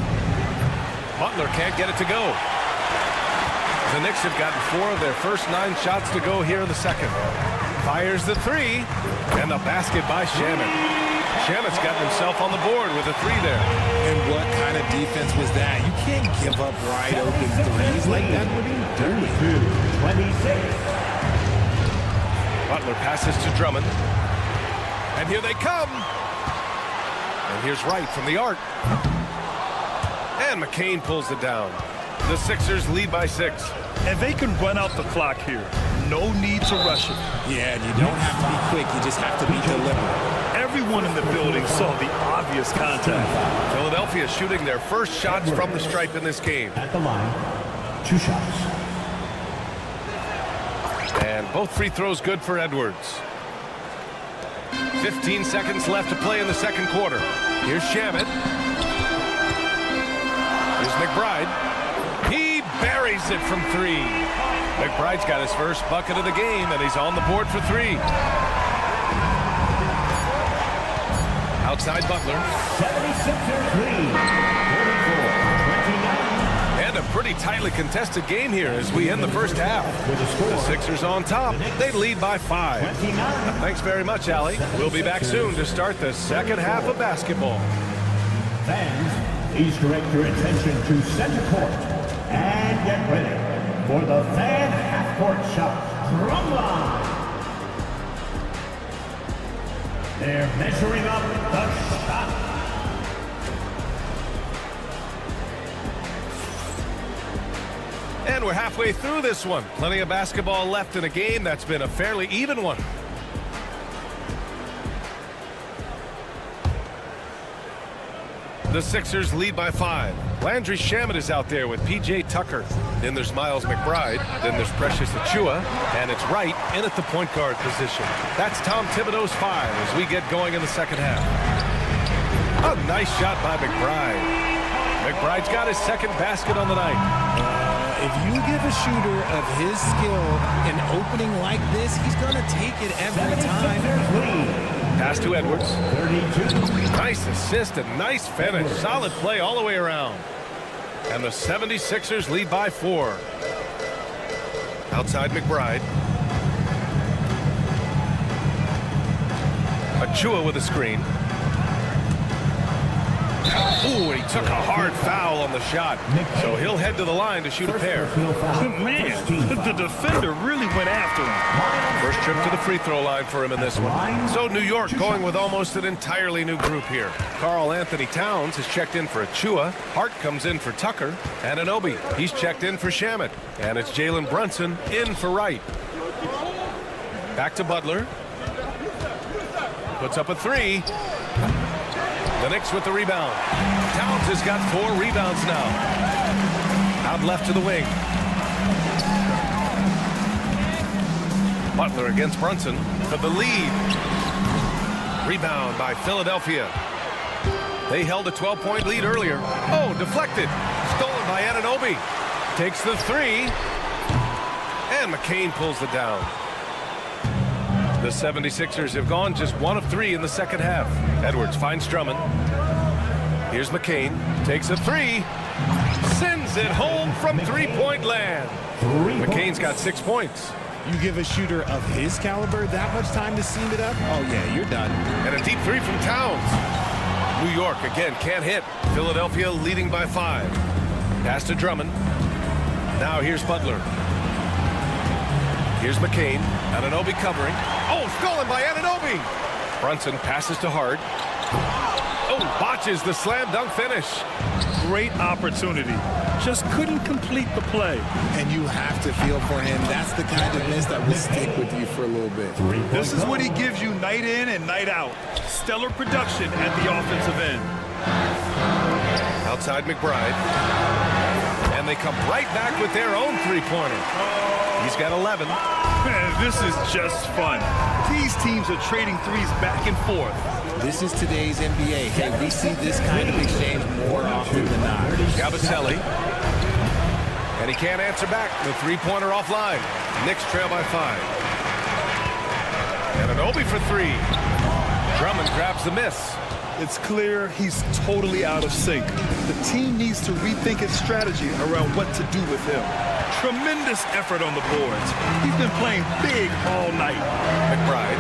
Butler can't get it to go. The Knicks have gotten 4 of their first 9 shots to go here in the second. Fires the three. And the basket by Shamet. Shamet's gotten himself on the board with a 3 there. And what kind of defense was that? You can't give up wide open threes like that. What are you doing? 26. Butler passes to Drummond. And here they come. And here's Wright from the arc. And McCain pulls it down. The Sixers lead by 6. And they can run out the clock here. No need to rush it. Yeah, and you don't have to be quick. You just have to be deliberate. Everyone in the building saw the obvious contact. Philadelphia shooting their first shots from the stripe in this game. At the line, 2 shots. And both free throws good for Edwards. 15 seconds left to play in the second quarter. Here's Shamet. Here's McBride. He buries it from 3. McBride's got his first bucket of the game, and he's on the board for 3. Outside Butler. 76ers lead. 34-29. And a pretty tightly contested game here as we end the first half. The Sixers on top. They lead by 5. Thanks very much, Allie. We'll be back soon to start the second half of basketball. Fans, please direct your attention to center court and get ready for the fan half-court shot drum line. They're measuring up the shot. And we're halfway through this one. Plenty of basketball left in a game that's been a fairly even one. The Sixers lead by 5. Landry Shamet is out there with P.J. Tucker. Then there's Miles McBride. Then there's Precious Achiuwa. And it's Wright in at the point guard position. That's Tom Thibodeau's 5 as we get going in the second half. A nice shot by McBride. McBride's got his second basket on the night. If you give a shooter of his skill an opening like this, he's going to take it every time. Pass to Edwards. 32. Nice assist and nice finish. Solid play all the way around. And the 76ers lead by 4. Outside McBride. Achiuwa with a screen. Ooh, and he took a hard foul on the shot. So he'll head to the line to shoot a pair. Man, the defender really went after him. First trip to the free throw line for him in this one. So New York going with almost an entirely new group here. Karl Anthony Towns has checked in for Achiuwa. Hart comes in for Tucker. And Anunoby, he's checked in for Shamet. And it's Jalen Brunson in for Wright. Back to Butler. Puts up a 3. The Knicks with the rebound. Towns has got 4 rebounds now. Out left to the wing. Butler against Brunson for the lead. Rebound by Philadelphia. They held a 12-point lead earlier. Oh, deflected. Stolen by Anunoby. Takes the 3. And McCain pulls it down. The 76ers have gone just 1 of 3 in the second half. Edwards finds Drummond. Here's McCain. Takes a 3. Sends it home from three-point land. McCain's got 6 points. You give a shooter of his caliber that much time to seam it up? Oh, yeah, you're done. And a deep 3 from Towns. New York, again, can't hit. Philadelphia leading by 5. Pass to Drummond. Now here's Butler. Here's McCain. Anunoby covering. Oh, stolen by Anunoby. Brunson passes to Hart. Oh, Botches the slam dunk finish. Great opportunity. Just couldn't complete the play. And you have to feel for him. That's the kind of miss that will stick with you for a little bit. This is what he gives you night in and night out. Stellar production at the offensive end. Outside McBride. And they come right back with their own three-pointer. He's got 11. Man, this is just fun. These teams are trading threes back and forth. This is today's NBA. Hey, we see this kind of exchange more often than not. Gabaselli. And he can't answer back. The three-pointer offline. Knicks trail by 5. And an Obi for 3. Drummond grabs the miss. It's clear he's totally out of sync. The team needs to rethink its strategy around what to do with him. Tremendous effort on the boards. He's been playing big all night. McBride.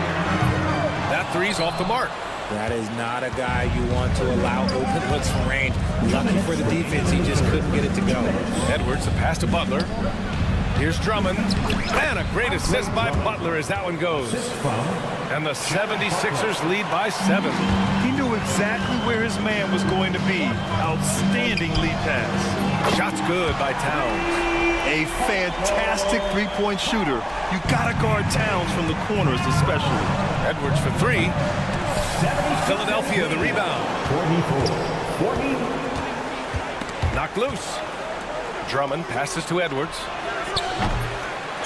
That three's off the mark. That is not a guy you want to allow open looks from range. Lucky for the defense, he just couldn't get it to go. Edwards, the pass to Butler. Here's Drummond. And a great assist by Butler as that one goes. And the 76ers lead by 7. He knew exactly where his man was going to be. Outstanding lead pass. Shot's good by Towns. A fantastic three-point shooter. You gotta guard Towns from the corners especially. Edwards for 3. Philadelphia, the rebound. 40. Knocked loose. Drummond passes to Edwards.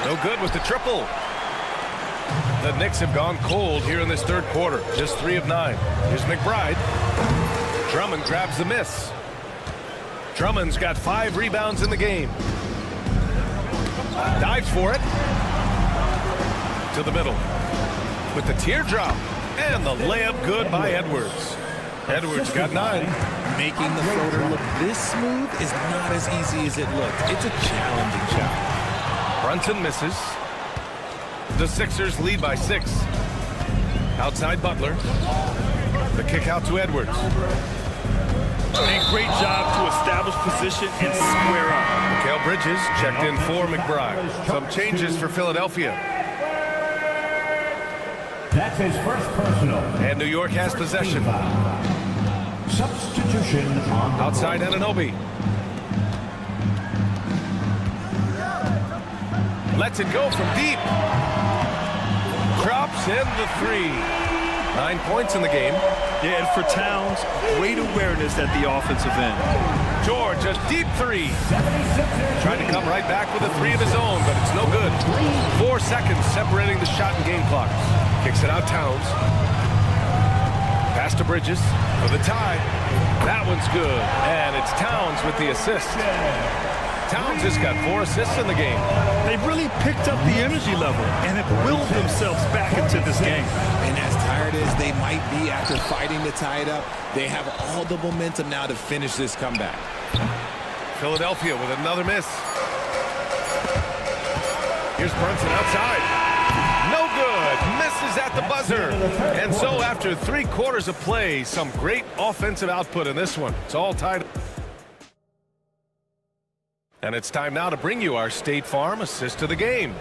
No good with the triple. The Knicks have gone cold here in this third quarter. Just 3 of 9. Here's McBride. Drummond grabs the miss. Drummond's got 5 rebounds in the game. Dives for it. To the middle. With the teardrop. And the layup good by Edwards. Edwards got 9. Making the floater look this smooth is not as easy as it looked. It's a challenging shot. Brunson misses. The Sixers lead by 6. Outside Butler. The kick out to Edwards. A great job to establish position and square up. Mikal Bridges checked in for McBride. Some changes for Philadelphia. That's his first personal. And New York has possession. Substitution on the outside Anunoby. Lets it go from deep. Drops in the 3. 9 points in the game. Yeah, and for Towns, great awareness at the offensive end. George, a deep 3. Trying to come right back with a 3 of his own, but it's no good. 4 seconds separating the shot and game clock. Kicks it out Towns. Pass to Bridges for the tie. That one's good. And it's Towns with the assist. Towns has got 4 assists in the game. They've really picked up the energy level and have willed themselves back into this game. And as tired as they might be after fighting to tie it up, they have all the momentum now to finish this comeback. Philadelphia with another miss. Here's Brunson outside. No good. Misses at the buzzer. And so after 3 quarters of play, some great offensive output in this one. It's all tied. And it's time now to bring you our State Farm assist of the game.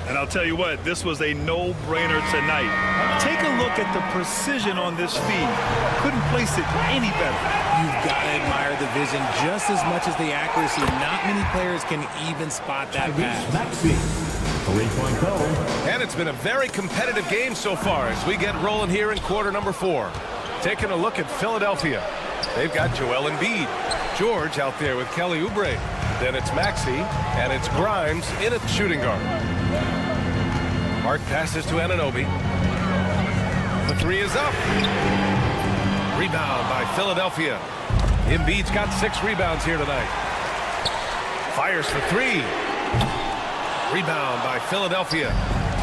And I'll tell you what, this was a no-brainer tonight. Take a look at the precision on this feed. Couldn't place it any better. You've got to admire the vision just as much as the accuracy. Not many players can even spot that pass. Three-point goal. And it's been a very competitive game so far as we get rolling here in quarter number 4. Taking a look at Philadelphia. They've got Joel Embiid. George out there with Kelly Oubre. Then it's Maxey, and it's Grimes in at shooting guard. Hart passes to Anunoby. The 3 is up. Rebound by Philadelphia. Embiid's got 6 rebounds here tonight. Fires for 3. Rebound by Philadelphia.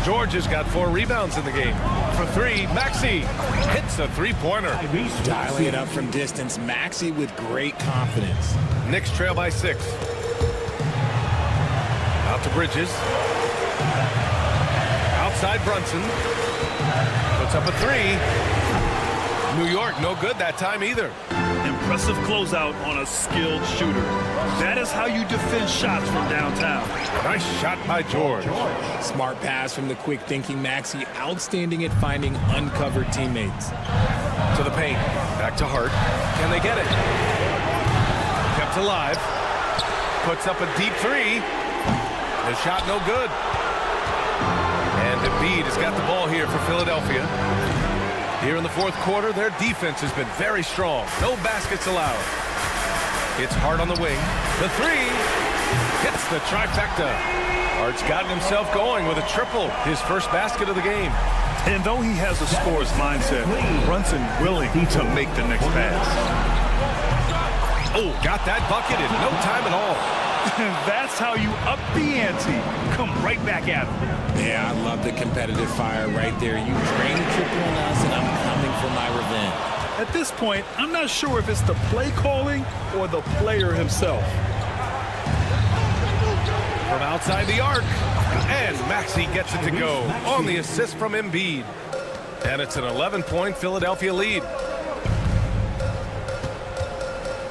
George has got 4 rebounds in the game. For 3, Maxey hits a 3-pointer. Dialing it up from distance, Maxey with great confidence. Knicks trail by 6. Out to Bridges. Outside Brunson. Puts up a 3. New York no good that time either. Impressive closeout on a skilled shooter. That is how you defend shots from downtown. Nice shot by George. Smart pass from the quick-thinking Maxey. Outstanding at finding uncovered teammates. To to the paint. Back to Hart. Can they get it? Kept alive. Puts up a deep three. The shot no good. And Embiid has got the ball here for Philadelphia. Here in the fourth quarter, their defense has been very strong. No baskets allowed. It's Hart on the wing. The three hits the trifecta. Hart's gotten himself going with a triple, his first basket of the game. And though he has a scorer's mindset, Brunson willing to make the next pass. Oh, got that bucket in no time at all. That's how you up the ante. Come right back at him. Yeah, I love the competitive fire right there. You drain a triple on us, and I'm coming for my revenge. At this point, I'm not sure if it's the play calling or the player himself. From outside the arc, and Maxey gets it to go on the assist from Embiid. And it's an 11-point Philadelphia lead.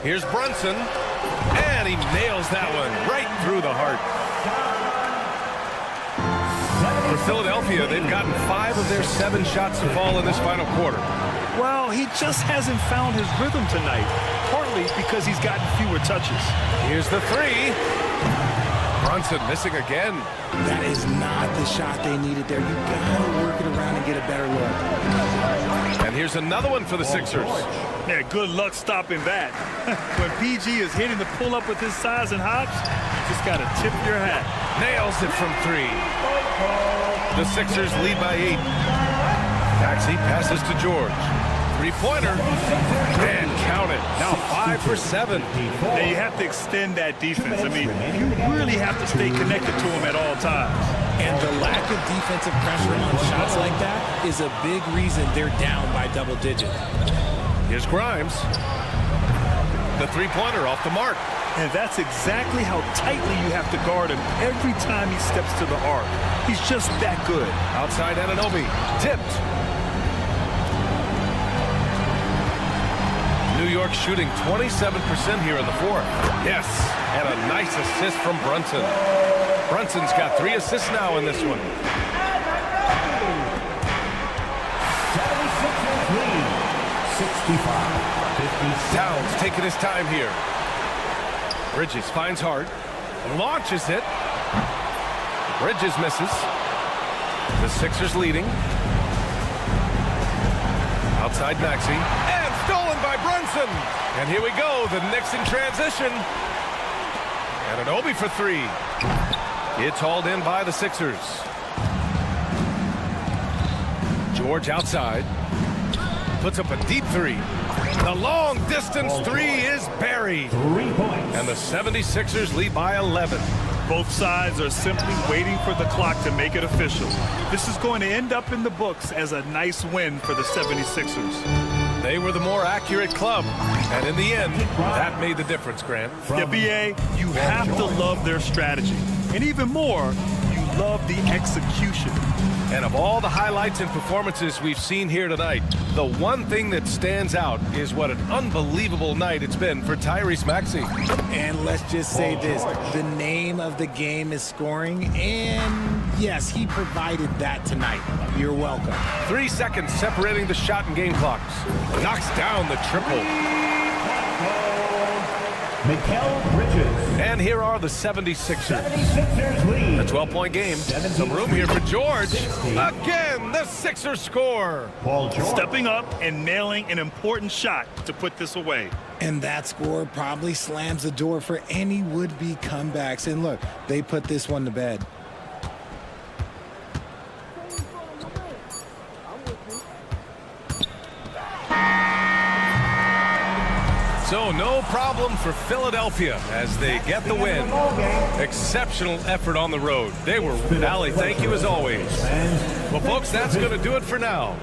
Here's Brunson, and he nails that one right through the heart. For Philadelphia, they've gotten 5 of their 7 shots to fall in this final quarter. Well, he just hasn't found his rhythm tonight, partly because he's gotten fewer touches. Here's the three. Brunson missing again. That is not the shot they needed there. You gotta work it around and get a better look. And here's another one for the Sixers. Yeah, good luck stopping that. When PG is hitting the pull-up with his size and hops, you just gotta tip your hat. Nails it from 3. The Sixers lead by 8. Maxey passes to George. Three-pointer, and count it. Now 5 for 7. Now you have to extend that defense. I mean, you really have to stay connected to him at all times. And the lack of defensive pressure on shots like that is a big reason they're down by double digits. Here's Grimes. The three-pointer off the mark. And that's exactly how tightly you have to guard him every time he steps to the arc. He's just that good. Outside Anunoby, tipped. New York shooting 27% here in the fourth. Yes, and a nice assist from Brunson. Brunson's got 3 assists now in this one. 65-50. Towns taking his time here. Bridges finds Hart, launches it. Bridges misses. The Sixers leading. Outside Maxey, and stolen by Brunson. And here we go, the Knicks in transition. And Anunoby for 3. It's hauled in by the Sixers. George outside. Puts up a deep 3. The long distance 3 is buried. 3 points. And the 76ers lead by 11. Both sides are simply waiting for the clock to make it official. This is going to end up in the books as a nice win for the 76ers. They were the more accurate club. And in the end, that made the difference, Grant. Yeah, B.A., you have to love their strategy. And even more, you love the execution. And of all the highlights and performances we've seen here tonight, the one thing that stands out is what an unbelievable night it's been for Tyrese Maxey. And let's just say this, the name of the game is scoring, and yes, he provided that tonight. You're welcome. 3 seconds separating the shot and game clocks. Knocks down the triple. Mikal Bridges. And here are the 76ers. 76ers lead. A 12-point game. Some room here for George. Again, the Sixers score. Paul George. Stepping up and nailing an important shot to put this away. And that score probably slams the door for any would-be comebacks. And look, they put this one to bed. So no problem for Philadelphia as they get the win. Exceptional effort on the road. They were Valley. Thank you as always. Well, folks, that's going to do it for now.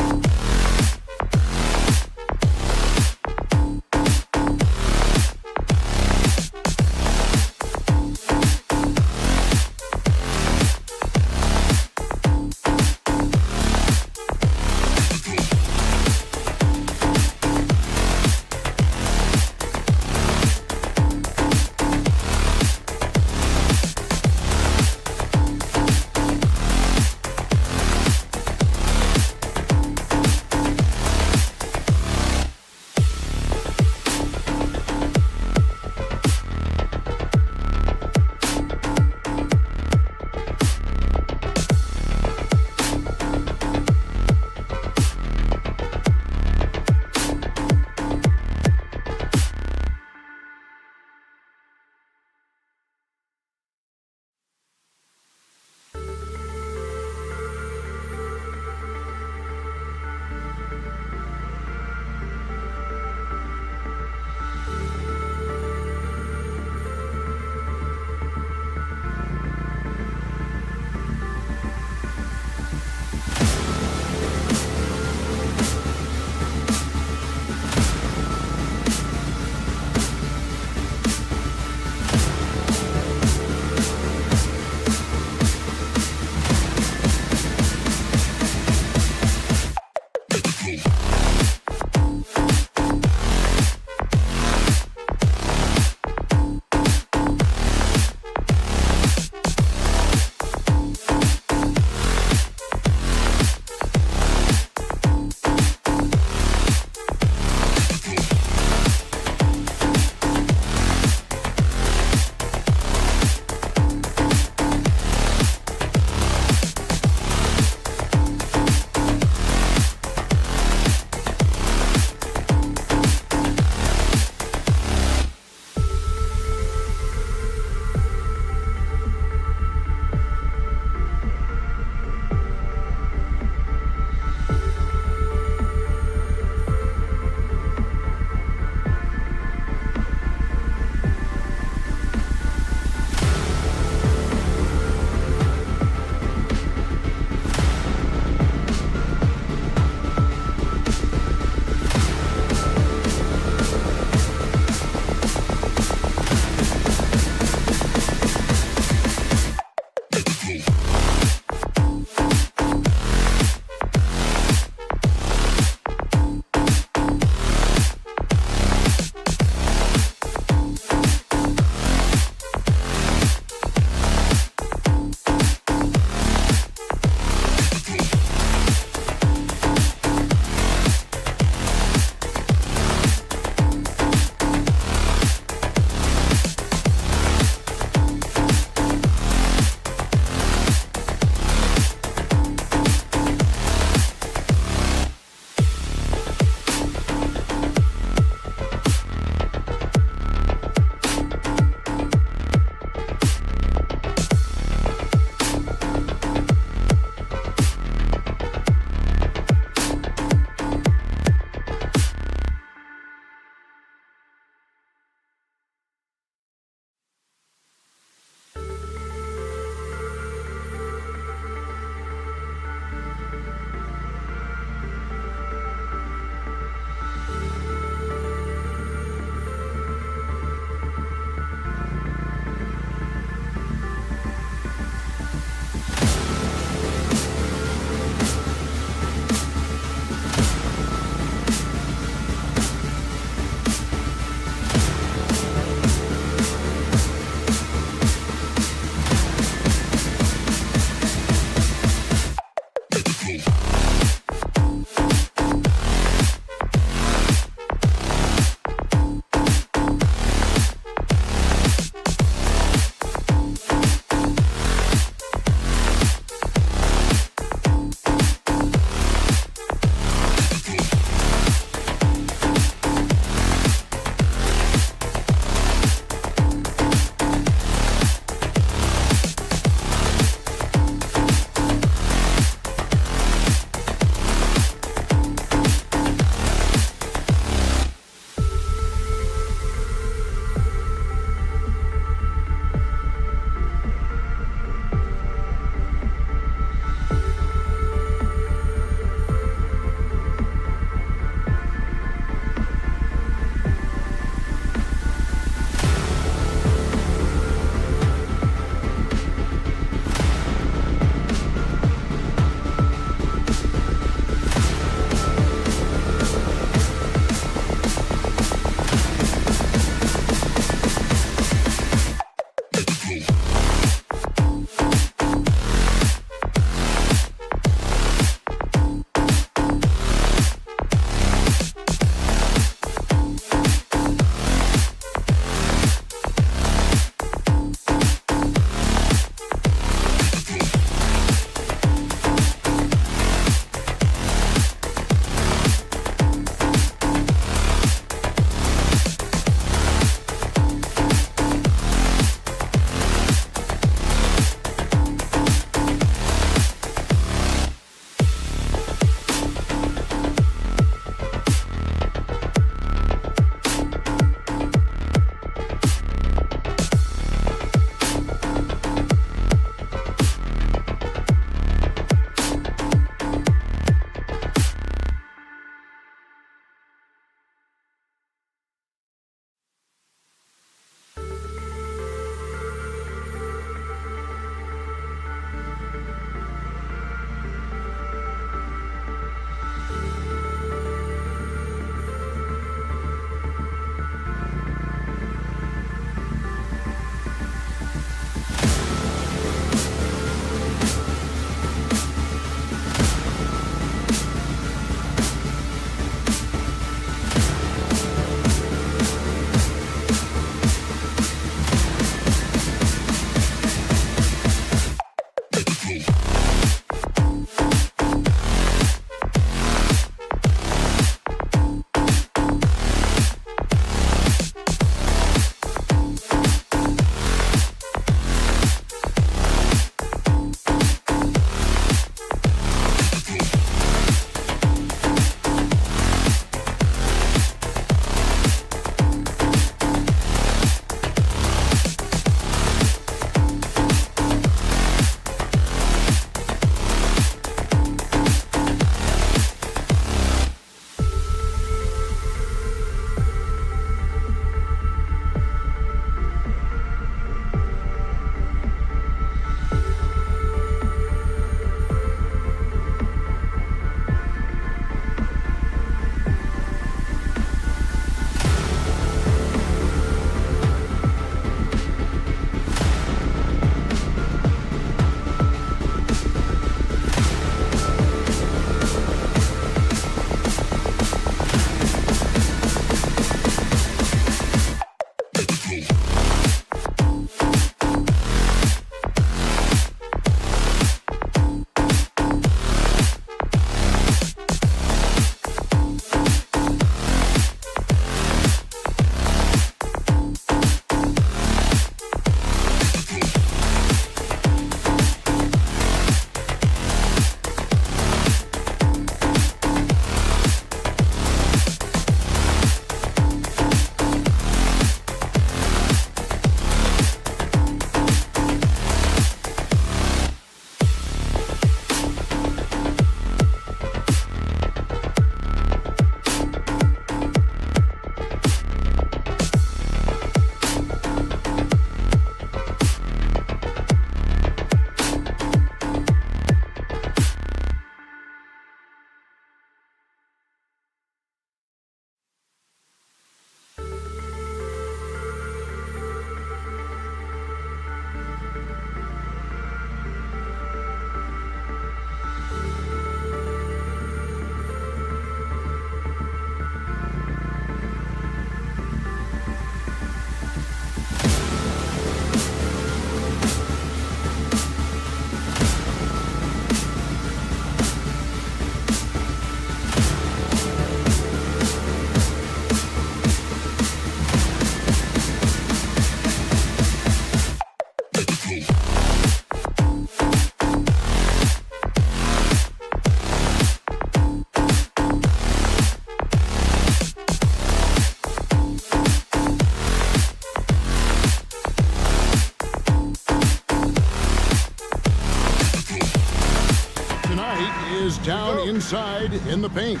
inside in the paint.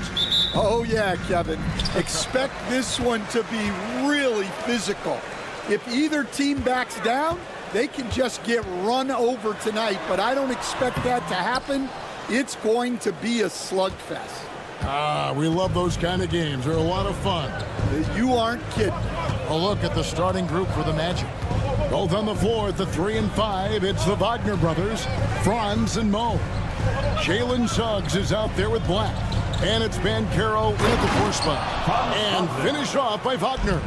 Oh, yeah, Kevin. Expect this one to be really physical. If either team backs down, they can just get run over tonight, but I don't expect that to happen. It's going to be a slugfest. We love those kind of games. They're a lot of fun. You aren't kidding. A look at the starting group for the Magic. Both on the floor at the 3 and 5. It's the Wagner brothers, Franz and Mo. Jalen Suggs is out there with Black. And it's Banchero in at the 4 spot. And finished off by Wagner.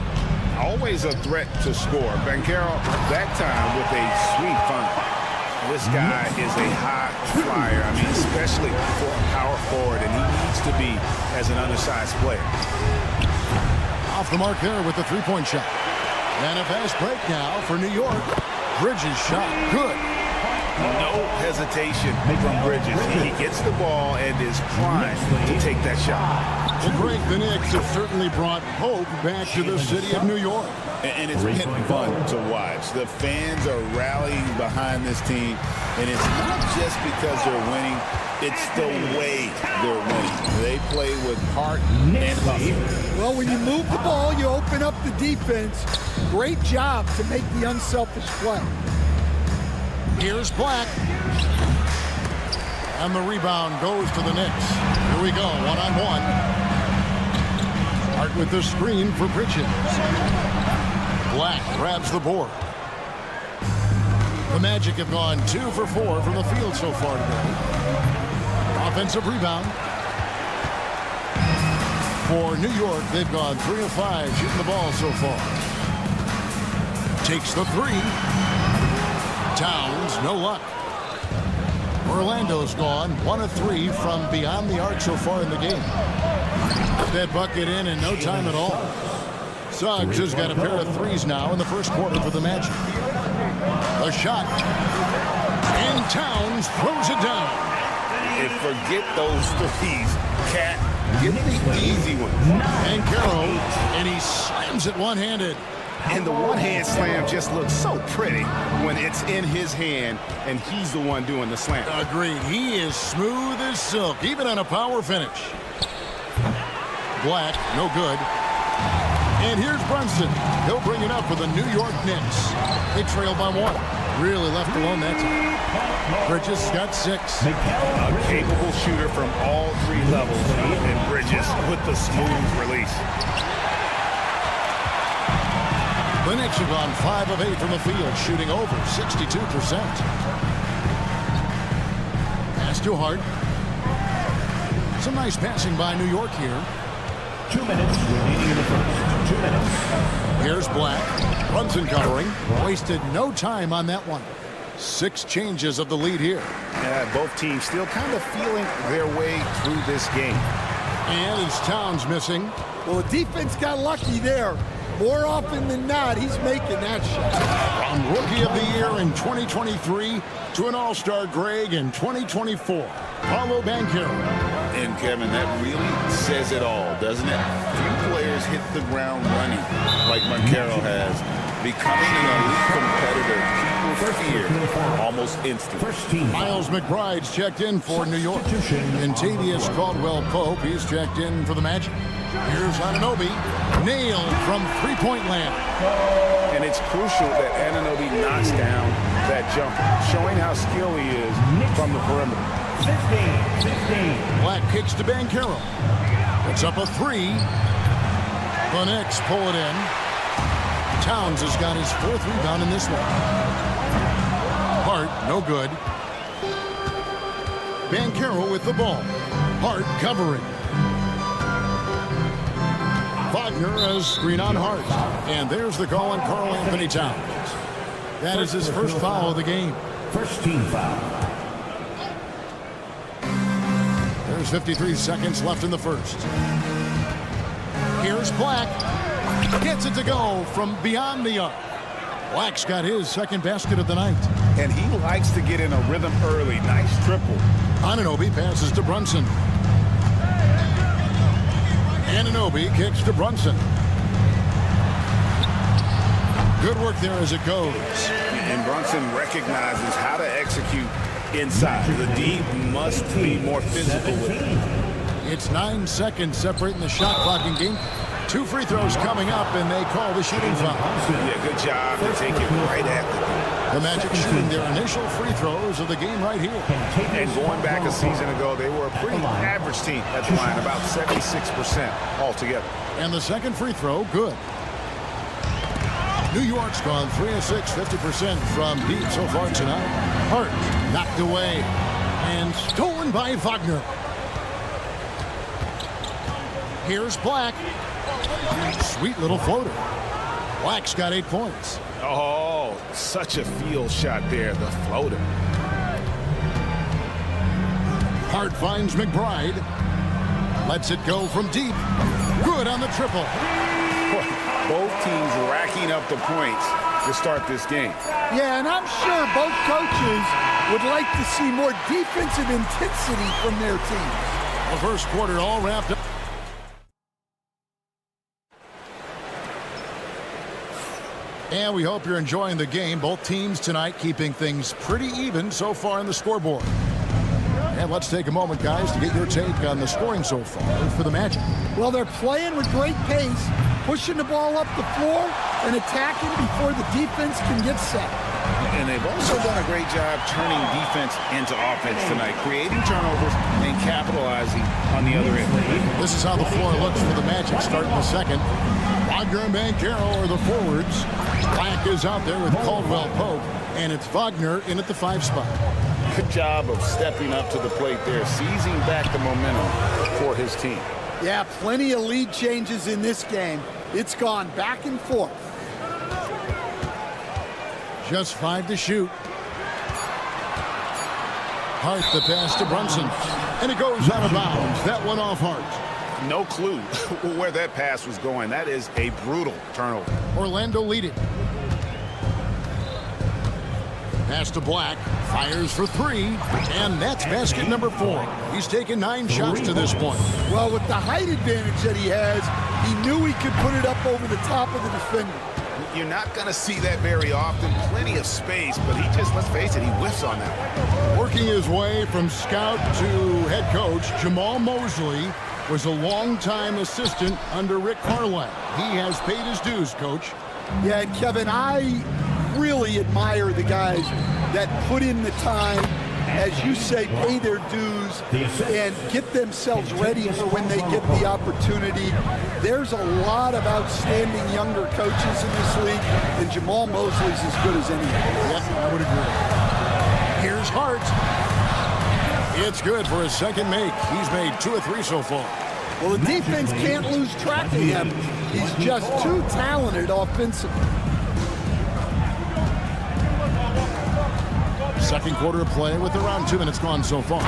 Always a threat to score. Banchero, that time with a sweet funnel. This guy is a high flyer. I mean, especially for a power forward, and he needs to be as an undersized player. Off the mark there with the 3-point shot. And a fast break now for New York. Bridges shot good. No hesitation from Bridges. He gets the ball and is primed to take that shot. Well, Greg, the Knicks have certainly brought hope back to the city of New York. And it's been fun to watch. The fans are rallying behind this team, and it's not just because they're winning. It's the way they're winning. They play with heart and hustle. Well, when you move the ball, you open up the defense. Great job to make the unselfish play. Here's Black. And the rebound goes to the Knicks. Here we go, one-on-one. Hart with the screen for Bridges. Black grabs the board. The Magic have gone 2 for 4 from the field so far today. Offensive rebound. For New York, they've gone 3 of 5 shooting the ball so far. Takes the 3. Towns, no luck. Orlando's gone 1 of 3 from beyond the arc so far in the game. That bucket in no time at all. Suggs has got a pair of 3s now in the first quarter for the Magic. A shot. And Towns throws it down. And forget those 3s. Cat, get the easy one. Banchero, and he slams it one-handed. And the one-hand slam just looks so pretty when it's in his hand and he's the one doing the slam. Agreed. He is smooth as silk, even on a power finish. Black, no good. And here's Brunson. He'll bring it up for the New York Knicks. They trail by 1. Really left alone that time. Bridges got 6. A capable shooter from all 3 levels. And Bridges with the smooth release. The Knicks have gone 5 of 8 from the field, shooting over 62%. Pass to Hart. Some nice passing by New York here. 2 minutes remaining in the first. 2 minutes. Here's Black. Brunson covering. Wasted no time on that one. 6 changes of the lead here. Yeah, both teams still kind of feeling their way through this game. And as Towns missing. Well, the defense got lucky there. More often than not, he's making that shot. From Rookie of the Year in 2023 to an All-Star Greg in 2024. Paulo Banchero. And Kevin, that really says it all, doesn't it? Few players hit the ground running like Banchero has, becoming an elite competitor. People fear almost instantly. Miles McBride's checked in for New York. And Tavius Caldwell-Pope, he's checked in for the Magic. Here's Anunoby, nailed from 3-point land. And it's crucial that Anunoby knocks down that jumper, showing how skilled he is from the perimeter. 16. Black kicks to Banchero. It's up a 3. The Knicks pull it in. Towns has got his 4th rebound in this one. Hart, no good. Banchero with the ball. Hart covering. Wagner has screen on Hart. And there's the call on Karl Anthony Towns. That is his first foul of the game. First team foul. There's 53 seconds left in the first. Here's Black. Gets it to go from beyond the arc. Black's got his 2nd basket of the night. And he likes to get in a rhythm early. Nice triple. Anunoby passes to Brunson. Anunoby kicks to Brunson. Good work there as it goes. And Brunson recognizes how to execute inside. The D must be more physical with it. It's 9 seconds separating the shot clock in game. 2 free throws coming up, and they call the shooting foul. Yeah, good job to take it right at the Magic shooting their initial free throws of the game right here. And going back a season ago, they were a pretty average team at the line, about 76% altogether. And the second free throw, good. New York's gone 3 of 6, 50% from deep so far tonight. Hart knocked away and stolen by Wagner. Here's Black. Sweet little floater. Black's got 8 points. Oh, such a field shot there, the floater. Hart finds McBride. Lets it go from deep. Good on the triple. Both teams racking up the points to start this game. Yeah, and I'm sure both coaches would like to see more defensive intensity from their teams. The first quarter all wrapped up. And we hope you're enjoying the game. Both teams tonight keeping things pretty even so far in the scoreboard. And let's take a moment, guys, to get your take on the scoring so far for the Magic. Well, they're playing with great pace, pushing the ball up the floor and attacking before the defense can get set. And they've also done a great job turning defense into offense tonight, creating turnovers and capitalizing on the other end. This is how the floor looks for the Magic starting the second. Wagner and Banchero are the forwards. Black is out there with Caldwell Pope, and it's Wagner in at the 5 spot. Good job of stepping up to the plate there, seizing back the momentum for his team. Yeah, plenty of lead changes in this game. It's gone back and forth. Just 5 to shoot. Hart the pass to Brunson, and it goes out of bounds. That one off Hart. No clue where that pass was going. That is a brutal turnover. Orlando lead it. Pass to Black, fires for 3, and that's basket number 4. He's taken 9 shots to this point. Well, with the height advantage that he has, he knew he could put it up over the top of the defender. You're not going to see that very often. Plenty of space, but he just, let's face it, he whiffs on that one. Working his way from scout to head coach, Jamal Mosley was a longtime assistant under Rick Carlisle. He has paid his dues, Coach. Yeah, and Kevin, I really admire the guys that put in the time, as you say, pay their dues and get themselves ready for when they get the opportunity. There's a lot of outstanding younger coaches in this league, and Jamal Mosley's as good as anyone. Yes, I would agree. Here's Hart. It's good for his second make. He's made 2 of 3 so far. Well, the defense can't lose track of him. He's just too talented offensively. Second quarter of play with around 2 minutes gone so far.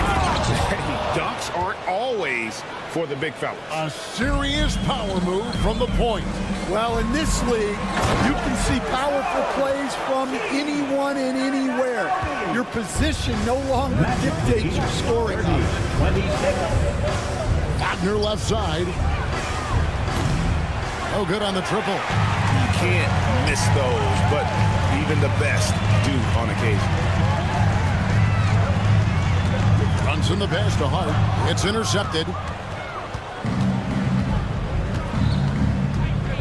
Dunks aren't always for the big fellas. A serious power move from the point. Well, in this league, you can see powerful plays from anyone and anywhere. Your position no longer dictates your scoring. Wagner left side. Oh, good on the triple. You can't miss those, but even the best do on occasion. Brunson the pass to Hart. It's intercepted.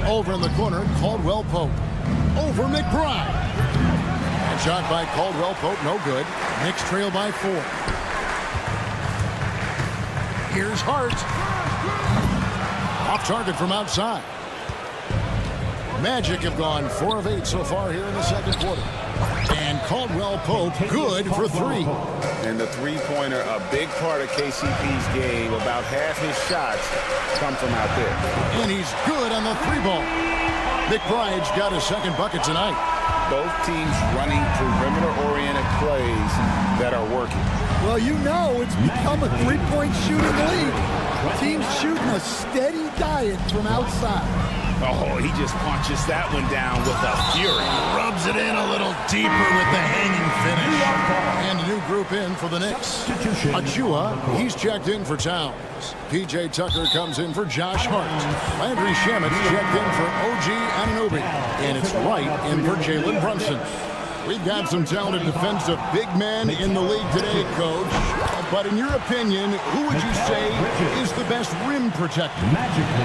Over in the corner, Caldwell Pope. Over McBride. And shot by Caldwell Pope, no good. Knicks trail by 4. Here's Hart. Off target from outside. Magic have gone 4 of 8 so far here in the second quarter. And Caldwell Pope good for 3. And the three-pointer, a big part of KCP's game. About half his shots come from out there. And he's good on the 3-ball. McBride's got his second bucket tonight. Both teams running perimeter-oriented plays that are working. Well, you know it's become a 3-point shooting league. Teams shooting a steady diet from outside. Oh, he just punches that one down with a fury. Rubs it in a little deeper with the hanging finish. And a new group in for the Knicks. Achua, he's checked in for Towns. P.J. Tucker comes in for Josh Hart. Landry Shamit's checked in for OG Anunoby. And it's Wright in for Jalen Brunson. We've got some talented defensive big men in the league today, Coach. But in your opinion, who would you say is the best rim protector?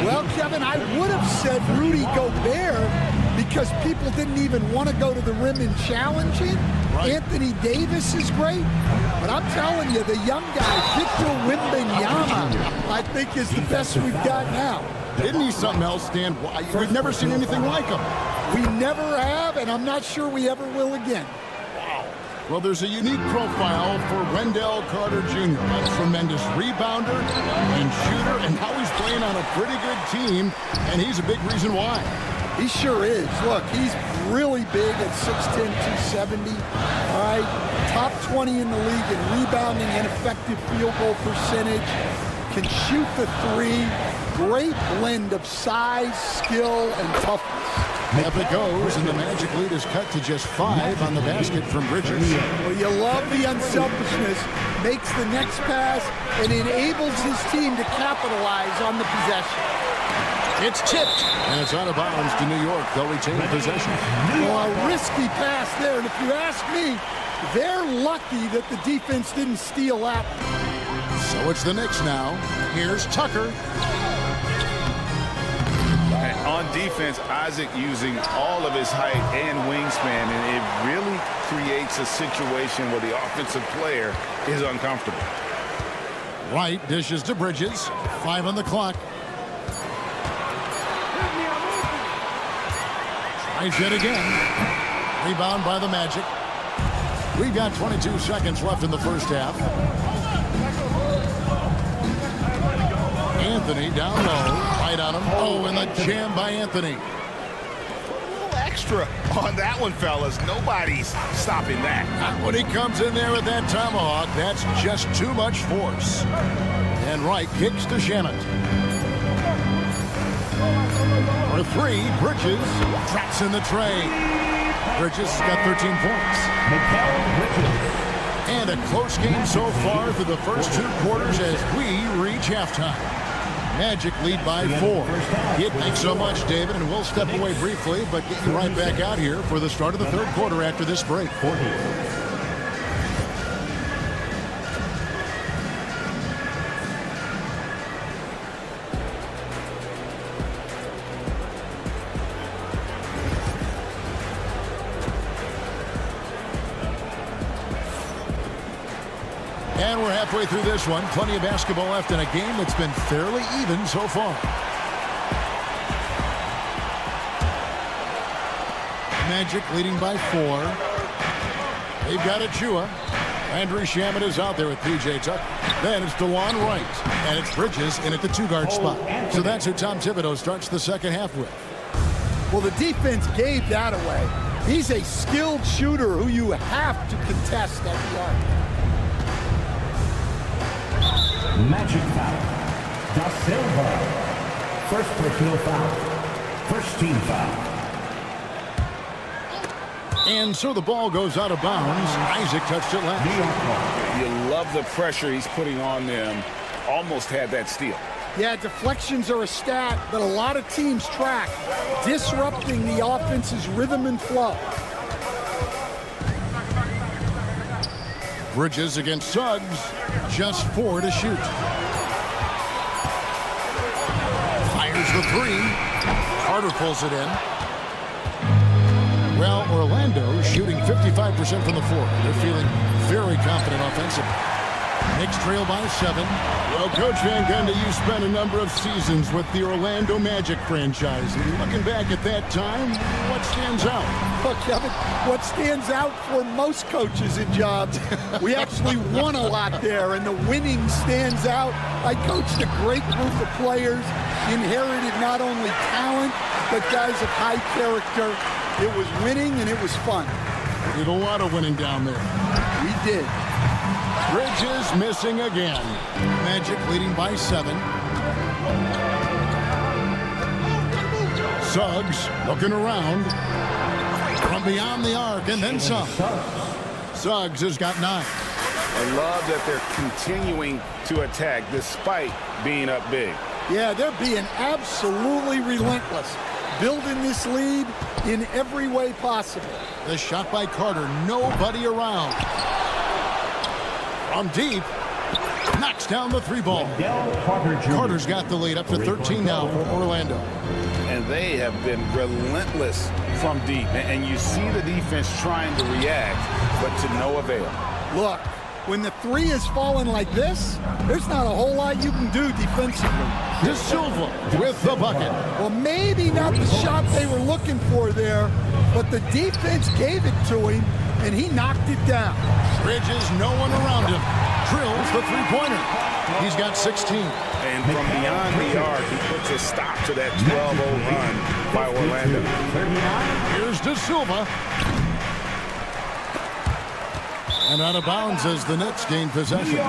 Well, Kevin, I would have said Rudy Gobert because people didn't even want to go to the rim and challenge it. Right. Anthony Davis is great. But I'm telling you, the young guy, Victor Wembanyama, I think is the best we've got now. Isn't he something else, Stan? We've never seen anything like him. We never have, and I'm not sure we ever will again. Wow. Well, there's a unique profile for Wendell Carter Jr. A tremendous rebounder and shooter, and now he's playing on a pretty good team, and he's a big reason why. He sure is. Look, he's really big at 6'10", 270. All right, top 20 in the league in rebounding and effective field goal percentage. Can shoot the three. Great blend of size, skill, and toughness. Up it goes, and the Magic lead is cut to just 5 on the basket from Bridges. Well, you love the unselfishness. Makes the next pass and enables his team to capitalize on the possession. It's tipped, and it's out of bounds to New York. They'll retain possession. Well, a risky pass there, and if you ask me, they're lucky that the defense didn't steal that one. So it's the Knicks now. Here's Tucker. On defense, Isaac using all of his height and wingspan, and it really creates a situation where the offensive player is uncomfortable. Wright dishes to Bridges. 5 on the clock. Tries it again. Rebound by the Magic. We've got 22 seconds left in the first half. Anthony down low. Right on him. Oh, and the jam by Anthony. A little extra on that one, fellas. Nobody's stopping that. Not when he comes in there with that tomahawk. That's just too much force. And Wright kicks to Shannon. For 3, Bridges traps in the tray. Bridges got 13 points. And a close game so far through the first 2 quarters as we reach halftime. Magic lead by 4. Thanks so much, David, and we'll step away briefly, but get you right back out here for the start of the 3rd quarter after this break. And we're halfway through this one. Plenty of basketball left in a game that's been fairly even so far. Magic leading by 4. They've got Achua. Andrew Shaman is out there with P.J. Tucker. Then it's DeLon Wright. And it's Bridges in at the 2-guard spot. So that's who Tom Thibodeau starts the second half with. Well, the defense gave that away. He's a skilled shooter who you have to contest at the arc. Magic foul. Da Silva. First personal foul. First team foul. And so the ball goes out of bounds. Isaac touched it last. You love the pressure he's putting on them. Almost had that steal. Yeah, deflections are a stat that a lot of teams track, disrupting the offense's rhythm and flow. Bridges against Suggs. Just 4 to shoot. Fires the 3. Carter pulls it in. Well, Orlando shooting 55% from the floor. They're feeling very confident offensively. Knicks trail by 7. Well, Coach Van Gundy, you spent a number of seasons with the Orlando Magic franchise. And looking back at that time, what stands out? Look, Kevin, what stands out for most coaches in jobs, we actually won a lot there, and the winning stands out. I coached a great group of players, inherited not only talent, but guys of high character. It was winning, and it was fun. Did a lot of winning down there. We did. Bridges missing again. Magic leading by 7. Suggs looking around from beyond the arc, and then some. Suggs has got 9. I love that they're continuing to attack despite being up big. Yeah, they're being absolutely relentless. building this lead in every way possible. The shot by Carter, nobody around. From deep, knocks down the three ball. Carter's got the lead up to 13 now for Orlando. And they have been relentless from deep. And you see the defense trying to react, but to no avail. Look, when the three is falling like this, there's not a whole lot you can do defensively. De Silva with the bucket. Well, maybe not the shot they were looking for there, but the defense gave it to him, and he knocked it down. Bridges, no one around him. Drills the three-pointer. He's got 16. And from beyond the arc, he puts a stop to that 12-0 run by Orlando. Here's De Silva. And out of bounds as the Knicks gain possession.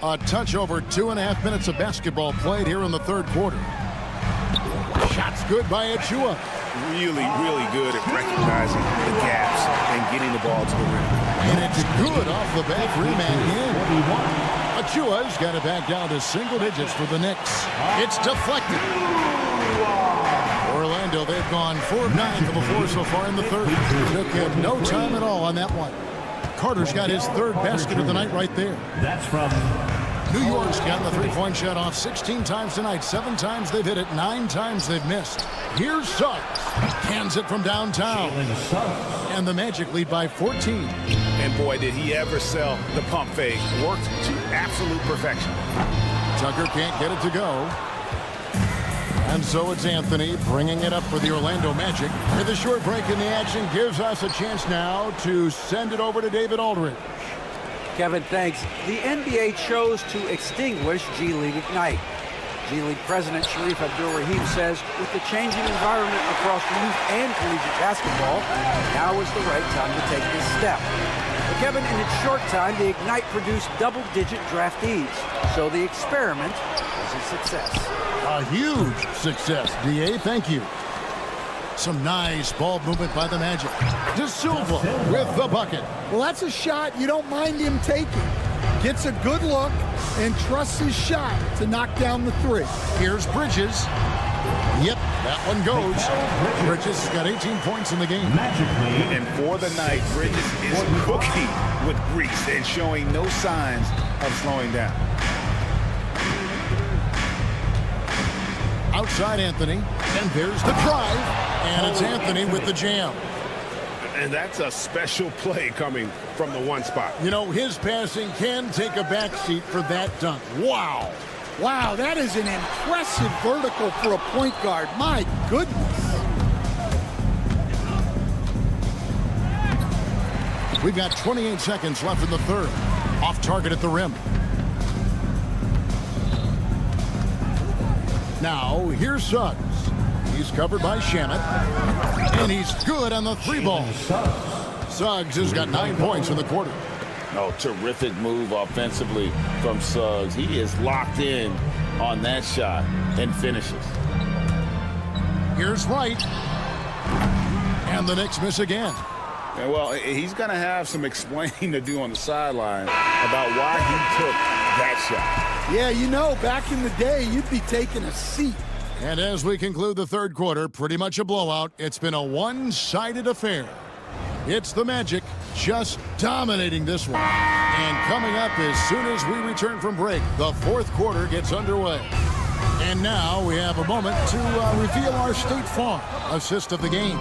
A touch over 2.5 minutes of basketball played here in the third quarter. Shots good by Achua. Really, really good at recognizing the gaps and getting the ball to the rim. And it's good off the back rim and in. Achua's got it back down to single digits for the Knicks. It's deflected. Orlando, they've gone 4 of 9 for the floor so far in the third. Took him no time at all on that one. Carter's got his third basket of the night right there. That's from New York's gotten the three-point shot off 16 times tonight. 7 times they've hit it, 9 times they've missed. Here's Suggs. Cans it from downtown. And the Magic lead by 14. And boy, did he ever sell the pump fake. Worked to absolute perfection. Tucker can't get it to go. And so it's Anthony bringing it up for the Orlando Magic. With a short break in the action gives us a chance now to send it over to David Aldridge. Kevin, thanks. The NBA chose to extinguish G League Ignite. G League President Sharif Abdul-Rahim says with the changing environment across youth and collegiate basketball, now is the right time to take this step. But Kevin, in its short time, the Ignite produced double-digit draftees. So the experiment was a success. A huge success, DA. Thank you. Some nice ball movement by the Magic. De Silva with the bucket. Well, that's a shot you don't mind him taking. Gets a good look and trusts his shot to knock down the three. Here's Bridges. Yep, that one goes. Bridges has got 18 points in the game. And for the night, Bridges is cooking with grease and showing no signs of slowing down. Outside Anthony, and there's the drive, and it's Anthony with the jam. And that's a special play coming from the one spot. You know, his passing can take a backseat for that dunk. Wow. Wow, that is an impressive vertical for a point guard. My goodness. We've got 28 seconds left in the third. Off target at the rim. Now, here's Suggs. He's covered by Shamet. And he's good on the three ball. Suggs has got 9 points in the quarter. Oh, terrific move offensively from Suggs. He is locked in on that shot and finishes. Here's Wright. And the Knicks miss again. And well, he's going to have some explaining to do on the sideline about why he took that shot. Yeah, you know, back in the day, you'd be taking a seat. And as we conclude the third quarter, pretty much a blowout. It's been a one-sided affair. It's the Magic just dominating this one. And coming up as soon as we return from break, the fourth quarter gets underway. And now we have a moment to reveal our State Farm assist of the game.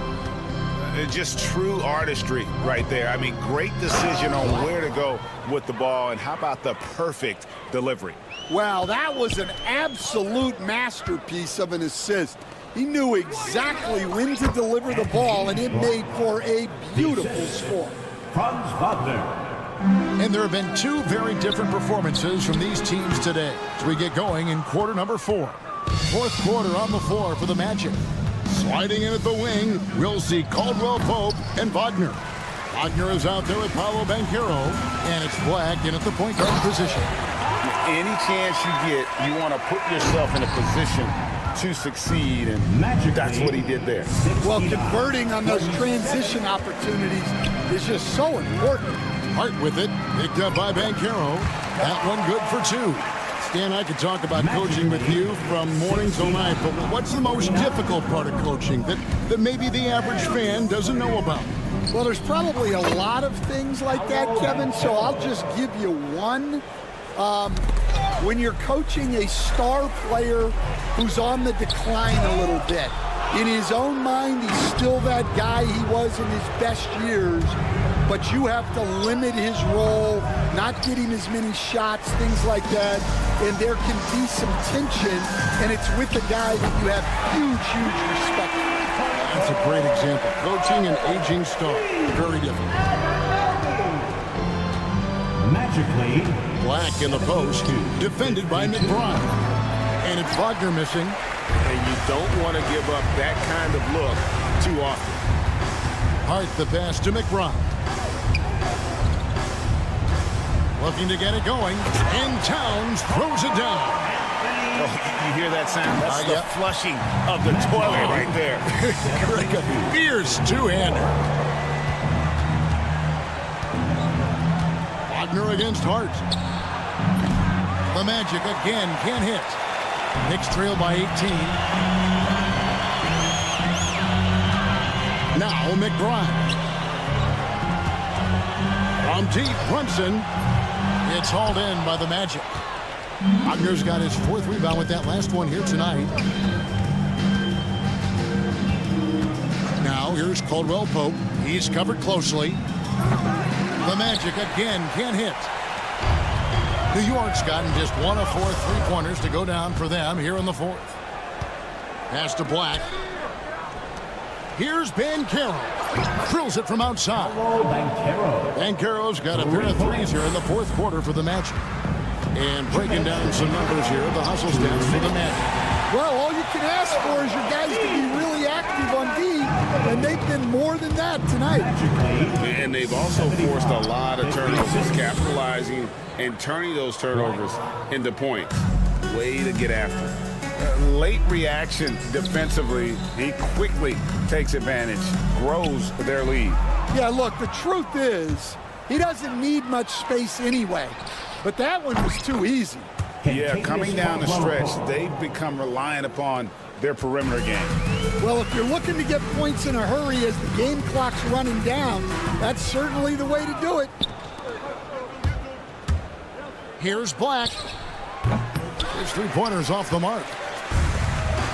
Just true artistry right there. I mean, great decision on where to go with the ball, and how about the perfect delivery? Wow, that was an absolute masterpiece of an assist. He knew exactly when to deliver the ball, and it made for a beautiful score. Franz Wagner. And there have been 2 very different performances from these teams today as we get going in quarter number 4. Fourth quarter on the floor for the Magic. Sliding in at the wing, we'll see Caldwell Pope and Wagner. Wagner is out there with Paolo Banchero, and it's Black in at the point guard position. Any chance you get, you want to put yourself in a position to succeed, and that's what he did there. Well, converting on those transition opportunities is just so important. Hart with it, picked up by Banchero. That one good for 2. Stan, I could talk about coaching with you from morning till night, but what's the most difficult part of coaching that maybe the average fan doesn't know about? Well, there's probably a lot of things like that, Kevin, so I'll just give you one. When you're coaching a star player who's on the decline a little bit, in his own mind, he's still that guy he was in his best years, but you have to limit his role, not get him as many shots, things like that, and there can be some tension, and it's with a guy that you have huge, huge respect for. That's a great example. Coaching an aging star, very different. Magically, Black in the post, defended by McBride. And it's Wagner missing. And you don't want to give up that kind of look too often. Hart the pass to McBride. Looking to get it going. And Towns throws it down. Oh, you hear that sound? That's the flushing of the toilet right there. Like a fierce two-hander. Wagner against Hart. The Magic again can't hit. Knicks trail by 18. Now McBride. From deep, Brunson. It's hauled in by the Magic. Wagner's got his 4th rebound with that last one here tonight. Now here's Caldwell Pope. He's covered closely. The Magic again can't hit. New York's gotten just 1 of 4 3-pointers to go down for them here in the 4th. Pass to Black. Here's Banchero. Drills it from outside. Banchero's got a pair of threes here in the 4th quarter for the Magic. And breaking down some numbers here, the hustle stats for the Magic. Well, all you can ask for is your guys to be really active on D, and they've been more than that tonight. And they've also forced a lot of turnovers, capitalizing and turning those turnovers into points. Way to get after. Late reaction defensively, he quickly takes advantage, grows their lead. Yeah, look, the truth is, he doesn't need much space anyway. But that one was too easy. Yeah, coming down the stretch, they've become reliant upon their perimeter game. Well, if you're looking to get points in a hurry as the game clock's running down, that's certainly the way to do it. Here's Black. His 3-pointers off the mark.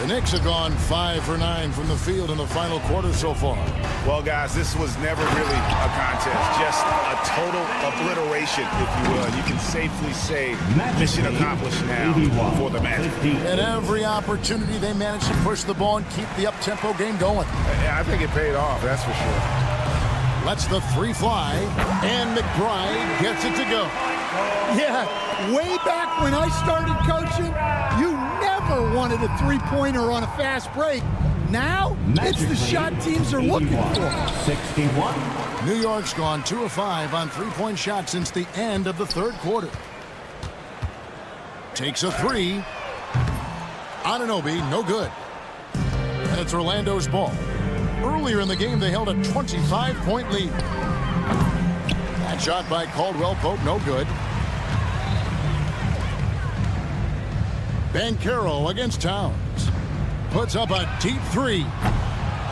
The Knicks have gone 5 for 9 from the field in the final quarter so far. Well, guys, this was never really a contest, just a total obliteration, if you will. You can safely say mission accomplished now for the Magic. At every opportunity, they managed to push the ball and keep the up-tempo game going. I think it paid off, that's for sure. Lets the 3 fly, and McBride gets it to go. Yeah, way back when I started coaching, you never wanted a 3-pointer on a fast break. Now, it's the shot teams are looking for. 61. New York's gone 2 of 5 on 3-point shots since the end of the 3rd quarter. Takes a 3. Anunoby, no good. And it's Orlando's ball. Earlier in the game, they held a 25-point lead. That shot by Caldwell Pope, no good. Banchero against Towns. Puts up a deep 3.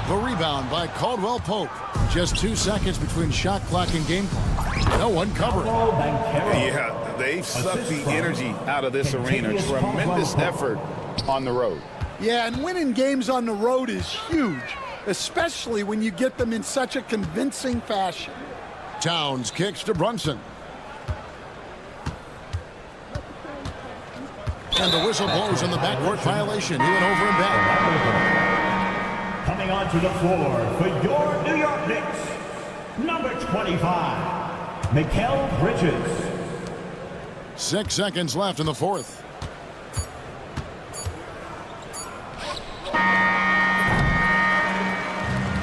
The rebound by Caldwell Pope. Just 2 seconds between shot clock and game clock. No one covered. Yeah, they've sucked the energy out of this arena. Tremendous effort on the road. Yeah, and winning games on the road is huge, especially when you get them in such a convincing fashion. Towns kicks to Brunson. And the whistle blows on the backcourt violation. He went over and back. Coming onto the floor for your New York Knicks, number 25, Mikal Bridges. 6 seconds left in the 4th.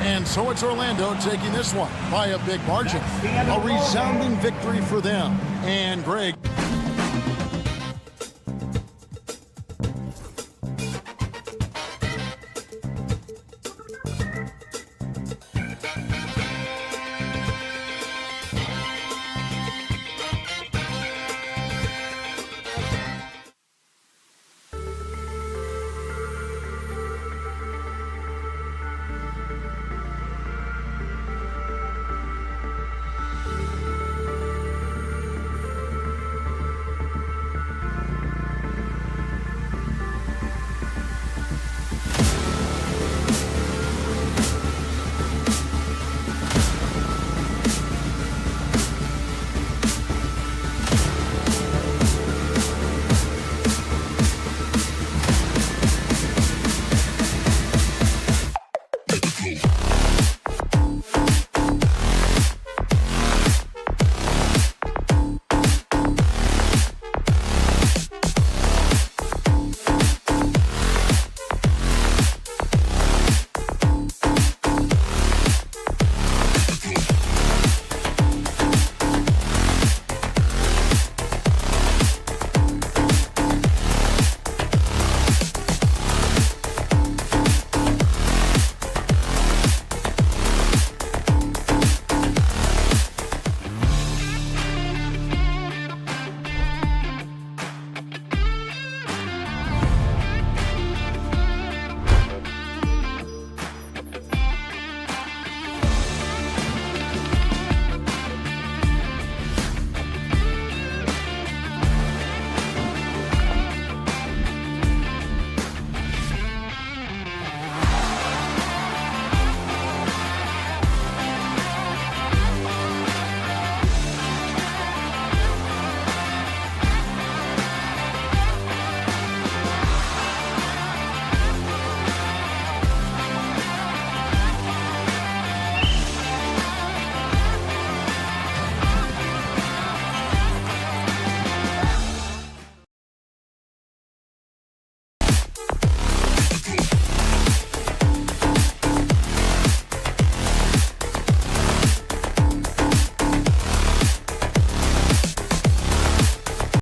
And so it's Orlando taking this one by a big margin. A resounding victory for them. And Greg.